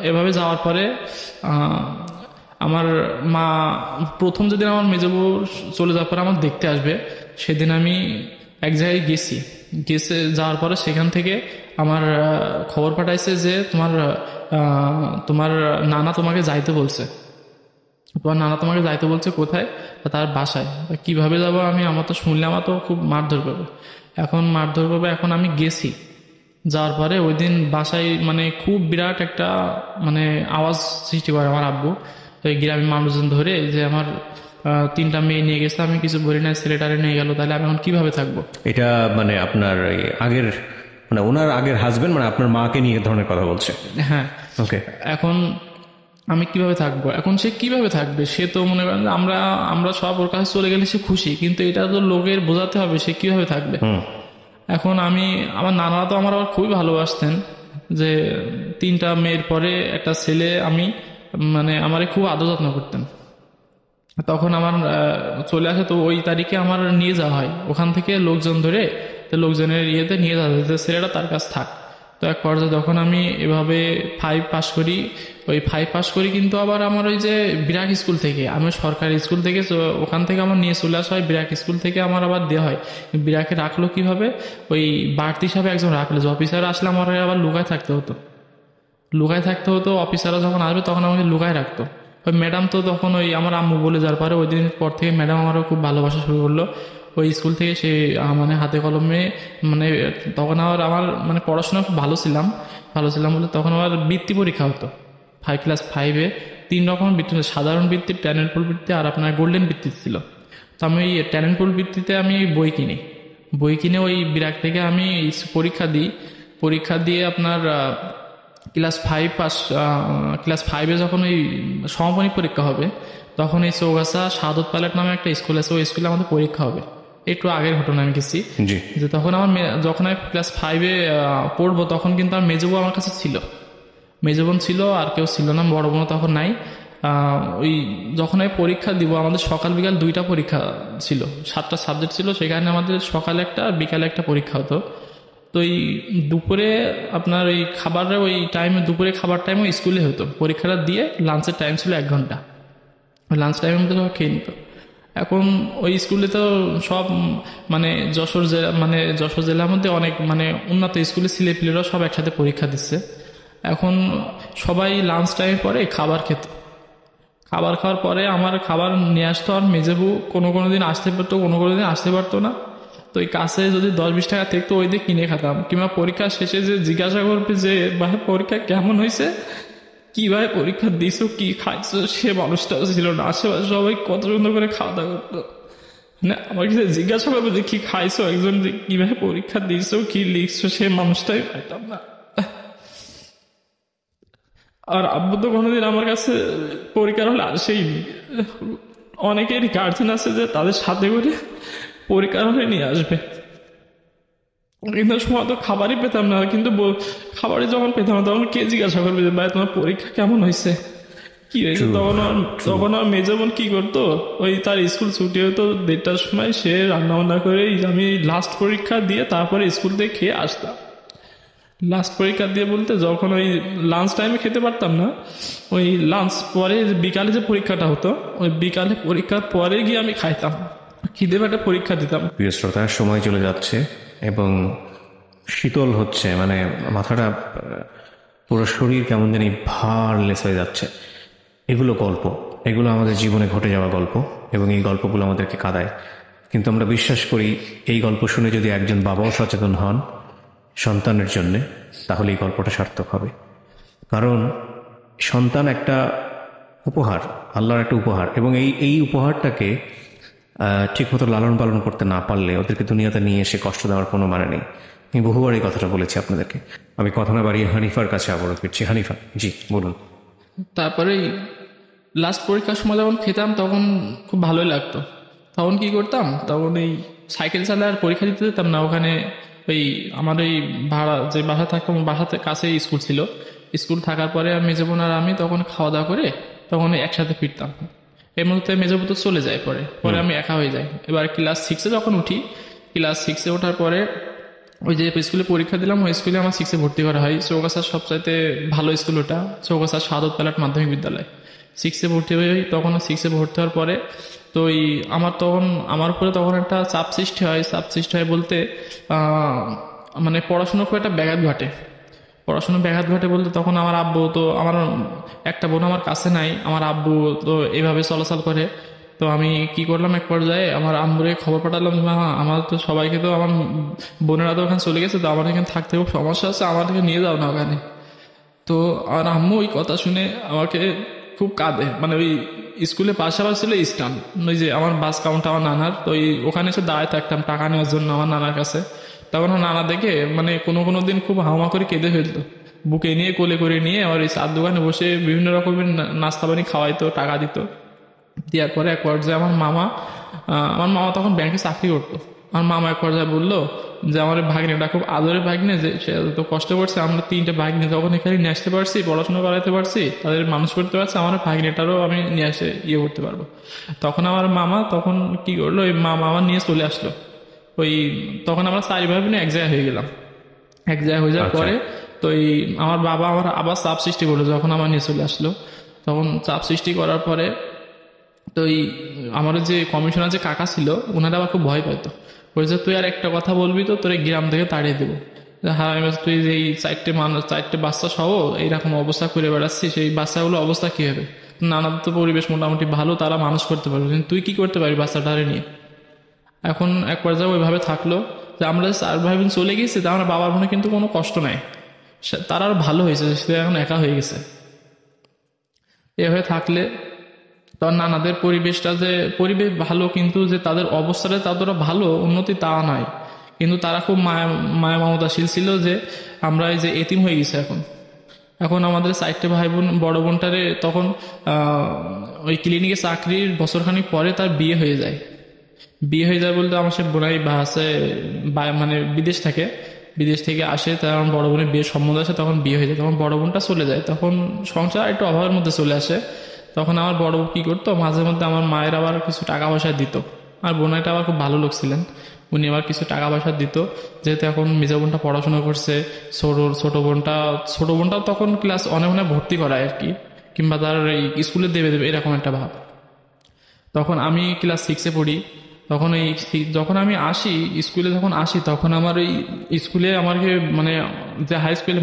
এভাবে যাওয়ার পরে আমার মা প্রথম যেদিন আমার মেজবু চলে যাওয়ার পরে আমার দেখতে আসবে, সেদিন আমি এক জায়গায় যাওয়ার পরে সেখান থেকে আমার খবর পাঠাইছে যে তোমার নানা তোমাকে যাইতে বলছে। কোথায়? তার বাসায়। কিভাবে যাবো আমি, আমার তো শুনলে আমার তো খুব মারধর করবে। এখন আমি গেছি, যাওয়ার পরে ওই দিন বাসায় মানে খুব বিরাট একটা মানে আওয়াজ সৃষ্টি করে আমার আব্বু। ওই গ্রামের মানুষজন ধরে যে আমার 3টা মেয়ে নিয়ে গেছে, আমি কিছু বলি না, ছেলেটারে নিয়ে গেল, তাহলে আমি এখন কিভাবে থাকবো। এটা মানে আপনার আগের মানে ওনার আগের হাজবেন্ড মানে আপনার মাকে নিয়ে ধরনের কথা বলছে? হ্যাঁ। ওকে। এখন আমি কিভাবে থাকবো, এখন সে কিভাবে থাকবে? সে তো মনে করেন আমরা সব ওর কাছে চলে গেলে সে খুশি, কিন্তু এটা তো লোকের বোঝাতে হবে সে কিভাবে থাকবে। এখন আমার নানারা তো আমার আবার খুবই ভালোবাসতেন, যে 3টা মেয়ের পরে একটা ছেলে, মানে আমারে খুব আদর যত্ন করতেন। তখন আমার চলে আসে, তো ওই তারিখে আমার নিয়ে যাওয়া হয় ওখান থেকে লোকজন ধরে, তো লোকজনের ইয়েতে নিয়ে যাওয়া হয় যে ছেলেটা তার কাছে থাক। তো এক পর্যায়ে যখন আমি এভাবে 5 পাস করি, ওই 5 পাস করি, কিন্তু আবার আমার ওই যে বিরাক স্কুল থেকে, আমি সরকারি স্কুল থেকে, ওখান থেকে আমার নিয়ে চলে আসা হয়, বিরাক স্কুল থেকে আমার আবার দেওয়া হয়। বিরাকে রাখলো কিভাবে, ওই বাড়তি হিসাবে একজন রাখলো, যে অফিসার আসলে আমার আবার লুকায় থাকতে হতো, অফিসাররা যখন আসবে তখন আমাকে লুকায় রাখতো। ওই ম্যাডাম তো তখন ওই আমার আম্মু বলে যাওয়ার পরে ওই দিন পর থেকে ম্যাডাম আমারও খুব ভালোবাসা শুরু করলো। ওই স্কুল থেকে সে মানে হাতে কলমে, মানে তখন আমার মানে পড়াশোনা খুব ভালো ছিলাম বলে তখন আমার বৃত্তি পরীক্ষা হতো। ক্লাস 5-এ 3 রকমের বৃত্তি, সাধারণ বৃত্তি, ট্যালেন্ট পুল বৃত্তি আর আপনার গোল্ডেন বৃত্তি ছিল। তো আমি ওই ট্যালেন্ট পুল বৃত্তিতে আমি বই কিনে ওই বিরাট থেকে আমি পরীক্ষা দিয়ে আপনার ক্লাস 5-এ যখন ওই সমাপনী পরীক্ষা হবে, তখন এই চৌগাছা সাদত পাইলট নামে একটা স্কুল আছে, ওই স্কুলে আমাদের পরীক্ষা হবে। একটু আগের ঘটনা আমি গেছি, জি। যে তখন যখন আমি ক্লাস 5-এ পড়বো, তখন কিন্তু আমার মেজো বোন আমার কাছে ছিল, আর কেউ ছিল না, বড় বোন তখন নাই। ওই যখন আমি পরীক্ষা দিব, আমাদের সকাল বিকাল 2টা পরীক্ষা ছিল, 7টা সাবজেক্ট ছিল, সেখানে আমাদের সকালে একটা বিকালে একটা পরীক্ষা হতো। তো এই দুপুরে আপনার ওই খাবারের ওই টাইমে, দুপুরে খাবার টাইমও স্কুলে হতো, পরীক্ষাটা দিয়ে লাঞ্চের টাইম ছিল 1 ঘন্টা, ওই লাঞ্চ টাইমের মধ্যে সব খেয়ে নিত। এখন ওই স্কুলে তো সব মানে যশোর জেলার মধ্যে অনেক মানে উন্নত স্কুলে ছেলেপিলেরাও সব একসাথে পরীক্ষা দিচ্ছে। এখন সবাই লাঞ্চ টাইমের পরে খাবার খাওয়ার পরে আমার খাবার নিয়ে আসতো, আর মেজেবু কোনো দিন আসতে পারতো, কোনো দিন আসতে পারতো না। তো ওই কাছে যদি 10-20 টাকা থাকতো, ওই দিয়ে কিনে খেতাম। কিংবা পরীক্ষা শেষে যে জিজ্ঞাসা করবে যে ভাই পরীক্ষা কেমন হয়েছে, কিভাবে পরীক্ষা দিছো, কি খাইছো, সে মানুষটাও ছিল না। আশেপাশে সবাই কত সুন্দর করে খাওয়া দাওয়া করতো, মানে আমার কাছে জিজ্ঞাসা করবে যে কি খাইছো, একজন যে কিভাবে পরীক্ষা দিছো, কি লিখছো, সে মানুষটাই পাইতাম না। আর আব্বু তো কোনোদিন আমার কাছে পরীক্ষার হলে আসেইনি। অনেকেরই গার্জেন আছে যে তাদের সাথে করে পরীক্ষার হলে নিয়ে আসবে, কিন্তু সময় তো খাবারই পেতাম না। কিন্তু খাবারই যখন পেতাম না, তখন কে জিজ্ঞাসা করবে যে ভাই তোমার পরীক্ষা কেমন হয়েছে, কি হয়েছে। তখন আর মেজো বোন কি করতো, ওই তার স্কুল ছুটি হতো 1:30টার সময়, সে রান্না বান্না করে আমি লাস্ট পরীক্ষা দিয়ে তারপরে স্কুল থেকে খেয়ে আসতাম। লাস্ট পরীক্ষা দিয়ে বলতে যখন ওই লাঞ্চ টাইমে খেতে পারতাম না, ওই লাঞ্চ পরে বিকালে যে পরীক্ষাটা হতো, ওই বিকালে পরীক্ষার পরে গিয়ে আমি খাইতাম, খিদে পেটে পরীক্ষা দিতাম। প্রিয় শ্রোতা, সময় চলে যাচ্ছে এবং শীতল হচ্ছে, মানে মাথাটা পুরো শরীর কেমন জানি ভারলেস হয়ে যাচ্ছে। এগুলো আমাদের জীবনে ঘটে যাওয়া গল্প, এবং এই গল্পগুলো আমাদেরকে কাঁদায়। কিন্তু আমরা বিশ্বাস করি এই গল্প শুনে যদি একজন বাবাও সচেতন হন সন্তানের জন্যে, তাহলে এই গল্পটা সার্থক হবে। কারণ সন্তান একটা উপহার, আল্লাহর একটা উপহার, এবং এই উপহারটাকে ঠিকমতো লালন পালন করতে না পারলে ওদেরকে দুনিয়াতে নিয়ে এসে কষ্ট দেওয়ার কোনো মানে নেই। আমি বহুবার এই কথাটা বলেছি আপনাদেরকে। আমি কথা না বাড়িয়ে হানিফার কাছে আবারও ফিরছি। হানিফা, জি বলুন। তারপরে লাস্ট পরীক্ষার সময় যখন খেতাম, তখন খুব ভালোই লাগতো। তখন কি করতাম, তখন এই সাইকেল চালায় আর পরীক্ষা দিতে যেতাম না। ওখানে ওই আমার ওই ভাড়া যে বাসা থাকতাম, বাসাতে কাছে স্কুল ছিল। স্কুল থাকার পরে মেজো বোন আর আমি তখন খাওয়া দাওয়া করে তখন একসাথে ফিরতাম। এই মুহূর্তে মেজো বোন তো চলে যায়, পরে আমি একা হয়ে যাই। এবার ক্লাস 6-এ যখন উঠি, ক্লাস 6-এ ওঠার পরে ওই যে স্কুলে পরীক্ষা দিলাম, ওই স্কুলে আমার 6-এ ভর্তি করা হয়। চৌগাছার সবচাইতে ভালো স্কুল ওটা, চৌগাছা সাদত পাইলট মাধ্যমিক বিদ্যালয়। 6-এ ভর্তি হয়ে, তখন 6-এ ভর্তি হওয়ার পরে তো আমার উপরে তখন একটা চাপ সৃষ্টি হয় বলতে মানে পড়াশোনার খুব একটা ব্যাঘাত ঘটে বলতে, তখন আমার আব্বু তো, আমার একটা বোন আমার কাছে নাই, আমার আব্বু তো এভাবে চলাচল করে। তো আমি কি করলাম, এক পর্যায়ে আমার আম্মুরে খবর পাঠালাম, আমার তো সবাইকে তো, আমার বোনেরা তো ওখানে চলে গেছে, তো আমার এখানে থাকতে খুব সমস্যা আছে, আমাদেরকে নিয়ে যাও না ওখানে। তো আমার আম্মু ওই কথা শুনে আমাকে খুব কাঁদে। মানে ওই স্কুলের পাশাপাশি ছিল স্ট্যান্ড, ওই যে আমার বাস কাউন্টার আমার নানার, তো ওখানে এসে দাঁড়ায় থাকতাম টাকা নেওয়ার জন্য আমার নানার কাছে। তখন নানা দেখে মানে কোনো দিন খুব হাওমা করে কেঁদে ফেলতো, বুকে নিয়ে কোলে করে নিয়ে আমার এই চার দোকানে বসে বিভিন্ন রকমের নাস্তা পানি খাওয়াইতো, টাকা দিত। দেওয়ার পরে এক পর্যায়ে আমার মামা তখন ব্যাংকে চাকরি করতো। আমার মামা এক পর্যায়ে বললো যে আমার ভাগ্নেটা খুব আদরের ভাগ্নে, যে সে তো কষ্ট করছে, আমরা 3টা ভাগ্নে যখন এখানে নিয়ে আসতে পারছি, পড়াশোনা করাতে পারছি, তাদের মানুষ করতে পারছি, আমার ভাগ্নেটারও আমি নিয়ে এসে করতে পারবো। তখন আমার মামা তখন কি করলো, ওই মামা আমার নিয়ে চলে আসলো। ওই তখন আমরা 4 ভাই বোন এক জায়গায় হয়ে গেলাম। এক জায়গায় হয়ে যাওয়ার আচ্ছা। পরে তো এই আমার বাবা আমার আবার চাপ সৃষ্টি করলো যখন আমার নিয়ে চলে আসলো। তখন চাপ সৃষ্টি করার পরে তো এই আমার যে কমিশনার যে কাকা ছিল, ওনারা আবার খুব ভয় পাইতো, বলছে তুই আর একটা কথা বলবি তো তোর এই গ্রাম থেকে তাড়িয়ে দেবো। হ্যাঁ, তুই যে এই 4টে বাচ্চা সহ এইরকম অবস্থা করে বেড়াচ্ছিস, সেই বাচ্চাগুলো অবস্থা কি হবে? নানাদের তো পরিবেশ মোটামুটি ভালো, তারা মানুষ করতে পারবে, কিন্তু তুই কি করতে পারবি বাচ্চাটারে নিয়ে? এখন এক পর্যায়ে ওইভাবে থাকলো যে আমরা যে 4 ভাই বোন চলে গেছি, তা আমার বাবার মনে কিন্তু কোনো কষ্ট নাই, তারা আর ভালো হয়েছে, সে এখন একা হয়ে গেছে। এভাবে থাকলে তখন নানাদের পরিবেশটা যে পরিবেশ ভালো, কিন্তু যে তাদের অবস্থাটা ততটা ভালো উন্নতি তা নয়, কিন্তু তারা খুব মায়া মায়া মমতাশীল ছিল, যে আমরা এই যে এতিম হয়ে গেছি এখন। এখন আমাদের 4টে ভাই বোন, বড় বোনটারে তখন ওই ক্লিনিকে চাকরির বছরখানিক পরে তার বিয়ে হয়ে যায়। বিয়ে হয়ে যায় বলতে আমার সে বোনাই বা আছে মানে বিদেশ থেকে আসে, তার আমার বড় বোনের বিয়ের সম্বন্ধ আসে, তখন বিয়ে হয়ে যায়, তখন বড় বোনটা চলে যায়, তখন সংসার একটু অভাবের মধ্যে চলে আসে। তখন আমার বড় বোন কি করতো, মাঝে মধ্যে আমার মায়ের আবার কিছু টাকা পয়সা দিত। আর বোনাইটা আবার খুব ভালো লোক ছিলেন, উনি আবার কিছু টাকা পয়সা দিত, যেহেতু এখন মেজো বোনটা পড়াশোনা করছে, ছোট বোনটাও তখন ক্লাস অনেক ভর্তি করায় আর কি, কিংবা তার এই স্কুলে দেবে এরকম একটা ভাব। তখন আমি ক্লাস 6-এ পড়ি, তখন যখন আমি আসি স্কুলে, যখন আসি তখন আমার এই স্কুলে আমাকে মানে যে হাই স্কুলে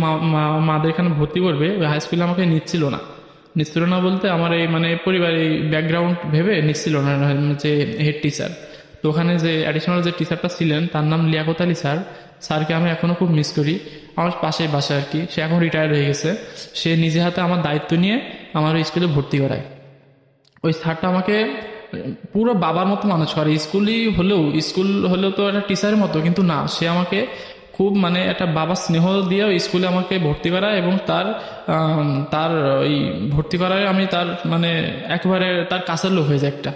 মাদের এখানে ভর্তি করবে, ওই হাই স্কুলে আমাকে নিচ্ছিল না বলতে আমার এই মানে পরিবারের ব্যাকগ্রাউন্ড ভেবে নিচ্ছিল না, যে হেড টিচার। তো ওখানে যে অ্যাডিশনাল যে টিচারটা ছিলেন তার নাম লিয়াকত আলী স্যারকে আমি এখনো খুব মিস করি। আমার পাশেই বাসা আর কি, সে এখন রিটায়ার্ড হয়ে গেছে। সে নিজে হাতে আমার দায়িত্ব নিয়ে আমার স্কুলে ভর্তি করায়। ওই স্যারটা আমাকে পুরো বাবার মতো মানুষ করে। স্কুল হলেও তো একটা টিচারের মতো, কিন্তু না, সে আমাকে খুব মানে একটা বাবার স্নেহ দিয়ে স্কুলে আমাকে ভর্তি করায়, এবং তার ওই ভর্তি করায় আমি তার মানে একেবারে তার কাছের লোক হয়ে যায় একটা।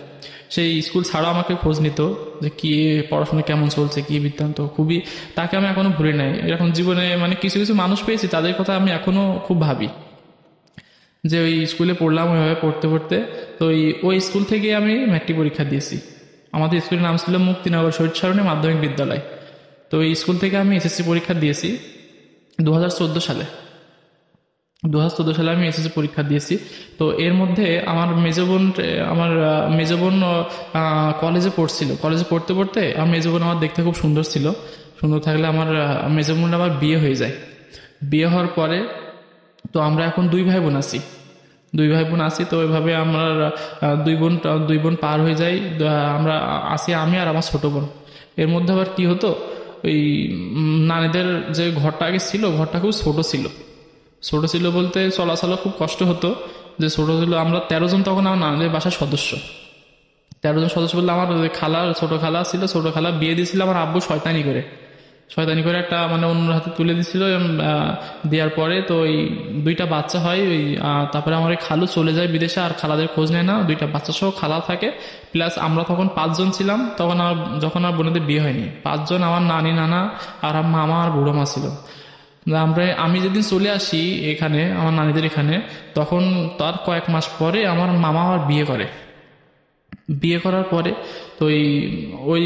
সেই স্কুল ছাড়াও আমাকে খোঁজ নিত যে কি পড়াশোনা কেমন চলছে, কি বৃত্তান্ত, খুবই তাকে আমি এখনো ভুলি নাই। এরকম জীবনে মানে কিছু কিছু মানুষ পেয়েছি, তাদের কথা আমি এখনো খুব ভাবি, যে ওই স্কুলে পড়লাম। ওইভাবে পড়তে তো ওই স্কুল থেকে আমি ম্যাট্রিক পরীক্ষা দিয়েছি। আমাদের স্কুলের নাম ছিল মুক্তিনগর শহীদ সরণি মাধ্যমিক বিদ্যালয়। তো এই স্কুল থেকে আমি এসএসসি পরীক্ষা দিয়েছি 2014 সালে। 2014 সালে আমি এসএসসি পরীক্ষা দিয়েছি। তো এর মধ্যে আমার মেজো বোন কলেজে পড়ছিল। কলেজে পড়তে আমার মেজো বোন আমার দেখতে খুব সুন্দর ছিল। সুন্দর থাকলে আমার মেজো বোন আবার বিয়ে হয়ে যায়। বিয়ে হওয়ার পরে তো আমরা এখন 2 ভাই বোন আছি। তো ওইভাবে আমরা 2 বোন পার হয়ে যাই। আমরা আসি আমি আর আমার ছোট বোন। এর মধ্যে আবার কি হতো, ওই নানীদের যে ঘরটা আগে ছিল, ঘরটা খুব ছোট ছিল বলতে চলাচলা খুব কষ্ট হতো। যে ছোট ছিল, আমরা 13 জন তখন আমার নানীদের বাসার সদস্য। 13 জন সদস্য বলতে আমার ছোট খালা ছিল। ছোট খালা বিয়ে দিয়েছিল আমার আব্বু শয়তানি করে একটা মানে অন্য হাতে তুলে দিছিল। দেওয়ার পরে তো ওই 2টা বাচ্চা হয়। তারপরে আমার খালু চলে যায় বিদেশে, আর খালাদের খোঁজ নেয় না। 2টা বাচ্চা সহ খালা থাকে, প্লাস আমরা তখন 5 জন ছিলাম। তখন যখন আমার বোনেদের বিয়ে হয়নি, 5 জন, আমার নানি, নানা আর মামা আর বুড়ো মা ছিল। আমি যেদিন চলে আসি এখানে আমার নানিদের এখানে, তখন তার কয়েক মাস পরে আমার মামা আমার বিয়ে করার পরে তো ওই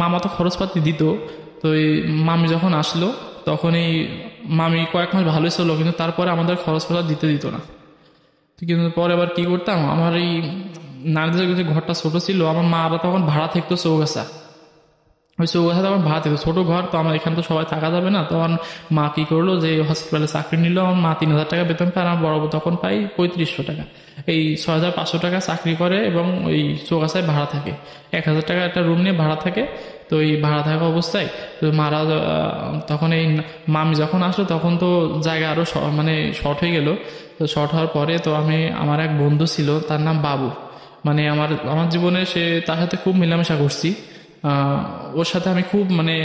মামা তো খরচপাতি দিত। তো এই মামি যখন আসলো, তখন এই মামি কয়েক মাস ভালোই ছিল, কিন্তু তারপরে আমাদের খরচপাতি দিত না। কিন্তু পরে আবার কি করতাম, আমার এই নানিদের যে ঘরটা ছোট ছিল, আমার মারা তখন ভাড়া থাকতো চৌগাছা। ওই চৌগাছাতে আমার ভাড়া থাকতো, ছোট ঘর তো, আমার এখানে তো সবাই থাকা যাবে না। তখন মা কি করলো, যে হসপিটালে চাকরি নিল। আমার মা 3000 টাকা বেতন পায়, আমার বড় তখন পাই 3500 টাকা। এই 6500 টাকা চাকরি করে, এবং ওই চৌগাছায় ভাড়া থাকে। 1000 টাকা একটা রুম নিয়ে ভাড়া থাকে। তো এই ভাড়া থাকা অবস্থায় তো মারা তখন এই মামি যখন আসলো, তখন তো জায়গা আরো মানে শর্ট হয়ে গেল। তো শর্ট হওয়ার পরে তো আমার এক বন্ধু ছিল, তার নাম বাবু। মানে আমার জীবনে তার সাথে খুব মেলামেশা করছি। ওর সাথে আমি খুব মানে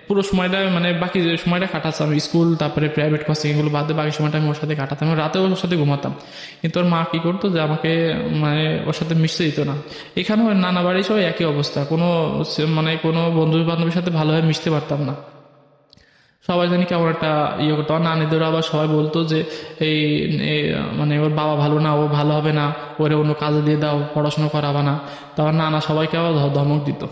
পুরো সময়টা মানে বাকি যে সময়টা কাটাচ্ছি আমি স্কুল তারপরে প্রাইভেট কোচিং এগুলো বাদে বাকি সময়টা আমি ওর সাথে কাটাতাম, রাতেও ওর সাথে ঘুমাতাম। কিন্তু ওর মা কি করতো যে আমাকে মানে ওর সাথে মিশতে দিত না। এখানেও নানা বাড়ি সবাই একই অবস্থা, মানে কোনো বন্ধু বান্ধবের সাথে ভালোভাবে মিশতে পারতাম না। সবাই জানি কেমন একটা ইয়ে করতো। আমার নানিদের আবার সবাই বলতো যে এই মানে ওর বাবা ভালো না, ও ভালো হবে না, ওরে অন্য কাজে দিয়ে দাও, পড়াশোনা করাবা না। তো আমার নানা সবাইকে আবার ধমক দিত।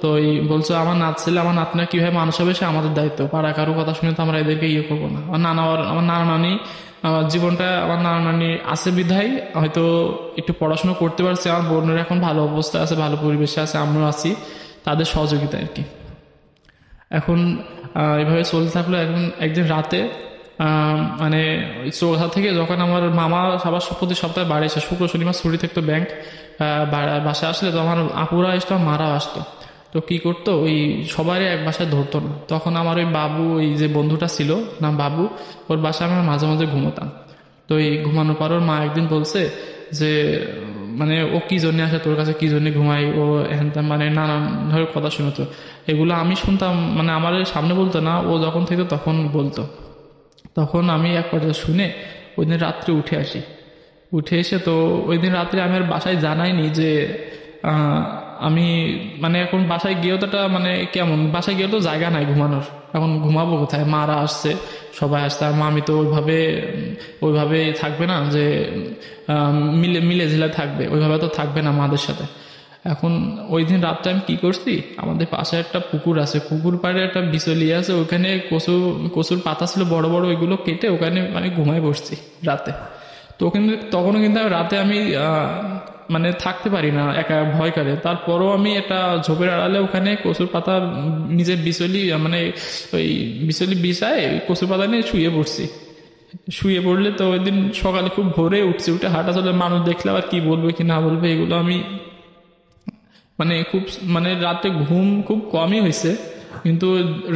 তো এই বলছো আমার নাত ছেলে আমার নাতনা কিভাবে মানুষ হবে সে আমাদের দায়িত্ব, পাড়া কারো কথা শুনে তো আমরা এদেরকে ইয়ে করবো না। আমার নানা নানি আমার জীবনটা আমার নানা নানি আছে বিধায় হয়তো একটু পড়াশোনা করতে পারছে, আমার বোনের এখন ভালো অবস্থা আছে, ভালো পরিবেশে আছে, আমরাও আছি তাদের সহযোগিতা আর কি। এখন এভাবে চলতে থাকলো। একদিন রাতে মানে চৌরাস্তা থেকে যখন আমার মামা সবার প্রতি সপ্তাহে বাড়ি আসে, শুক্র শনিবার ছুটি থাকতো ব্যাংক, বাসায় আসলে তো আমার আপুরা আসতো, মারাও আসতো। তো কি করতো ওই সবারই এক বাসায় ধরতো না, তখন আমার ওই বাবু, ওই যে বন্ধুটা ছিল নাম বাবু, ওর বাসায় আমরা মাঝে মাঝে ঘুমোতাম। তো এই ঘুমানোর পর ওর মা একদিন বলছে যে মানে ও কি জন্য আসে তোর কাছে, কি জন্য ঘুমাই, ও এখান মানে নানান ধরনের কথা শুনতো। এগুলো আমি শুনতাম, মানে আমার সামনে বলতো না, ও যখন থেকে তখন বলতো। তখন আমি এক পর্যায়ে শুনে ওই দিন রাত্রে উঠে এসে তো ওই দিন রাত্রে আমি আর বাসায় জানাইনি যে আমি মানে এখন বাসায় গিয়েও তো মানে কেমন, বাসায় গিয়েও তো জায়গা নাই ঘুমানোর, এখন ঘুমাবো কোথায়, মারা আসছে, সবাই আসছে, আর মামি তো ওইভাবে থাকবে না যে মিলে ঝিলে থাকবে, ওইভাবে তো থাকবে না মাদের সাথে। এখন ওই দিন রাতটা আমি কি করছি, আমাদের পাশে একটা পুকুর আছে, পুকুর পাড়ে একটা বিচলি আছে, ওখানে কচুর পাতা ছিল বড় বড়, ওইগুলো কেটে ওখানে মানে ঘুমায় বসছি রাতে। তো তখনও কিন্তু রাতে আমি মানে থাকতে পারি না, একা ভয় করে। তারপরও আমি একটা ঝোপের আড়ালে ওখানে কচুর পাতা নিজের বিচলি মানে ওই বিচলি বিছায় কচুর পাতা নিয়ে শুয়ে পড়লে তো ওই দিন সকালে খুব ভোরে উঠে হাঁটা চলে, মানুষ দেখলে আবার কি বলবে কি না বলবে, এগুলো আমি মানে মানে রাতে ঘুম খুব কমই হয়েছে, কিন্তু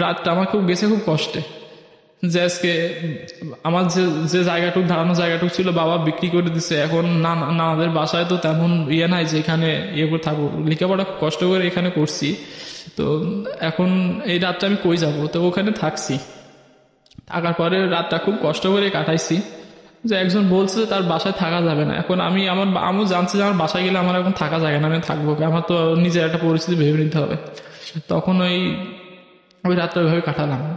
রাতটা আমার খুব গেছে খুব কষ্টে। যে আজকে আমার যে জায়গাটুকু ধারণা জায়গাটুকু ছিল বাবা বিক্রি করে দিছে, এখন আমাদের বাসায় তো তেমন ইয়ে নাই যে এখানে ইয়ে করে থাকবো, লেখাপড়া কষ্ট করে এখানে করছি, তো এখন এই রাতটা আমি কই যাবো, তো ওখানে থাকার পরে রাতটা খুব কষ্ট করে কাটাইছি। যে একজন বলছে যে তার বাসায় থাকা যাবে না, এখন আমিও জানছি যে আমার বাসায় গেলে আমার এখন থাকা যায় না, আমি থাকবো, আমার তো নিজের একটা পরিস্থিতি ভেবে নিতে হবে। তখন ওই রাতটা ওইভাবে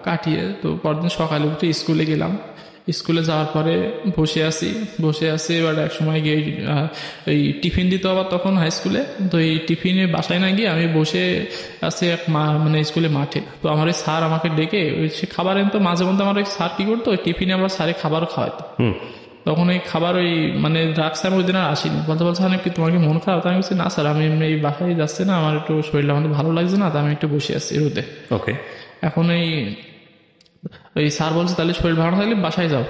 কাটিয়ে তো পরদিন সকালে উঠে স্কুলে গেলাম। স্কুলে যাওয়ার পরে বসে আছি এবার এক সময় গিয়ে এই টিফিন দিত আবার তখন হাই স্কুলে, তো এই টিফিনে বাসায় না গিয়ে আমি বসে আছি মানে স্কুলে মাঠে। তো আমার ওই স্যার আমাকে ডেকে সে খাবার এনতো, মাঝে মধ্যে আমার ওই স্যার কি করতো ওই টিফিনে আমরা স্যারে খাবারও খাওয়াইতো। তখন ওই খাবার ওই রাখছে, আমি ওই দিন আর আসিনি, বলছে আমি কি তোমার কি মন খারাপ, আমি বলছি না স্যার আমি এই বাসায় যাচ্ছি না, আমার একটু শরীরটা আমাদের ভালো লাগছে না, তো আমি একটু বসে আছি রোদে। ওকে। এখন ওই স্যার বলছে তাহলে শরীর ভালো থাকলে বাসায় যাও,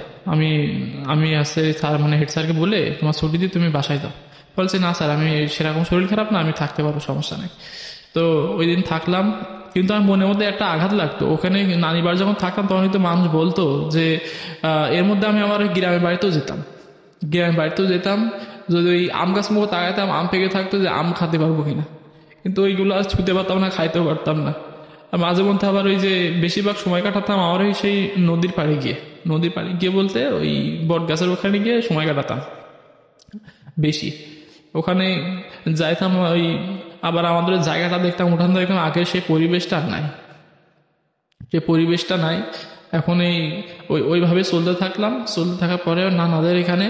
আমি আসছে স্যার মানে হেড স্যারকে বলে তোমার ছুটি দিয়ে তুমি বাসায় যাও। বলছে না স্যার আমি সেরকম শরীর খারাপ না, আমি থাকতে পারবো, সমস্যা নেই। তো ওই দিন থাকলাম, কিন্তু আমার মনের মধ্যে একটা আঘাত লাগতো। ওখানে নানি বাড়ি যখন থাকতাম তখন কিন্তু মানুষ বলতো যে এর মধ্যে আমি আমার গ্রামের বাড়িতেও যেতাম, যদি ওই আম গাছ মুখে তাকাইতাম আম পেকে থাকতো যে আম খেতে পারবো কিনা, কিন্তু ওইগুলো আর ছুতে পারতাম না, খাইতেও পারতাম না। আর মাঝে মধ্যে আবার ওই যে বেশিরভাগ সময় কাটাতাম আমার ওই সেই নদীর পাড়ে গিয়ে বলতে ওই বট গাছের ওখানে গিয়ে সময় কাটাতাম বেশি। ওখানে যাইতাম আবার আমাদের জায়গাটা দেখতাম, উঠান দেখতাম আগের সেই পরিবেশটা নাই। এখন ওইভাবে চলতে থাকার পরে নানাদের এখানে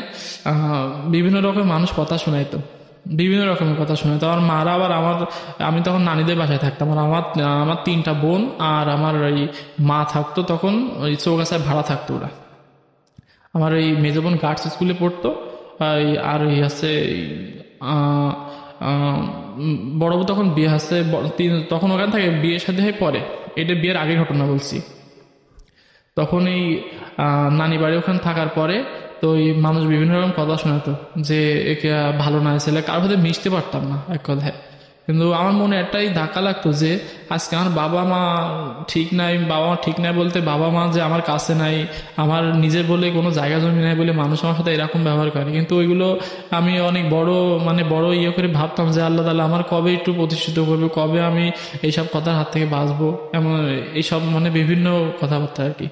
বিভিন্ন রকমের মানুষ কথা শোনাইতো, আমার মারা আবার আমি তখন নানিদের বাসায় থাকতাম, আর আমার 3টা বোন আর আমার ওই মা থাকতো তখন ওই চৌগাছায় ভাড়া থাকতো ওরা। আমার ওই মেজো বোন গার্লস স্কুলে পড়তো, আর আছে বড় বউ তখন বিয়ে আছে, তখন ওখানে থাকে, বিয়ের সাথে হয় পরে, এটা বিয়ের আগে ঘটনা বলছি। তখন এই নানি বাড়ি ওখানে থাকার পরে তো এই মানুষ বিভিন্ন রকম কথা শোনাতো যে একে ভালো না ছেলে, কারোর সাথে মিশতে পারতাম না এক কথায়, কিন্তু আমার মনে একটাই ধাক্কা লাগতো যে আজকে আমার বাবা মা ঠিক নাই, বাবা মা ঠিক নাই বলতে বাবা মা যে আমার কাছে নাই, আমার নিজের বলে কোনো জায়গা জমি নাই বলে মানুষ আমার সাথে এরকম ব্যবহার করে। কিন্তু ওইগুলো আমি অনেক বড় ইয়ে করে ভাবতাম যে আল্লাহ তাআলা আমার কবে একটু প্রতিষ্ঠিত করবে, কবে আমি এইসব কথার হাত থেকে বাঁচবো, এমন এইসব মানে বিভিন্ন কথাবার্তা আর কি।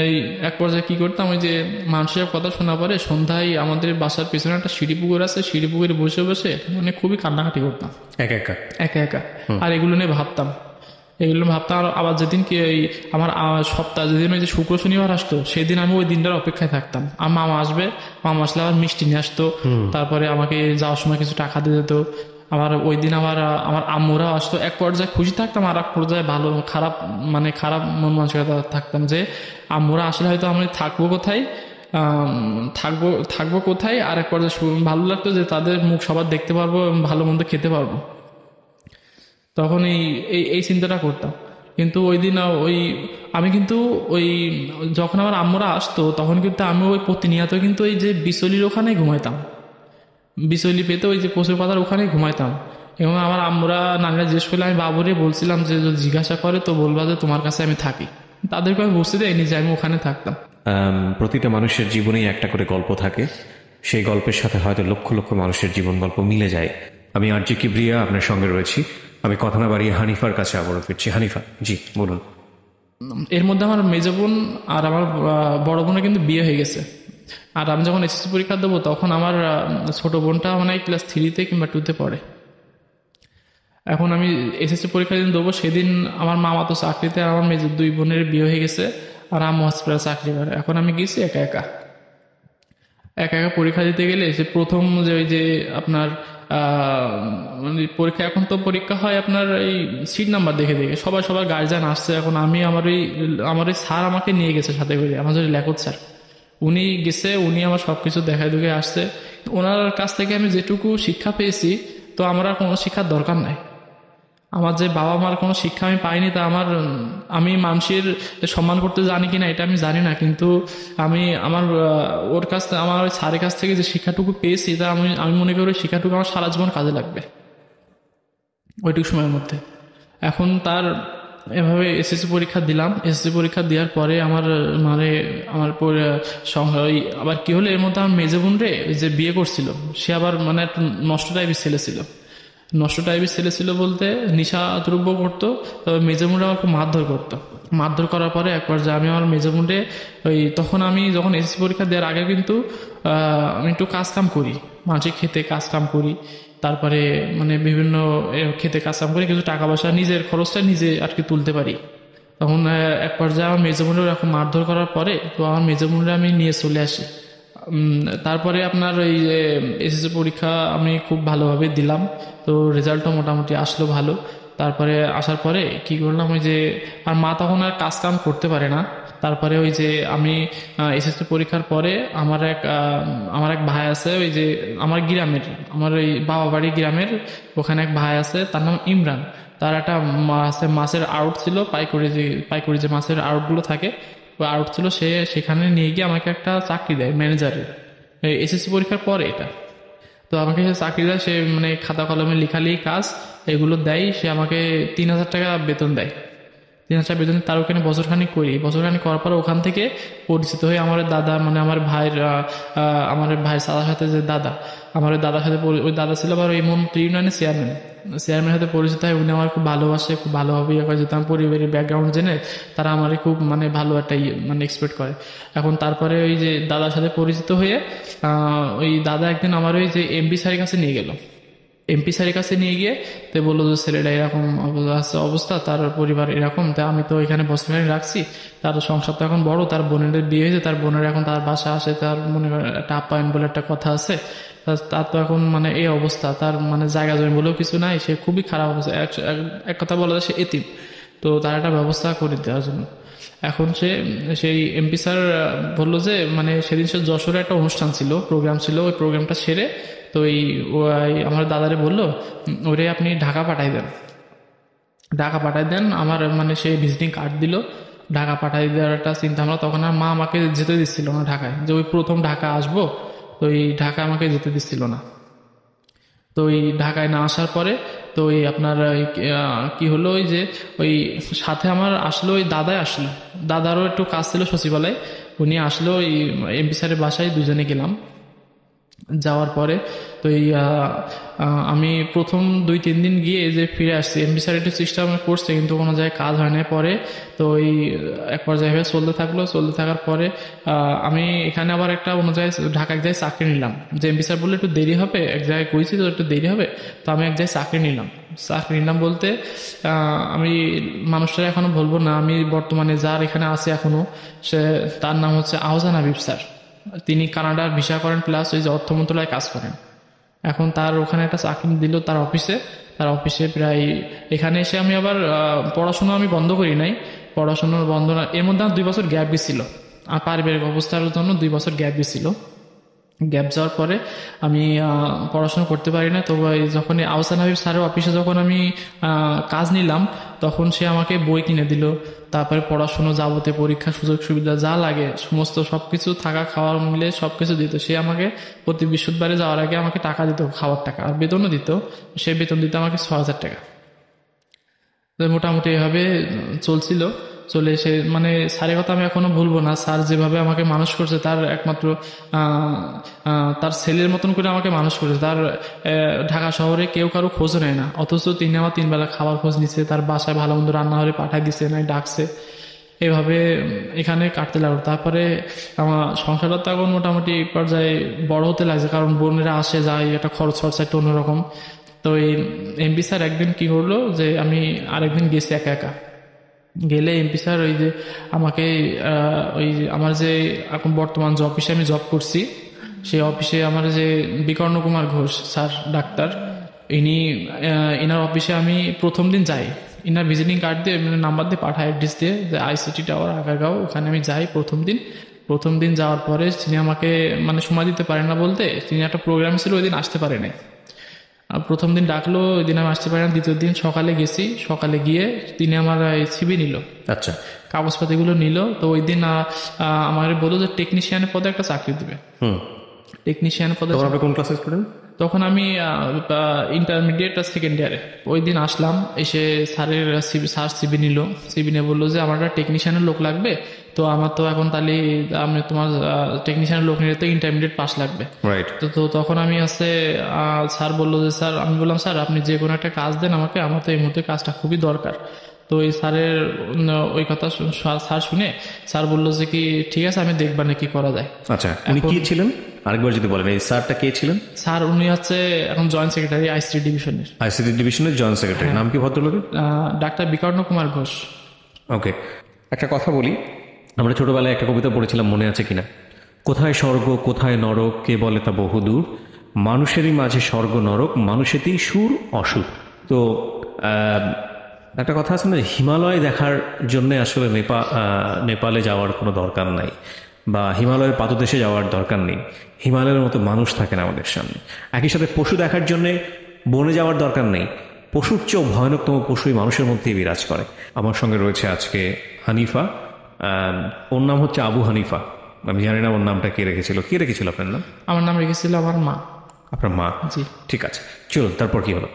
এই এক পর্যায়ে কি করতাম, ওই যে মানুষের কথা শোনা পরে সন্ধ্যায় আমাদের বাসার পেছনে একটা সিঁড়ি পুকুর আছে, সিঁড়ি পুকুরে বসে বসে মানে খুবই কান্নাকাটি করতাম একা একা। একা একা। আর এগুলো নিয়ে ভাবতাম, আর আবার যেদিন কি ওই আমার সপ্তাহ যেদিন ওই যে শুক্র শনিবার আসতো, সেদিন আমি ওই দিনটার অপেক্ষায় থাকতাম। আর মামা আসবে, মামা আসলে আবার মিষ্টি নিয়ে আসতো, তারপরে আমাকে যাওয়ার সময় কিছু টাকা দিয়ে যেত। আমার ওই দিন আমার আম্মুরা আসতো। এক পর্যায়ে খুশি থাকতাম, আর এক পর্যায়ে খারাপ মন মানসিকতা থাকতাম যে আম্মুরা আসলে হয়তো আমি থাকবো কোথায়, থাকবো কোথায়। আর এক পর্যায়ে ভালো লাগতো যে তাদের মুখ সবার দেখতে পারবো এবং ভালো মন্দ খেতে পারবো। তখন এই চিন্তাটা করতাম। কিন্তু ওই দিন আমি কিন্তু যখন আমার আম্মুরা আসতো তখন কিন্তু আমি ওই প্রতিনিয়ত কিন্তু ওই যে বিচলির ওখানে ঘুমাইতাম, বিচলি পেতে ওই যে কচুর পাতার ওখানে ঘুমাইতাম। এবং আমার আম্মুরা নানিরা জিজ্ঞেস করলে আমি বাবুরে বলছিলাম যে যদি জিজ্ঞাসা করে তো বলবা যে তোমার কাছে আমি থাকি। তাদেরকে আমি বুঝতে দেয়নি যে আমি ওখানে থাকতাম। প্রতিটা মানুষের জীবনেই একটা করে গল্প থাকে, সেই গল্পের সাথে হয়তো লক্ষ লক্ষ মানুষের জীবন গল্প মিলে যায়। আমি আরজি কিবরিয়া আপনার সঙ্গে রয়েছি। আমি কথা না বাড়িয়ে হানিফার কাছে আবারও ফিরছি। হানিফা, জি বলুন। এর মধ্যে আমার মেজো বোন আর আমার বড় বোনের কিন্তু বিয়ে হয়ে গেছে। আর আমি যখন এসএসসি পরীক্ষা দেবো তখন আমার ছোট বোনটা মানে ক্লাস 3-তে কিংবা 2-তে পড়ে। এখন আমি এসএসসি পরীক্ষা দিন দেবো, সেদিন আমার মামা তো চাকরিতে, আর আমার মেজো 2 বোনের বিয়ে হয়ে গেছে, আর আম্মু হসপিটালে চাকরি করে। এখন আমি গেছি একা একা পরীক্ষা দিতে গেলে সে প্রথম যে ওই যে আপনার মানে পরীক্ষা, এখন তো পরীক্ষা হয় আপনার এই সিট নাম্বার দেখে দেখে, সবার গার্জিয়ান আসছে। এখন আমি আমার ওই স্যার আমাকে নিয়ে গেছে সাথে করে, আমার যদি লেখক স্যার, উনি গেছে, উনি আমার সবকিছু দেখায় দুকে আসছে। ওনার কাছ থেকে আমি যেটুকু শিক্ষা পেয়েছি, তো আমার আর কোনো শিক্ষার দরকার নাই। আমার যে বাবা মার কোনো শিক্ষা আমি পাইনি, তা আমি মানুষের সম্মান করতে জানি কিনা এটা আমি জানি না, কিন্তু ওর কাছ থেকে, আমার ওই স্যারের কাছ থেকে যে শিক্ষাটুকু পেয়েছি, তা আমি মনে করি শিক্ষাটুকু আমার সারা জীবন কাজে লাগবে ওইটুকু সময়ের মধ্যে। এখন তার এভাবে এসএসসি পরীক্ষা দিলাম। এসএসসি পরীক্ষা দেওয়ার পরে আমার আবার কি হলো, এর মধ্যে আমার মেজো বোন রে যে বিয়ে করছিল, সে আবার মানে একটু নষ্ট টাইপের ছেলে ছিল বলতে নেশা দ্রব্য করতো। তবে মেজো বোনরা আমাকে মারধর করার পরে এক পর্যায়ে আমি আমার মেজো বোনরে তখন আমি যখন এসএসসি পরীক্ষা দেওয়ার আগে কিন্তু আমি একটু কাজকাম করি, মাঝে খেতে কাজকাম করি, তারপরে মানে বিভিন্ন খেতে কাজকাম করে কিছু টাকা পয়সা নিজের খরচটা নিজে আর কি তুলতে পারি। তখন এক পর্যায়ে আমার মেজো বোনের এরকম মারধর করার পরে তো আমার মেজো বোনরে আমি নিয়ে চলে আসি। তারপরে আপনার ওই যে এসএসসি পরীক্ষা আমি খুব ভালোভাবে দিলাম, তো রেজাল্টও মোটামুটি আসলো ভালো। তারপরে আসার পরে কি করলাম, ওই যে আর মা তখন আর কাজ কাম করতে পারে না। তারপরে ওই যে আমি এসএসসি পরীক্ষার পরে আমার এক ভাই আছে, ওই যে আমার ওই বাবা বাড়ি গ্রামের ওখানে এক ভাই আছে, তার নাম ইমরান। তার একটা মাছের আড়ত ছিল, পাইকারি যে মাছের আড়তগুলো থাকে, ওই আউট ছিল। সেখানে নিয়ে গিয়ে আমাকে একটা চাকরি দেয় ম্যানেজারের, এসএসসি পরীক্ষার পরে এটা। তো আমাকে সে চাকরি দেয়, সে মানে খাতা কলমে লেখালেখি কাজ এগুলো দেয়। সে আমাকে 3,000 টাকা বেতন দেয়। 3,000 বেতন তার ওখানে বছরখানিক করার পর ওখান থেকে পরিচিত হয়ে আমার দাদা, মানে আমার ভাইয়ের দাদার সাথে যে দাদা, আমার ওই দাদার সাথে, ওই দাদা ছিল আবার ওই মন্ত্রী ইউনিয়নের চেয়ারম্যানের সাথে পরিচিত হয়। উনি আমার খুব ভালোবাসে, খুব ভালোভাবে ইয়ে করে, যেহেতু আমার পরিবারের ব্যাকগ্রাউন্ড জেনে তারা আমার খুব মানে ভালো একটা মানে এক্সপেক্ট করে। এখন তারপরে ওই যে দাদার সাথে পরিচিত হয়ে ওই দাদা একদিন আমার ওই যে এমপি স্যারের কাছে নিয়ে গিয়ে তো বললো যে ছেলেটা এরকম অবস্থা, তার পরিবার এরকম, তা আমি তো এখানে বছরখানি রাখছি, তার সংসার তো এখন বড়, তার বোনের বিয়ে হয়েছে, তার বোনের এখন তার বাসা আসে, তার মনে করেন একটা আপ্যায়ন বলে একটা কথা আছে, তার তো এখন মানে এই অবস্থা, তার মানে জায়গা জমি বলেও কিছু নাই, সে খুবই খারাপ অবস্থা। এক কথা বলা যায় সে এতিম। তো তার একটা ব্যবস্থা করে দেওয়ার জন্য এখন সেই এমপি স্যার বললো যে মানে সেদিন সে যশোরে একটা প্রোগ্রাম ছিল, ওই প্রোগ্রামটা সেরে তো আমার দাদারে বললো ওরে আপনি ঢাকা পাঠাই দেন। আমার মানে সে ভিজিটিং কার্ড দিল, ঢাকা পাঠাই দেওয়ার একটা চিন্তা ভাবনা। তখন আর মা আমাকে যেতে দিচ্ছিল না ঢাকায়, যে ওই প্রথম ঢাকা আসবো, তো এই ঢাকা আমাকে যেতে দিচ্ছিল না। তো এই ঢাকায় না আসার পরে তো ওই আপনার কি হলো, ওই যে ওই সাথে আমার আসলো ওই দাদাই আসলো, দাদারও একটু কাজ ছিল সচিবালয়, উনি আসলো ওই এমপি স্যারের বাসায়, দুজনে গেলাম। যাওয়ার পরে তো এই আমি প্রথম 2-3 দিন গিয়ে যে ফিরে আসছি, এমবি স্যার একটু চেষ্টা করছে কিন্তু কোনো জায়গায় কাজ হয় না। পরে তো ওই এক পর্যায়ে চলতে থাকলো, চলতে থাকার পরে আমি এখানে আবার একটা অন্য জায়গায় ঢাকা এক জায়গায় চাকরি নিলাম। যে এমবি স্যার বললো একটু দেরি হবে, এক জায়গায় কইছি তো একটু দেরি হবে, তো আমি এক জায়গায় চাকরি নিলাম। চাকরি নিলাম বলতে আমি মানুষটা এখনো বলবো না, আমি বর্তমানে যার এখানে আছে এখনো, সে তার নাম হচ্ছে আহসান হাবিব স্যার। তিনি কানাডার ভিসা করেন, প্লাস ওই যে অর্থ মন্ত্রণালয়ে কাজ করেন। এখন তার ওখানে একটা চাকরি দিল তার অফিসে প্রায় এখানে এসে আমি আবার পড়াশোনা আমি বন্ধ করি নাই, পড়াশোনার বন্ধ না, এর মধ্যে আমার 2 বছর গ্যাপ গেছিল, আর পারিবারিক অবস্থার জন্য 2 বছর গ্যাপ গেছিল। গ্যাপ যাওয়ার পরে আমি পড়াশোনা করতে পারি না। তো যখন আহসান হাবিব স্যারের অফিসে যখন আমি কাজ নিলাম, তখন সে আমাকে বই কিনে দিল, তারপরে পড়াশোনা যাবতীয় পরীক্ষা সুযোগ সুবিধা যা লাগে সমস্ত সবকিছু, থাকা খাওয়ার মিলে সবকিছু দিত। সে আমাকে প্রতি বৃহস্পতিবারে যাওয়ার আগে আমাকে টাকা দিত, খাওয়ার টাকা, আর বেতনও দিত। সে বেতন দিত আমাকে 6,000 টাকা। তো মোটামুটি এভাবে চলছিল। চলে এসে মানে স্যারের কথা আমি এখনো ভুলবো না, স্যার যেভাবে আমাকে মানুষ করছে, তার একমাত্র তার ছেলের মতন করে আমাকে মানুষ করছে। তার ঢাকা শহরে কেউ কারো খোঁজ নেয় না, অথচ তিনি আমার 3 বেলা খাবার খোঁজ নিচ্ছে, তার বাসায় ভালো মন্দ রান্না হলে পাঠাই দিচ্ছে, নাই ডাকছে। এভাবে এখানে কাটতে লাগলো। তারপরে আমার সংসারটা তো এখন মোটামুটি পর্যায়ে বড় হতে লাগছে, কারণ বোনেরা আসে যায়, একটা খরচ খরচা একটু অন্যরকম। তো এই এমপি স্যার একদিন কি করলো, যে আমি আরেকদিন গেছি একা একা, গেলে এমপি স্যার ওই যে আমাকে ওই আমার যে এখন বর্তমান যে অফিসে আমি জব করছি, সেই অফিসে আমার যে Vikarna Kumar Ghosh sir doctor, inner অফিসে আমি প্রথম দিন যাই, ইনার ভিজিটিং কার্ড দিয়ে নাম্বার দিয়ে পাঠায়, অ্যাড্রেস দিয়ে, যে আইসিটি টাওয়ার আগারগাঁও, ওখানে আমি যাই প্রথম দিন যাওয়ার পরে তিনি আমাকে মানে সময় দিতে পারেন না বলতে, তিনি একটা প্রোগ্রাম ছিল ওই দিন আসতে পারে নাই। প্রথম দিন ডাকলো, ওই দিন আমি আসতে পারি না। দ্বিতীয় দিন সকালে গেছি, সকালে গিয়ে তিনি আমার সিবি নিল, আচ্ছা, কাগজপাতিগুলো নিল। তো ওই দিন আমার বললো যে টেকনিশিয়ানের পদে একটা চাকরি দিবে। টেকনিশিয়ান পদে। তখন আপনি কোন ক্লাসে স্টুডেন্ট? তখন আমি ইন্টারমিডিয়েট আর সেকেন্ড ইয়ারে। ওই দিন আসলাম, এসে স্যার সিবি নিল, সিবি নিয়ে বললো যে আমার একটা টেকনিশিয়ানের লোক লাগবে। তো আমার তো এখন তাহলে আমি তোমার টেকনিশিয়ানের লোক নিলে তো ইন্টারমিডিয়েট পাস লাগবে। রাইট। তো তখন আমি স্যার বললো যে স্যার, আমি বললাম স্যার আপনি যে কোনো একটা কাজ দেন আমাকে, আমার তো এই মুহূর্তে কাজটা খুবই দরকার। তো এই স্যারের ওই কথা স্যার শুনে স্যার বললো যে কি ঠিক আছে, আমি দেখবা কি করা যায়। আচ্ছা, উনি কি ছিলেন আরেকবার যদি বলেন, এই স্যারটা কে ছিলেন? স্যার উনি হচ্ছে এখন জয়েন্ট সেক্রেটারি আইসিটি ডিভিশনের। আইসিটি ডিভিশনের জয়েন্ট সেক্রেটারি, নাম কি ভদ্রলোকের? ডাক্তার বিকর্ণ কুমার ঘোষ। ওকে, একটা কথা বলি, আমরা ছোটবেলায় একটা কবিতা পড়েছিলাম, মনে আছে কিনা? কোথায় স্বর্গ কোথায় নরক, কে বলে তা বহুদূর, মানুষেরই মাঝে স্বর্গ নরক, মানুষেতেই সুর অসুর। তো একটা কথা আছে না, হিমালয় দেখার জন্য আসলে নেপালে যাওয়ার কোনো দরকার নাই, বা হিমালয়ের পাদদেশে যাওয়ার দরকার নেই। হিমালয়ের মতো মানুষ থাকে না আমাদের সামনে। একই সাথে পশু দেখার জন্য বনে যাওয়ার দরকার নেই, পশুর চেয়েও ভয়ানকতম পশুই মানুষের মধ্যেই বিরাজ করে। আমার সঙ্গে রয়েছে আজকে হানিফা, ওর নাম হচ্ছে আবু হানিফা। আমি জানি না ওর নামটা কে রেখেছিল। কে রেখেছিল আপনার নাম? আমার নাম রেখেছিল আমার মা। আপনার মা? জি। ঠিক আছে, চলুন, তারপর কি হলো?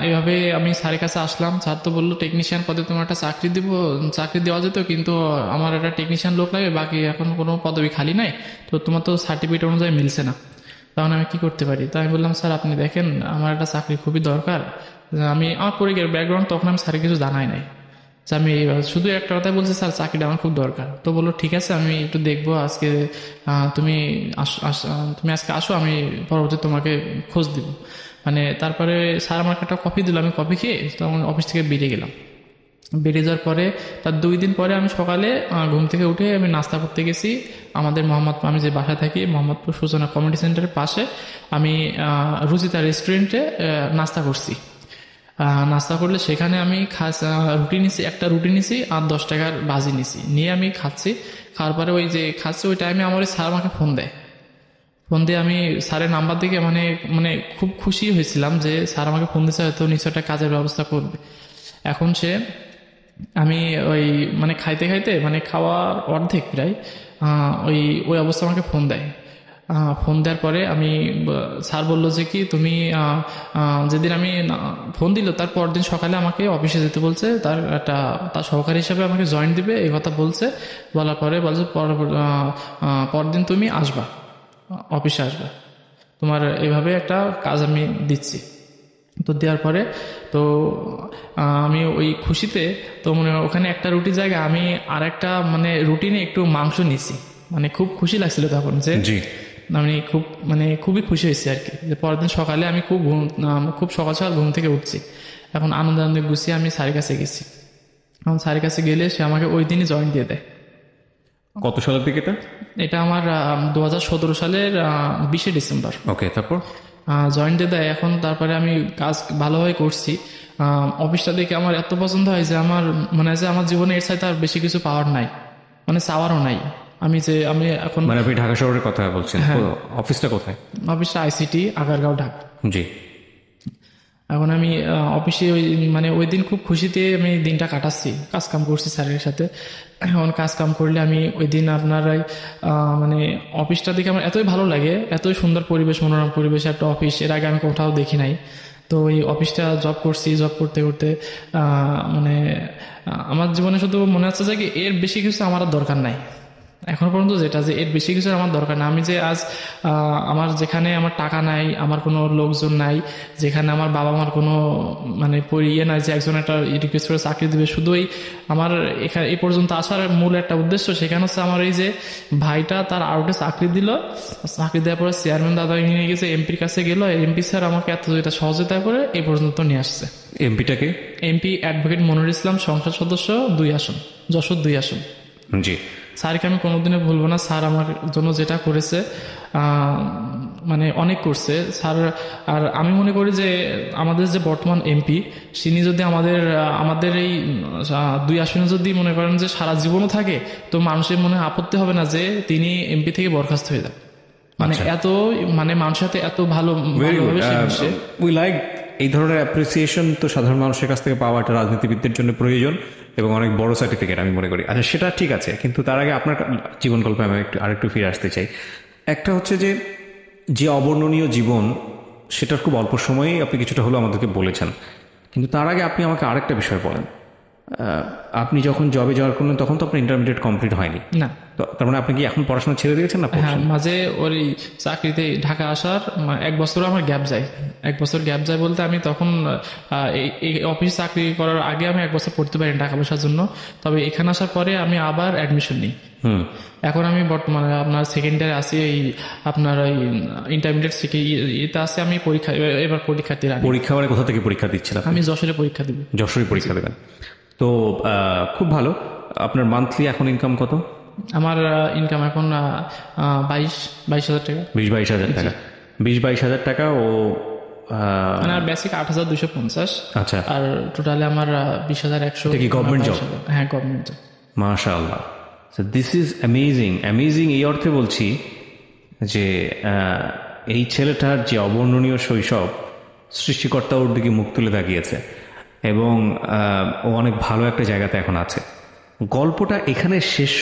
এভাবে আমি স্যারের কাছে আসলাম। স্যার তো বললো টেকনিশিয়ান পদে তোমার একটা চাকরি দেওয়া যেত, কিন্তু আমার একটা টেকনিশিয়ান লোক লাগে, বাকি এখন কোনো পদবি খালি নাই, তো তোমার তো সার্টিফিকেট অনুযায়ী মিলছে না, তখন আমি কি করতে পারি? তো আমি বললাম স্যার আপনি দেখেন, আমার একটা চাকরি খুবই দরকার। আমার পরিবারের ব্যাকগ্রাউন্ড তখন আমি স্যারের কিছু জানাই নাই, যে আমি শুধু একটা কথাই বলছি স্যার চাকরিটা আমার খুব দরকার। তো বললো ঠিক আছে, আমি একটু দেখবো আজকে, তুমি আজকে আসো, আমি পরবর্তী তোমাকে খোঁজ দিব। মানে তারপরে স্যার আমাকে একটা কফি দিল, আমি কফি খেয়ে তখন অফিস থেকে বেরিয়ে গেলাম। বেরিয়ে যাওয়ার পরে তার 2 দিন পরে আমি সকালে ঘুম থেকে উঠে আমি নাস্তা করতে গেছি আমাদের আমি যে বাসায় থাকি মোহাম্মদপুর সূচনা কমিউনিটি সেন্টারের পাশে, আমি রুচিতা রেস্টুরেন্টে নাস্তা করছি। নাস্তা করলে সেখানে আমি একটা রুটি নিছি আর 10 টাকার ভাজি নিছি, নিয়ে আমি খাচ্ছি। খাওয়ার পরে ওই যে খাচ্ছি ওই টাইমে আমার স্যার আমাকে ফোন দিয়ে আমি স্যারের নাম্বার দেখে মানে খুব খুশি হয়েছিলাম যে স্যার আমাকে ফোন দিচ্ছে, হয়তো নিশ্চয় একটা কাজের ব্যবস্থা করবে। এখন আমি ওই খাইতে মানে খাওয়ার অর্ধেক প্রায় ওই অবস্থা আমাকে ফোন দেয়। ফোন দেওয়ার পরে আমি স্যার বললো যে কি তুমি যেদিন আমি ফোন দিল তার পরদিন সকালে আমাকে অফিসে যেতে বলছে, তার সহকারী হিসেবে আমাকে জয়েন দিবে এই কথা বলছে। বলার পরে বলছে পরদিন তুমি আসবা, অফিসে আসবা, তোমার এভাবে একটা কাজ আমি দিচ্ছি। তো দেওয়ার পরে তো আমি ওই খুশিতে তো মানে ওখানে একটা রুটি জায়গা আমি আর একটা মানে রুটিনে একটু মাংস নিছি, মানে খুব খুশি লাগছিল তখন যে আমি খুবই খুশি হয়েছি আর কি, যে পরের দিন সকালে আমি খুব সকাল সকাল ঘুম থেকে উঠছি। এখন আনন্দে গুছিয়ে আমি স্যারের কাছে গেছি। এখন স্যারের কাছে গেলে সে আমাকে ওই দিনই জয়েন দিয়ে দেয়। কত সালের দিকে এটা আমার 2017 সালের 20 ডিসেম্বর। ওকে, তারপর জয়েন দিয়ে দেয়। এখন তারপরে আমি কাজ ভালোভাবে করছি। অফিসটা দেখে আমার এত পছন্দ হয় যে আমার মনে হয় যে আমার জীবনে এর সাথে আর বেশি কিছু পাওয়ার নাই, মানে চাওয়ারও নাই। আমি এখন মানে আপনি ঢাকা শহরের কথা বলছেন? হ্যাঁ। অফিসটা কোথায়? অফিসটা আইসিটি, আগারগাঁও, ঢাকা। জি। এখন আমি অফিসে ওই দিন খুব খুশিতে আমি দিনটা কাটাচ্ছি, কাজ কাম করছি স্যারের সাথে। এখন কাজ কাম করলে আমি ওই দিন আপনারাই অফিসটা দেখে আমার এতই ভালো লাগে, এতই সুন্দর পরিবেশ, মনোরম পরিবেশ একটা অফিস, এর আগে আমি কোথাও দেখি নাই। তো ওই অফিসটা জব করছি, জব করতে করতে আমার জীবনে শুধু মনে হচ্ছে যে এর বেশি কিছু আমার আর দরকার নাই এখন পর্যন্ত, যেটা যে এর বেশি কিছু আমার দরকার না। আমি যে আজ আমার যেখানে আমার টাকা নাই, আমার কোনো লোকজন নাই, যেখানে আমার বাবা মার কোনো ইয়ে নাই যে একজন একটা রিকোয়েস্ট করে চাকরি দিবে, শুধুই আমার এখানে এই পর্যন্ত আসার মূল একটা উদ্দেশ্য, সেখানে হচ্ছে আমার এই যে ভাইটা তার আউটে চাকরি দিল, চাকরি দেওয়ার পরে চেয়ারম্যান দাদা নিয়ে গেছে, এমপির কাছে গেল, এমপি স্যার আমাকে এত এটা সহযোগিতা করে এই পর্যন্ত নিয়ে আসছে। এমপিটাকে? এমপি অ্যাডভোকেট মনিরুল ইসলাম, সংসদ সদস্য 2 আসন, যশোর 2 আসন। জি। স্যারকে আমি কোনোদিনও ভুলবো না। স্যার আমার জন্য যেটা করেছে অনেক করছে স্যার। আর আমি মনে করি যে আমাদের যে বর্তমান এমপি, তিনি যদি আমাদের এই 2 আসনে যদি মনে করেন যে সারা জীবনও থাকে, তো মানুষের মনে আপত্তি হবে না যে তিনি এমপি থেকে বরখাস্ত হয়ে যান। এত মানুষের সাথে এত ভালোভাবে উই লাইক এই ধরনের অ্যাপ্রিসিয়েশন তো সাধারণ মানুষের কাছ থেকে পাওয়া একটা রাজনীতিবিদদের জন্য প্রয়োজন এবং অনেক বড় সার্টিফিকেট আমি মনে করি। আচ্ছা, সেটা ঠিক আছে, কিন্তু তার আগে আপনার জীবন গল্পে আমি আরেকটু ফিরে আসতে চাই। একটা হচ্ছে যে অবর্ণনীয় জীবন, সেটার খুব অল্প সময়েই আপনি কিছুটা হলেও আমাদেরকে বলেছেন, কিন্তু তার আগে আপনি আমাকে আরেকটা বিষয় বলেন। আপনি যখন জবে জয়েন করলেন তখন তো আপনার ইন্টারমিডিয়েট কমপ্লিট হয়নি না? তার মানে আপনি কি এখন পড়াশোনা ছেড়ে দিয়েছেন না? হ্যাঁ, মাঝে ওই চাকরিতে ঢাকা আসার 1 বছর আমার গ্যাপ যায়। 1 বছর গ্যাপ যায় বলতে আমি তখন এই অফিস চাকরি করার আগে আমি 1 বছর পড়তে পারি টাকা পয়সার জন্য। তবে এখানে আসার পরে আমি আবার অ্যাডমিশন নিই। এখন আমি বর্তমানে আপনার সেকেন্ড ইয়ারে আছি, এই আপনার ওই ইন্টারমিডিয়েট ইয়েতে আছে। আমি এবার পরীক্ষার্থী। পরীক্ষা মানে কোথা থেকে পরীক্ষা দিচ্ছিলাম? আমি যশোরে পরীক্ষা দিব। যশোরে পরীক্ষা দেবেন? তো খুব ভালো। আপনার মান্থলি এখন ইনকাম কত? আমার ইনকাম এখন 22,000 টাকা। 20-22 হাজার টাকা? 20-22 হাজার টাকা ও বেসিক 8,250। আচ্ছা। আর টোটালে আমার 20,100। কি গভর্নমেন্ট জব? হ্যাঁ, গভর্নমেন্ট জব। মাশাআল্লাহ, দিস ইজ অ্যামেজিং। অ্যামেজিং এই অর্থে বলছি যে এই ছেলেটার যে অবর্ণনীয় শৈশব, সৃষ্টিকর্তা ওর দিকে মুখ তুলে তাকিয়েছে এবং ও অনেক ভালো একটা জায়গাতে এখন আছে। গল্পটা এখানে শেষ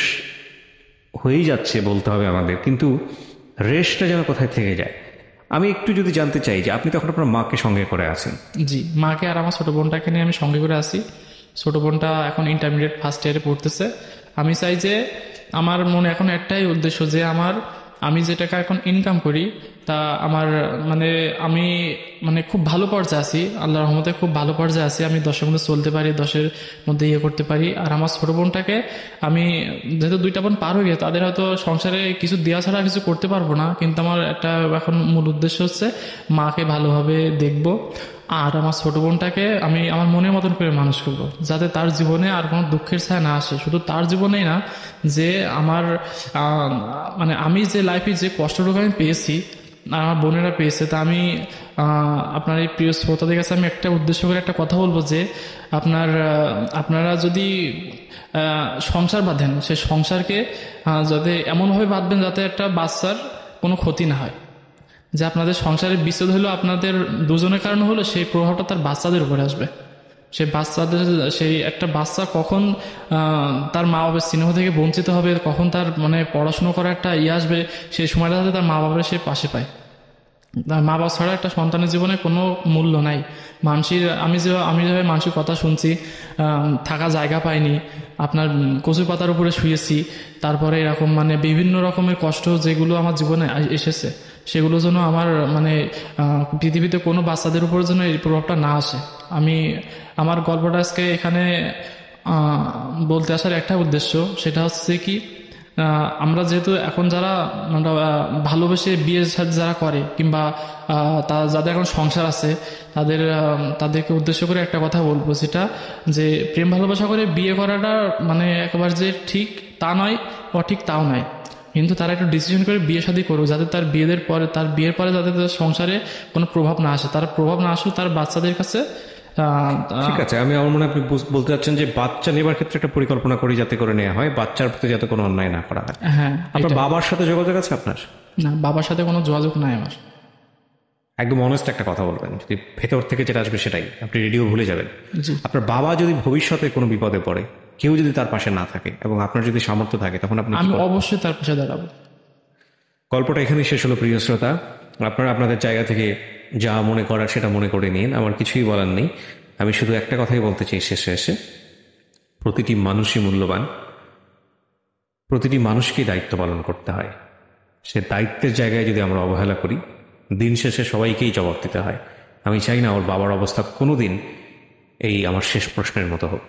হয়েই যাচ্ছে বলতে হবে আমাদের, কিন্তু রেশটা যেন কোথায় থেকে যায়। আমি একটু যদি জানতে চাই যে আপনি তখন আপনার মাকে সঙ্গে করে আছেন? জি, মাকে আর আমার ছোট বোনটাকে নিয়ে আমি সঙ্গে করে আসি। ছোট বোনটা এখন ইন্টারমিডিয়েট ফার্স্ট ইয়ারে পড়তেছে। আমি চাই যে আমার মনে এখন একটাই উদ্দেশ্য যে আমি যে টাকা এখন ইনকাম করি তা আমার আমি খুব ভালো পর্যায়ে আছি, আল্লাহর রহমতে খুব ভালো পর্যায়ে আছি। আমি 10-এর মধ্যে চলতে পারি, 10-এর মধ্যে ইয়ে করতে পারি। আর আমার ছোট বোনটাকে আমি যেহেতু 2টা বোন পার হয়ে গেছে, তাদের হয়তো সংসারে কিছু দেওয়া ছাড়া কিছু করতে পারবো না, কিন্তু আমার একটা এখন মূল উদ্দেশ্য হচ্ছে মাকে ভালোভাবে দেখবো আর আমার ছোট বোনটাকে আমি আমার মনের মতন করে মানুষ করবো, যাতে তার জীবনে আর কোনো দুঃখের ছায়া না আসে। শুধু তার জীবনেই না, যে আমার আমি যে লাইফে যে কষ্টটুকু আমি পেয়েছি আমার বোনেরা পেয়েছে, তা আমি আপনার এই প্রিয় শ্রোতাদের কাছে আমি একটা উদ্দেশ্য করে একটা কথা বলবো যে আপনারা যদি সংসার বাঁধেন, সে সংসারকে যাতে এমনভাবে বাঁধবেন যাতে একটা বাচ্চার কোনো ক্ষতি না হয়। যে আপনাদের সংসারের বিচ্ছেদ হলো আপনাদের দুজনের কারণে হলো, সেই প্রভাবটা তার বাচ্চাদের উপরে আসবে। সেই একটা বাচ্চা কখন তার মা বাবার স্নেহ থেকে বঞ্চিত হবে, কখন তার মানে পড়াশুনো করার একটা আসবে, সেই সময়টা যাতে তার মা বাবার সে পাশে পায়। তার মা বাবা ছাড়া একটা সন্তানের জীবনে কোনো মূল্য নাই। আমি যেভাবে মানুষের কথা শুনছি, থাকা জায়গা পাইনি, আপনার কচু পাতার উপরে শুয়েছি, তারপরে এরকম মানে বিভিন্ন রকমের কষ্ট যেগুলো আমার জীবনে এসেছে, সেগুলো যেন আমার মানে পৃথিবীতে কোনো বাচ্চাদের উপর যেন এই প্রভাবটা না আসে। আমার গল্পটা আজকে এখানে বলতে আসার একটা উদ্দেশ্য, সেটা হচ্ছে কি, আমরা যেহেতু এখন যারা ভালোবেসে বিয়ের সাথে যারা করে, কিংবা যাদের এখন সংসার আছে, তাদেরকে উদ্দেশ্য করে একটা কথা বলবো, সেটা যে প্রেম ভালোবাসা করে বিয়ে করাটা মানে একবার যে ঠিক তা নয়, ঠিক তাও নয়, কিন্তু তারা একটু ডিসিশন করে বিয়ে শাদী করুক, যাতে তার বিয়ের পরে যাতে তার সংসারে কোনো প্রভাব না আসে, তার প্রভাব না আসুক তার বাচ্চাদের কাছে। ঠিক আছে, আমার মনে হয় আপনি বলতে চাচ্ছেন যে বাচ্চা নেবার ক্ষেত্রে একটা পরিকল্পনা করি যাতে করে নেওয়া হয়, বাচ্চার প্রতি যাতে কোনো অন্যায় না করা হয়। হ্যাঁ, আপনার বাবার সাথে যোগাযোগ আছে আপনার? না, বাবার সাথে কোনো যোগাযোগ নাই আমার। একদম অনেস্ট একটা কথা বলবেন, যদি ভেতর থেকে যেটা আসবে সেটাই, আপনি রেডিও ভুলে যাবেন। জি। আপনার বাবা যদি ভবিষ্যতে কোনো বিপদে পড়ে, কেউ যদি তার পাশে না থাকে এবং আপনার যদি সামর্থ্য থাকে, তখন আপনি কি আমি করবেন? অবশ্যই তার পাশে দাঁড়াবো। গল্পটা এখানেই শেষ হলো প্রিয় শ্রোতা। আপনারা আপনাদের জায়গা থেকে যা মনে করার সেটা মনে করে নিন, আমার কিছুই বলার নেই। আমি শুধু একটা কথাই বলতে চাই শেষে এসে, প্রতিটি মানুষই মূল্যবান, প্রতিটি মানুষকেই দায়িত্ব পালন করতে হয়। সে দায়িত্বের জায়গায় যদি আমরা অবহেলা করি, দিন শেষে সবাইকেই জবাব দিতে হয়। আমি চাই না ওর বাবার অবস্থা কোনোদিন এই আমার শেষ প্রশ্নের মতো হোক।